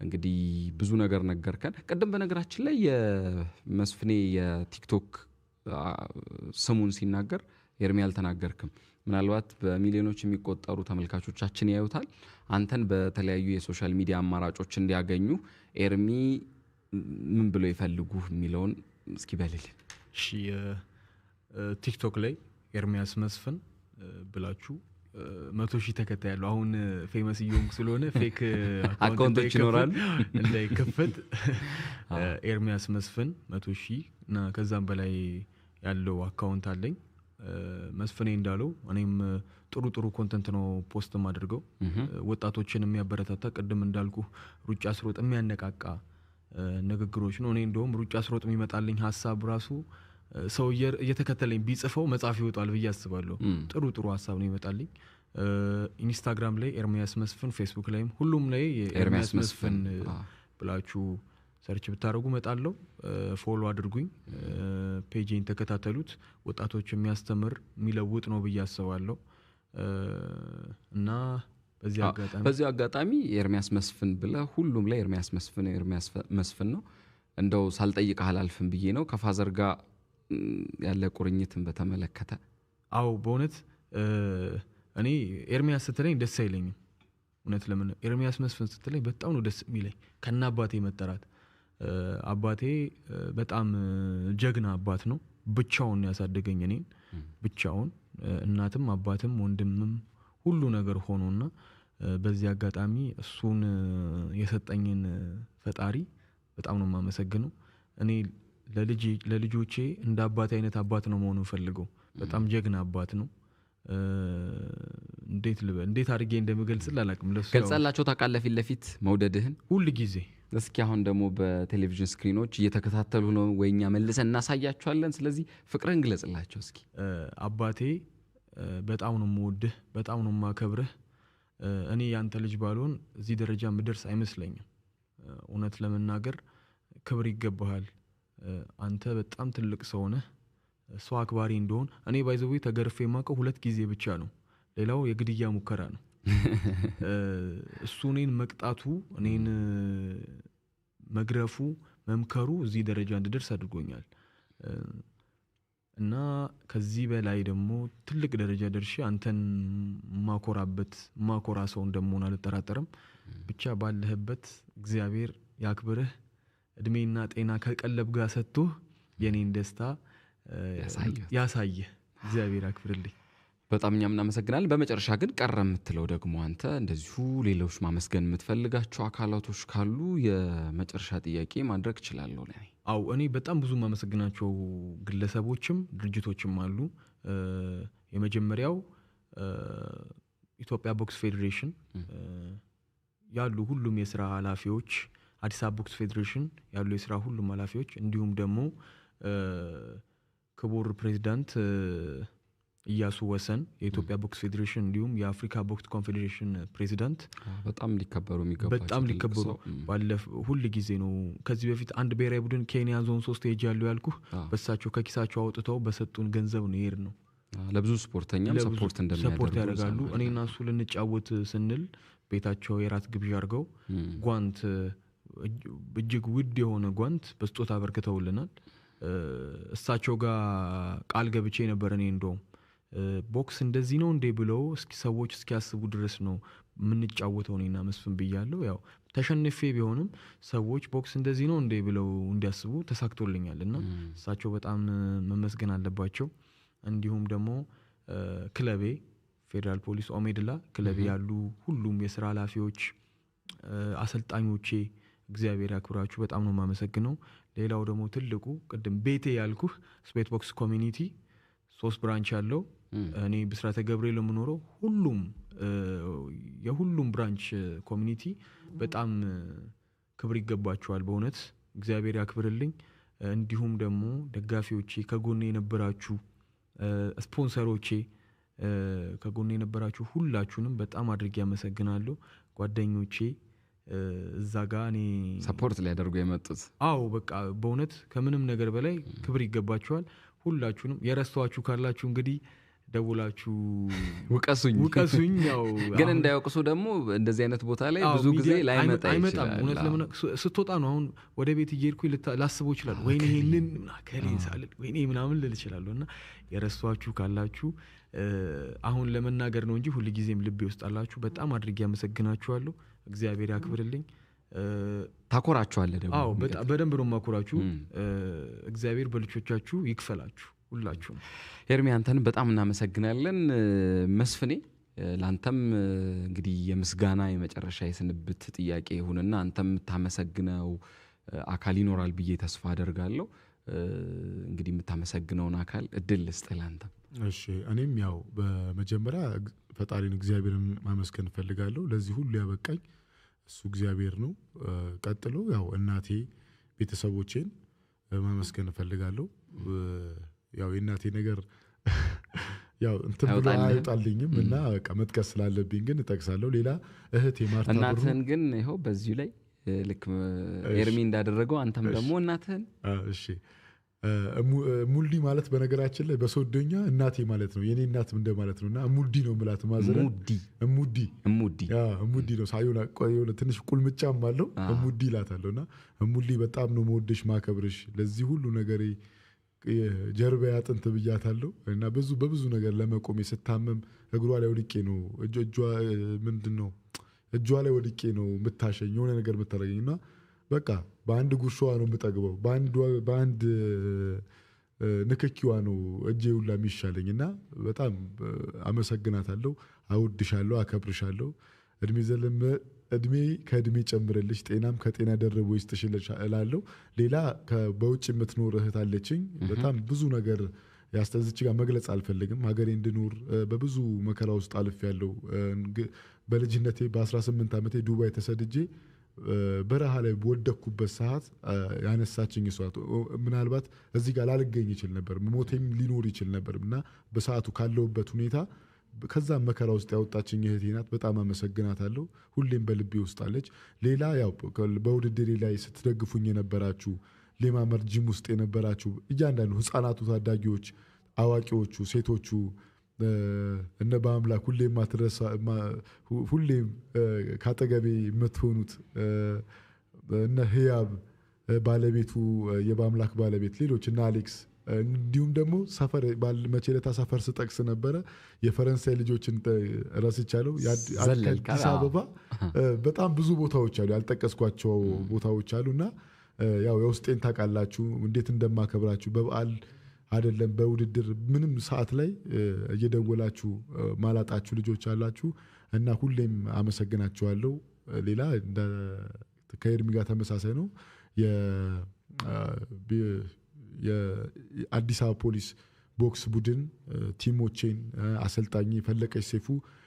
እንግዲህ ብዙ ነገር ነገርከን። ቀደም በነገራችን ላይ የመስፍኔ የቲክቶክ ስሙን ሲናገር ኤርሚ አልተናገርክም። ምናልባት በሚሊዮኖች የሚቆጠሩ ተመልካቾቻችን ያዩታል። አንተን በተለያዩ የሶሻል ሚዲያ አማራጮች እንዲያገኙ ኤርሚ ምን ብሎ ይፈልጉ የሚለውን እስኪ በልልን። እሺ ቲክቶክ ላይ ኤርሚያስ መስፍን ብላችሁ 100,000 ተከታይ ያለው አሁን ፌመስ እየሆንኩ ስለሆነ ፌክ አካውንቶች ይኖራሉ እንዳይከፈት ኤርሚያስ መስፍን 100,000 እና ከዛም በላይ ያለው አካውንት አለኝ። መስፍኔ እንዳለው እኔም ጥሩ ኮንተንት ነው ፖስት ማድርገው ወጣቶችን የሚያበረታታ ቅድም እንዳልኩ ሩጫ ስሮጥ የሚያነቃቃ ንግግሮች ነው። እኔ እንደውም ሩጫ ስሮጥ የሚመጣልኝ ሐሳብ ራሱ ሰው እየተከተለኝ ቢጽፈው መጻፍ ይወጣል ብዬ አስባለሁ። ጥሩ ሐሳብ ነው ይመጣልኝ። ኢንስታግራም ላይ ኤርሚያስ መስፍን፣ ፌስቡክ ላይም ሁሉም ላይ ኤርሚያስ መስፍን ብላችሁ ሰርች ብታረጉ መጣለው። ፎሎ አድርጉኝ፣ ፔጅን ተከታተሉት። ወጣቶች የሚያስተምር የሚለውጥ ነው ብዬ አስባለሁ እና በዚህ አጋጣሚ ኤርሚያስ መስፍን ብለ ሁሉም ላይ ኤርሚያስ መስፍን ነው። እንደው ሳልጠይቅህ አላልፍም ብዬ ነው ከፋዘር ጋር ያለ ቁርኝትን በተመለከተ። አው በእውነት እኔ ኤርሚያስ ስትለኝ ደስ አይለኝም። እውነት ለምን ኤርሚያስ መስፍን ስትለኝ በጣም ነው ደስ የሚለኝ። ከናባቴ መጠራት አባቴ በጣም ጀግና አባት ነው። ብቻውን ያሳደገኝ እኔን ብቻውን፣ እናትም አባትም ወንድምም ሁሉ ነገር ሆኖና በዚህ አጋጣሚ እሱን የሰጠኝን ፈጣሪ በጣም ነው የማመሰግነው። እኔ ለልጆቼ እንደ አባቴ አይነት አባት ነው መሆኑን ፈልገው። በጣም ጀግና አባት ነው። እንዴት አድርጌ እንደምገልጽልህ አላውቅም። ገልጸላቸው ታውቃለህ ፊት ለፊት መውደድህን ሁሉ ጊዜ። እስኪ አሁን ደግሞ በቴሌቪዥን ስክሪኖች እየተከታተሉ ነው ወይኛ መልሰን እናሳያቸዋለን። ስለዚህ ፍቅርን ግለጽላቸው እስኪ። አባቴ በጣም ነው የምወድህ፣ በጣም ነው የማከብርህ። እኔ ያንተ ልጅ ባልሆን እዚህ ደረጃ ምደርስ አይመስለኝም። እውነት ለመናገር ክብር ይገባሃል። አንተ በጣም ትልቅ ሰው ነህ። ሰው አክባሪ እንደሆን እኔ ባይዘው ተገርፌ የማውቀው 2 ጊዜ ብቻ ነው። ሌላው የግድያ ሙከራ ነው። እሱ እኔን መቅጣቱ፣ እኔን መግረፉ፣ መምከሩ እዚህ ደረጃ እንድደርስ አድርጎኛል እና ከዚህ በላይ ደግሞ ትልቅ ደረጃ ደርሼ አንተን ማኮራ ሰው እንደምሆን አልጠራጠርም። ብቻ ባለህበት እግዚአብሔር ያክብርህ፣ እድሜና ጤና ከቀለብ ጋር ሰጥቶ የኔን ደስታ ያሳየህ። እግዚአብሔር ያክብርልኝ። በጣም እኛም እናመሰግናለን። በመጨረሻ ግን ቀረ የምትለው ደግሞ አንተ እንደዚሁ ሌሎች ማመስገን የምትፈልጋቸው አካላቶች ካሉ የመጨረሻ ጥያቄ ማድረግ እችላለሁ። አው እኔ በጣም ብዙ ማመሰግናቸው ግለሰቦችም ድርጅቶችም አሉ። የመጀመሪያው ኢትዮጵያ ቦክስ ፌዴሬሽን ያሉ ሁሉም የሥራ ኃላፊዎች፣ አዲስ አበባ ቦክስ ፌዴሬሽን ያሉ የሥራ ሁሉም ኃላፊዎች፣ እንዲሁም ደግሞ ክቡር ፕሬዝዳንት ኢያሱ ወሰን የኢትዮጵያ ቦክስ ፌዴሬሽን እንዲሁም የአፍሪካ ቦክስ ኮንፌዴሬሽን ፕሬዝዳንት በጣም ሊከበሩ የሚገባቸው ባለፈ ሁሉ ጊዜ ነው። ከዚህ በፊት አንድ ብሔራዊ ቡድን ኬንያ ዞን 3 ሄጅ ያለው ያልኩህ በሳቸው ከኪሳቸው አውጥተው በሰጡን ገንዘብ ነው ይሄር ነው። ለብዙ ስፖርተኛም ሰፖርት ያደርጋሉ። እኔና እሱ ልንጫወት ስንል ቤታቸው የራት ግብዣ አድርገው ጓንት እጅግ ውድ የሆነ ጓንት በስጦታ አበርክተውልናል። እሳቸው ጋር ቃል ገብቼ ነበር እኔ እንደውም ቦክስ እንደዚህ ነው እንዴ ብለው ሰዎች እስኪያስቡ ድረስ ነው የምንጫወተው እኔና መስፍን ብያለሁ። ያው ተሸንፌ ቢሆንም ሰዎች ቦክስ እንደዚህ ነው እንዴ ብለው እንዲያስቡ ተሳክቶልኛል እና እሳቸው በጣም መመስገን አለባቸው። እንዲሁም ደግሞ ክለቤ ፌደራል ፖሊስ ኦሜድላ ክለቤ ያሉ ሁሉም የሥራ ኃላፊዎች፣ አሰልጣኞቼ እግዚአብሔር ያክብራችሁ፣ በጣም ነው የማመሰግነው። ሌላው ደግሞ ትልቁ ቅድም ቤቴ ያልኩህ ስፔት ቦክስ ኮሚኒቲ 3 ብራንች ያለው እኔ ብስራተ ገብርኤል የምኖረው የሁሉም ብራንች ኮሚኒቲ በጣም ክብር ይገባቸዋል። በእውነት እግዚአብሔር ያክብርልኝ። እንዲሁም ደግሞ ደጋፊዎቼ፣ ከጎኔ የነበራችሁ ስፖንሰሮቼ ከጎኔ የነበራችሁ ሁላችሁንም በጣም አድርጌ አመሰግናለሁ። ጓደኞቼ እዛ ጋር እኔ ሰፖርት ሊያደርጉ የመጡት አዎ በቃ በእውነት ከምንም ነገር በላይ ክብር ይገባችኋል። ሁላችሁንም የረስተዋችሁ ካላችሁ እንግዲህ ደውላችሁ ውቀሱኝ። ያው ግን እንዳይወቅሱ ደግሞ እንደዚህ አይነት ቦታ ላይ ብዙ ጊዜ ላይመጣ ይችላል። እውነት ለምን ስትወጣ ነው አሁን ወደ ቤት እየሄድኩኝ ላስበው ይችላል ወይኔ ይሄንን ከሌን ሳልል ወይኔ ምናምን ልል እችላለሁ። እና የረስተዋችሁ ካላችሁ አሁን ለመናገር ነው እንጂ ሁሉ ጊዜም ልቤ ውስጥ አላችሁ። በጣም አድርጌ አመሰግናችኋለሁ። እግዚአብሔር ያክብርልኝ። ታኮራችኋለህ ደግሞ አዎ በደንብ ነው ማኮራችሁ። እግዚአብሔር በልጆቻችሁ ይክፈላችሁ ሁላችሁም። ኤርሚ አንተን በጣም እናመሰግናለን። መስፍኔ ላንተም እንግዲህ የምስጋና የመጨረሻ የስንብት ጥያቄ ይሁንና አንተም የምታመሰግነው አካል ይኖራል ብዬ ተስፋ አደርጋለሁ። እንግዲህ የምታመሰግነውን አካል እድል ልስጥህ ላንተ። እሺ እኔም ያው በመጀመሪያ ፈጣሪን እግዚአብሔርን ማመስገን ፈልጋለሁ። ለዚህ ሁሉ ያበቃኝ እሱ እግዚአብሔር ነው። ቀጥሎ ያው እናቴ ቤተሰቦቼን ማመስገን ፈልጋለሁ። ያው የእናቴ ነገር ያው እንትን ብሎ አይጣልኝም እና በቃ መጥቀስ ስላለብኝ ግን እጠቅሳለሁ። ሌላ እህቴ ማርታ ብሩ እናትህን ግን ይሄው በዚሁ ላይ ልክ ኤርሚ እንዳደረገው አንተም ደግሞ እናትህን እሺ ሙልዲ ማለት በነገራችን ላይ በሶዶኛ እናቴ ማለት ነው። የኔ እናትም እንደማለት ነውና ሙልዲ ነው ማለት ማዘረ ሙዲ ነው ሳይሆን ቆየው ትንሽ ቁልምጫም አለው ሙዲ ይላታለውና ሙልዲ በጣም ነው መወደሽ ማከብርሽ ለዚህ ሁሉ ነገር ጀርባ ያጥንት ብያታለሁ እና በብዙ ነገር ለመቆም ስታመም እግሯ ላይ ወድቄ ነው እጇ ምንድነው እጇ ላይ ወድቄ ነው ምታሸኝ የሆነ ነገር ምታረገኝና በቃ በአንድ ጉርሻዋ ነው የምጠግበው በአንድ ንክኪዋ ነው እጄ ሁላ የሚሻለኝና በጣም አመሰግናታለሁ። አውድሻለሁ፣ አከብርሻለሁ። እድሜ ከእድሜ ጨምርልሽ፣ ጤናም ከጤና ደርቦ ይስጥሽልሽ እላለሁ። ሌላ በውጭ የምትኖር እህት አለችኝ። በጣም ብዙ ነገር ያስተዝች ጋር መግለጽ አልፈልግም። ሀገሬ እንድኖር በብዙ መከራ ውስጥ አልፌያለሁ። በልጅነቴ በ18 ዓመቴ ዱባይ ተሰድጄ በረሃ ላይ በወደኩበት ሰዓት ያነሳችኝ እሷ ምናልባት እዚህ ጋር ላልገኝ ይችል ነበር ሞቴም ሊኖር ይችል ነበር እና በሰዓቱ ካለውበት ሁኔታ ከዛ መከራ ውስጥ ያወጣችኝ እህቴ ናት። በጣም አመሰግናታለሁ። ሁሌም በልቤ ውስጥ አለች። ሌላ ያው በውድድሬ ላይ ስትደግፉኝ የነበራችሁ ሌማመር ጂም ውስጥ የነበራችሁ እያንዳንዱ ህፃናቱ፣ ታዳጊዎች፣ አዋቂዎቹ፣ ሴቶቹ እነ በአምላክ ሁሌም ማትረሳ ሁሌም ካጠገቤ የምትሆኑት እነ ህያብ ባለቤቱ የበአምላክ ባለቤት ሌሎች እና አሌክስ እንዲሁም ደግሞ ሰፈር መቼለታ ሰፈር ስጠቅስ ነበረ የፈረንሳይ ልጆችን ረስቻለሁ። አዲስ አበባ በጣም ብዙ ቦታዎች አሉ ያልጠቀስኳቸው ቦታዎች አሉና ያው የውስጤን ታውቃላችሁ እንዴት እንደማከብራችሁ በበዓል አይደለም በውድድር ምንም ሰዓት ላይ እየደወላችሁ ማላጣችሁ ልጆች አላችሁ እና ሁሌም አመሰግናችኋለሁ። ሌላ ከኤርሚ ጋር ተመሳሳይ ነው። የአዲስ አበባ ፖሊስ ቦክስ ቡድን ቲሞቼን አሰልጣኝ ፈለቀች ሰይፉ፣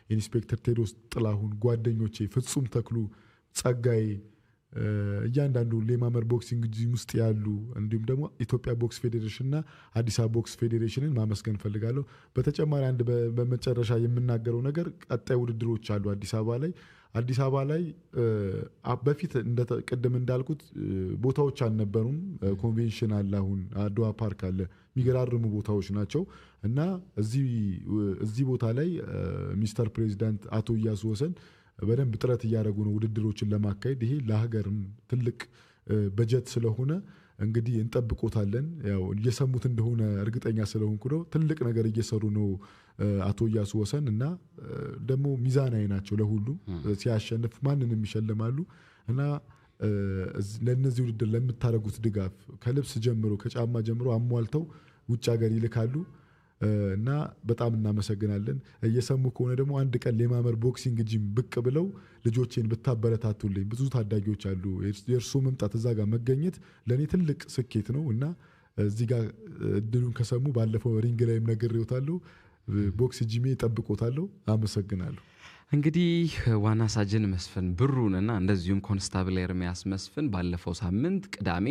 ኢንስፔክተር ቴዎድሮስ ጥላሁን፣ ጓደኞቼ ፍጹም ተክሉ፣ ጸጋይ እያንዳንዱ ሌማመር ቦክሲንግ ጂም ውስጥ ያሉ እንዲሁም ደግሞ ኢትዮጵያ ቦክስ ፌዴሬሽን እና አዲስ አበባ ቦክስ ፌዴሬሽንን ማመስገን ፈልጋለሁ። በተጨማሪ አንድ በመጨረሻ የምናገረው ነገር ቀጣይ ውድድሮች አሉ አዲስ አበባ ላይ በፊት ቅድም እንዳልኩት ቦታዎች አልነበሩም። ኮንቬንሽን አለ፣ አሁን አድዋ ፓርክ አለ። የሚገራርሙ ቦታዎች ናቸው እና እዚህ ቦታ ላይ ሚስተር ፕሬዚዳንት አቶ እያሱ ወሰን በደንብ ጥረት እያደረጉ ነው ውድድሮችን ለማካሄድ። ይሄ ለሀገርም ትልቅ በጀት ስለሆነ እንግዲህ እንጠብቆታለን። ያው እየሰሙት እንደሆነ እርግጠኛ ስለሆንኩ ነው። ትልቅ ነገር እየሰሩ ነው አቶ እያሱ ወሰን እና ደግሞ ሚዛናዊ ናቸው። ለሁሉም ሲያሸንፍ ማንንም ይሸልማሉ እና ለነዚህ ውድድር ለምታደርጉት ድጋፍ ከልብስ ጀምሮ ከጫማ ጀምሮ አሟልተው ውጭ ሀገር ይልካሉ እና በጣም እናመሰግናለን። እየሰሙ ከሆነ ደግሞ አንድ ቀን ሌማመር ቦክሲንግ ጂም ብቅ ብለው ልጆቼን ብታበረታቱልኝ። ብዙ ታዳጊዎች አሉ። የእርሱ መምጣት እዛ ጋር መገኘት ለእኔ ትልቅ ስኬት ነው እና እዚህ ጋር እድሉን ከሰሙ ባለፈው ሪንግ ላይም ነግሬዎታለሁ። ቦክስ ጂሜ እጠብቆታለሁ። አመሰግናለሁ። እንግዲህ ዋና ሳጅን መስፍን ብሩንና እንደዚሁም ኮንስታብል ኤርሚያስ መስፍን ባለፈው ሳምንት ቅዳሜ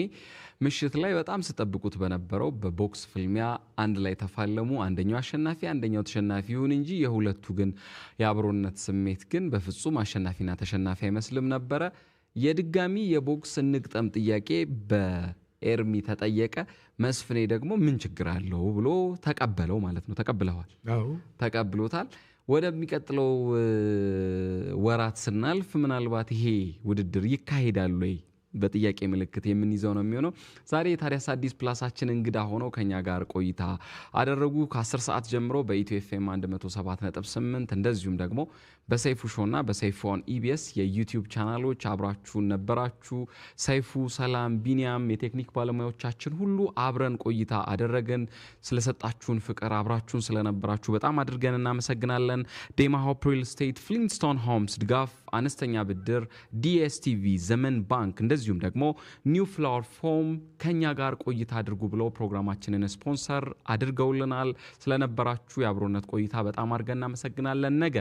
ምሽት ላይ በጣም ስጠብቁት በነበረው በቦክስ ፍልሚያ አንድ ላይ ተፋለሙ። አንደኛው አሸናፊ አንደኛው ተሸናፊ ይሁን እንጂ የሁለቱ ግን የአብሮነት ስሜት ግን በፍጹም አሸናፊና ተሸናፊ አይመስልም ነበር። የድጋሚ የቦክስ እንግጠም ጥያቄ በኤርሚ ተጠየቀ። መስፍኔ ደግሞ ምን ችግር አለው ብሎ ተቀበለው ማለት ነው። ተቀብለዋል? አዎ ተቀብሎታል። ወደሚቀጥለው ወራት ስናልፍ ምናልባት ይሄ ውድድር ይካሄዳል ወይ በጥያቄ ምልክት የምንይዘው ነው የሚሆነው። ዛሬ ታዲያስ አዲስ ፕላሳችን እንግዳ ሆነው ከኛ ጋር ቆይታ አደረጉ። ከ10 ሰዓት ጀምሮ በኢትዮ ኤፍኤም 107.8 እንደዚሁም ደግሞ በሰይፉ ሾውና በሰይፉ ኦን ኢቢኤስ የዩቲዩብ ቻናሎች አብራችሁን ነበራችሁ። ሰይፉ፣ ሰላም፣ ቢኒያም የቴክኒክ ባለሙያዎቻችን ሁሉ አብረን ቆይታ አደረገን። ስለሰጣችሁን ፍቅር አብራችሁን ስለነበራችሁ በጣም አድርገን እናመሰግናለን። ዴማ ሆፕ ሪል ስቴት፣ ፍሊንስቶን ሆምስ ድጋፍ፣ አነስተኛ ብድር፣ ዲኤስቲቪ፣ ዘመን ባንክ እንደዚሁም ደግሞ ኒው ፍላወር ፎም ከኛ ጋር ቆይታ አድርጉ ብለው ፕሮግራማችንን ስፖንሰር አድርገውልናል። ስለነበራችሁ የአብሮነት ቆይታ በጣም አድርገን እናመሰግናለን። ነገ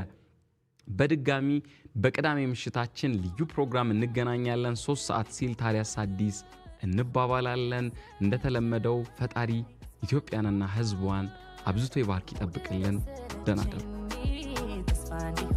በድጋሚ በቅዳሜ ምሽታችን ልዩ ፕሮግራም እንገናኛለን። 3 ሰዓት ሲል ታዲያስ አዲስ እንባባላለን። እንደተለመደው ፈጣሪ ኢትዮጵያንና ሕዝቧን አብዝቶ ይባርክ ይጠብቅልን። ደህና እደሩ።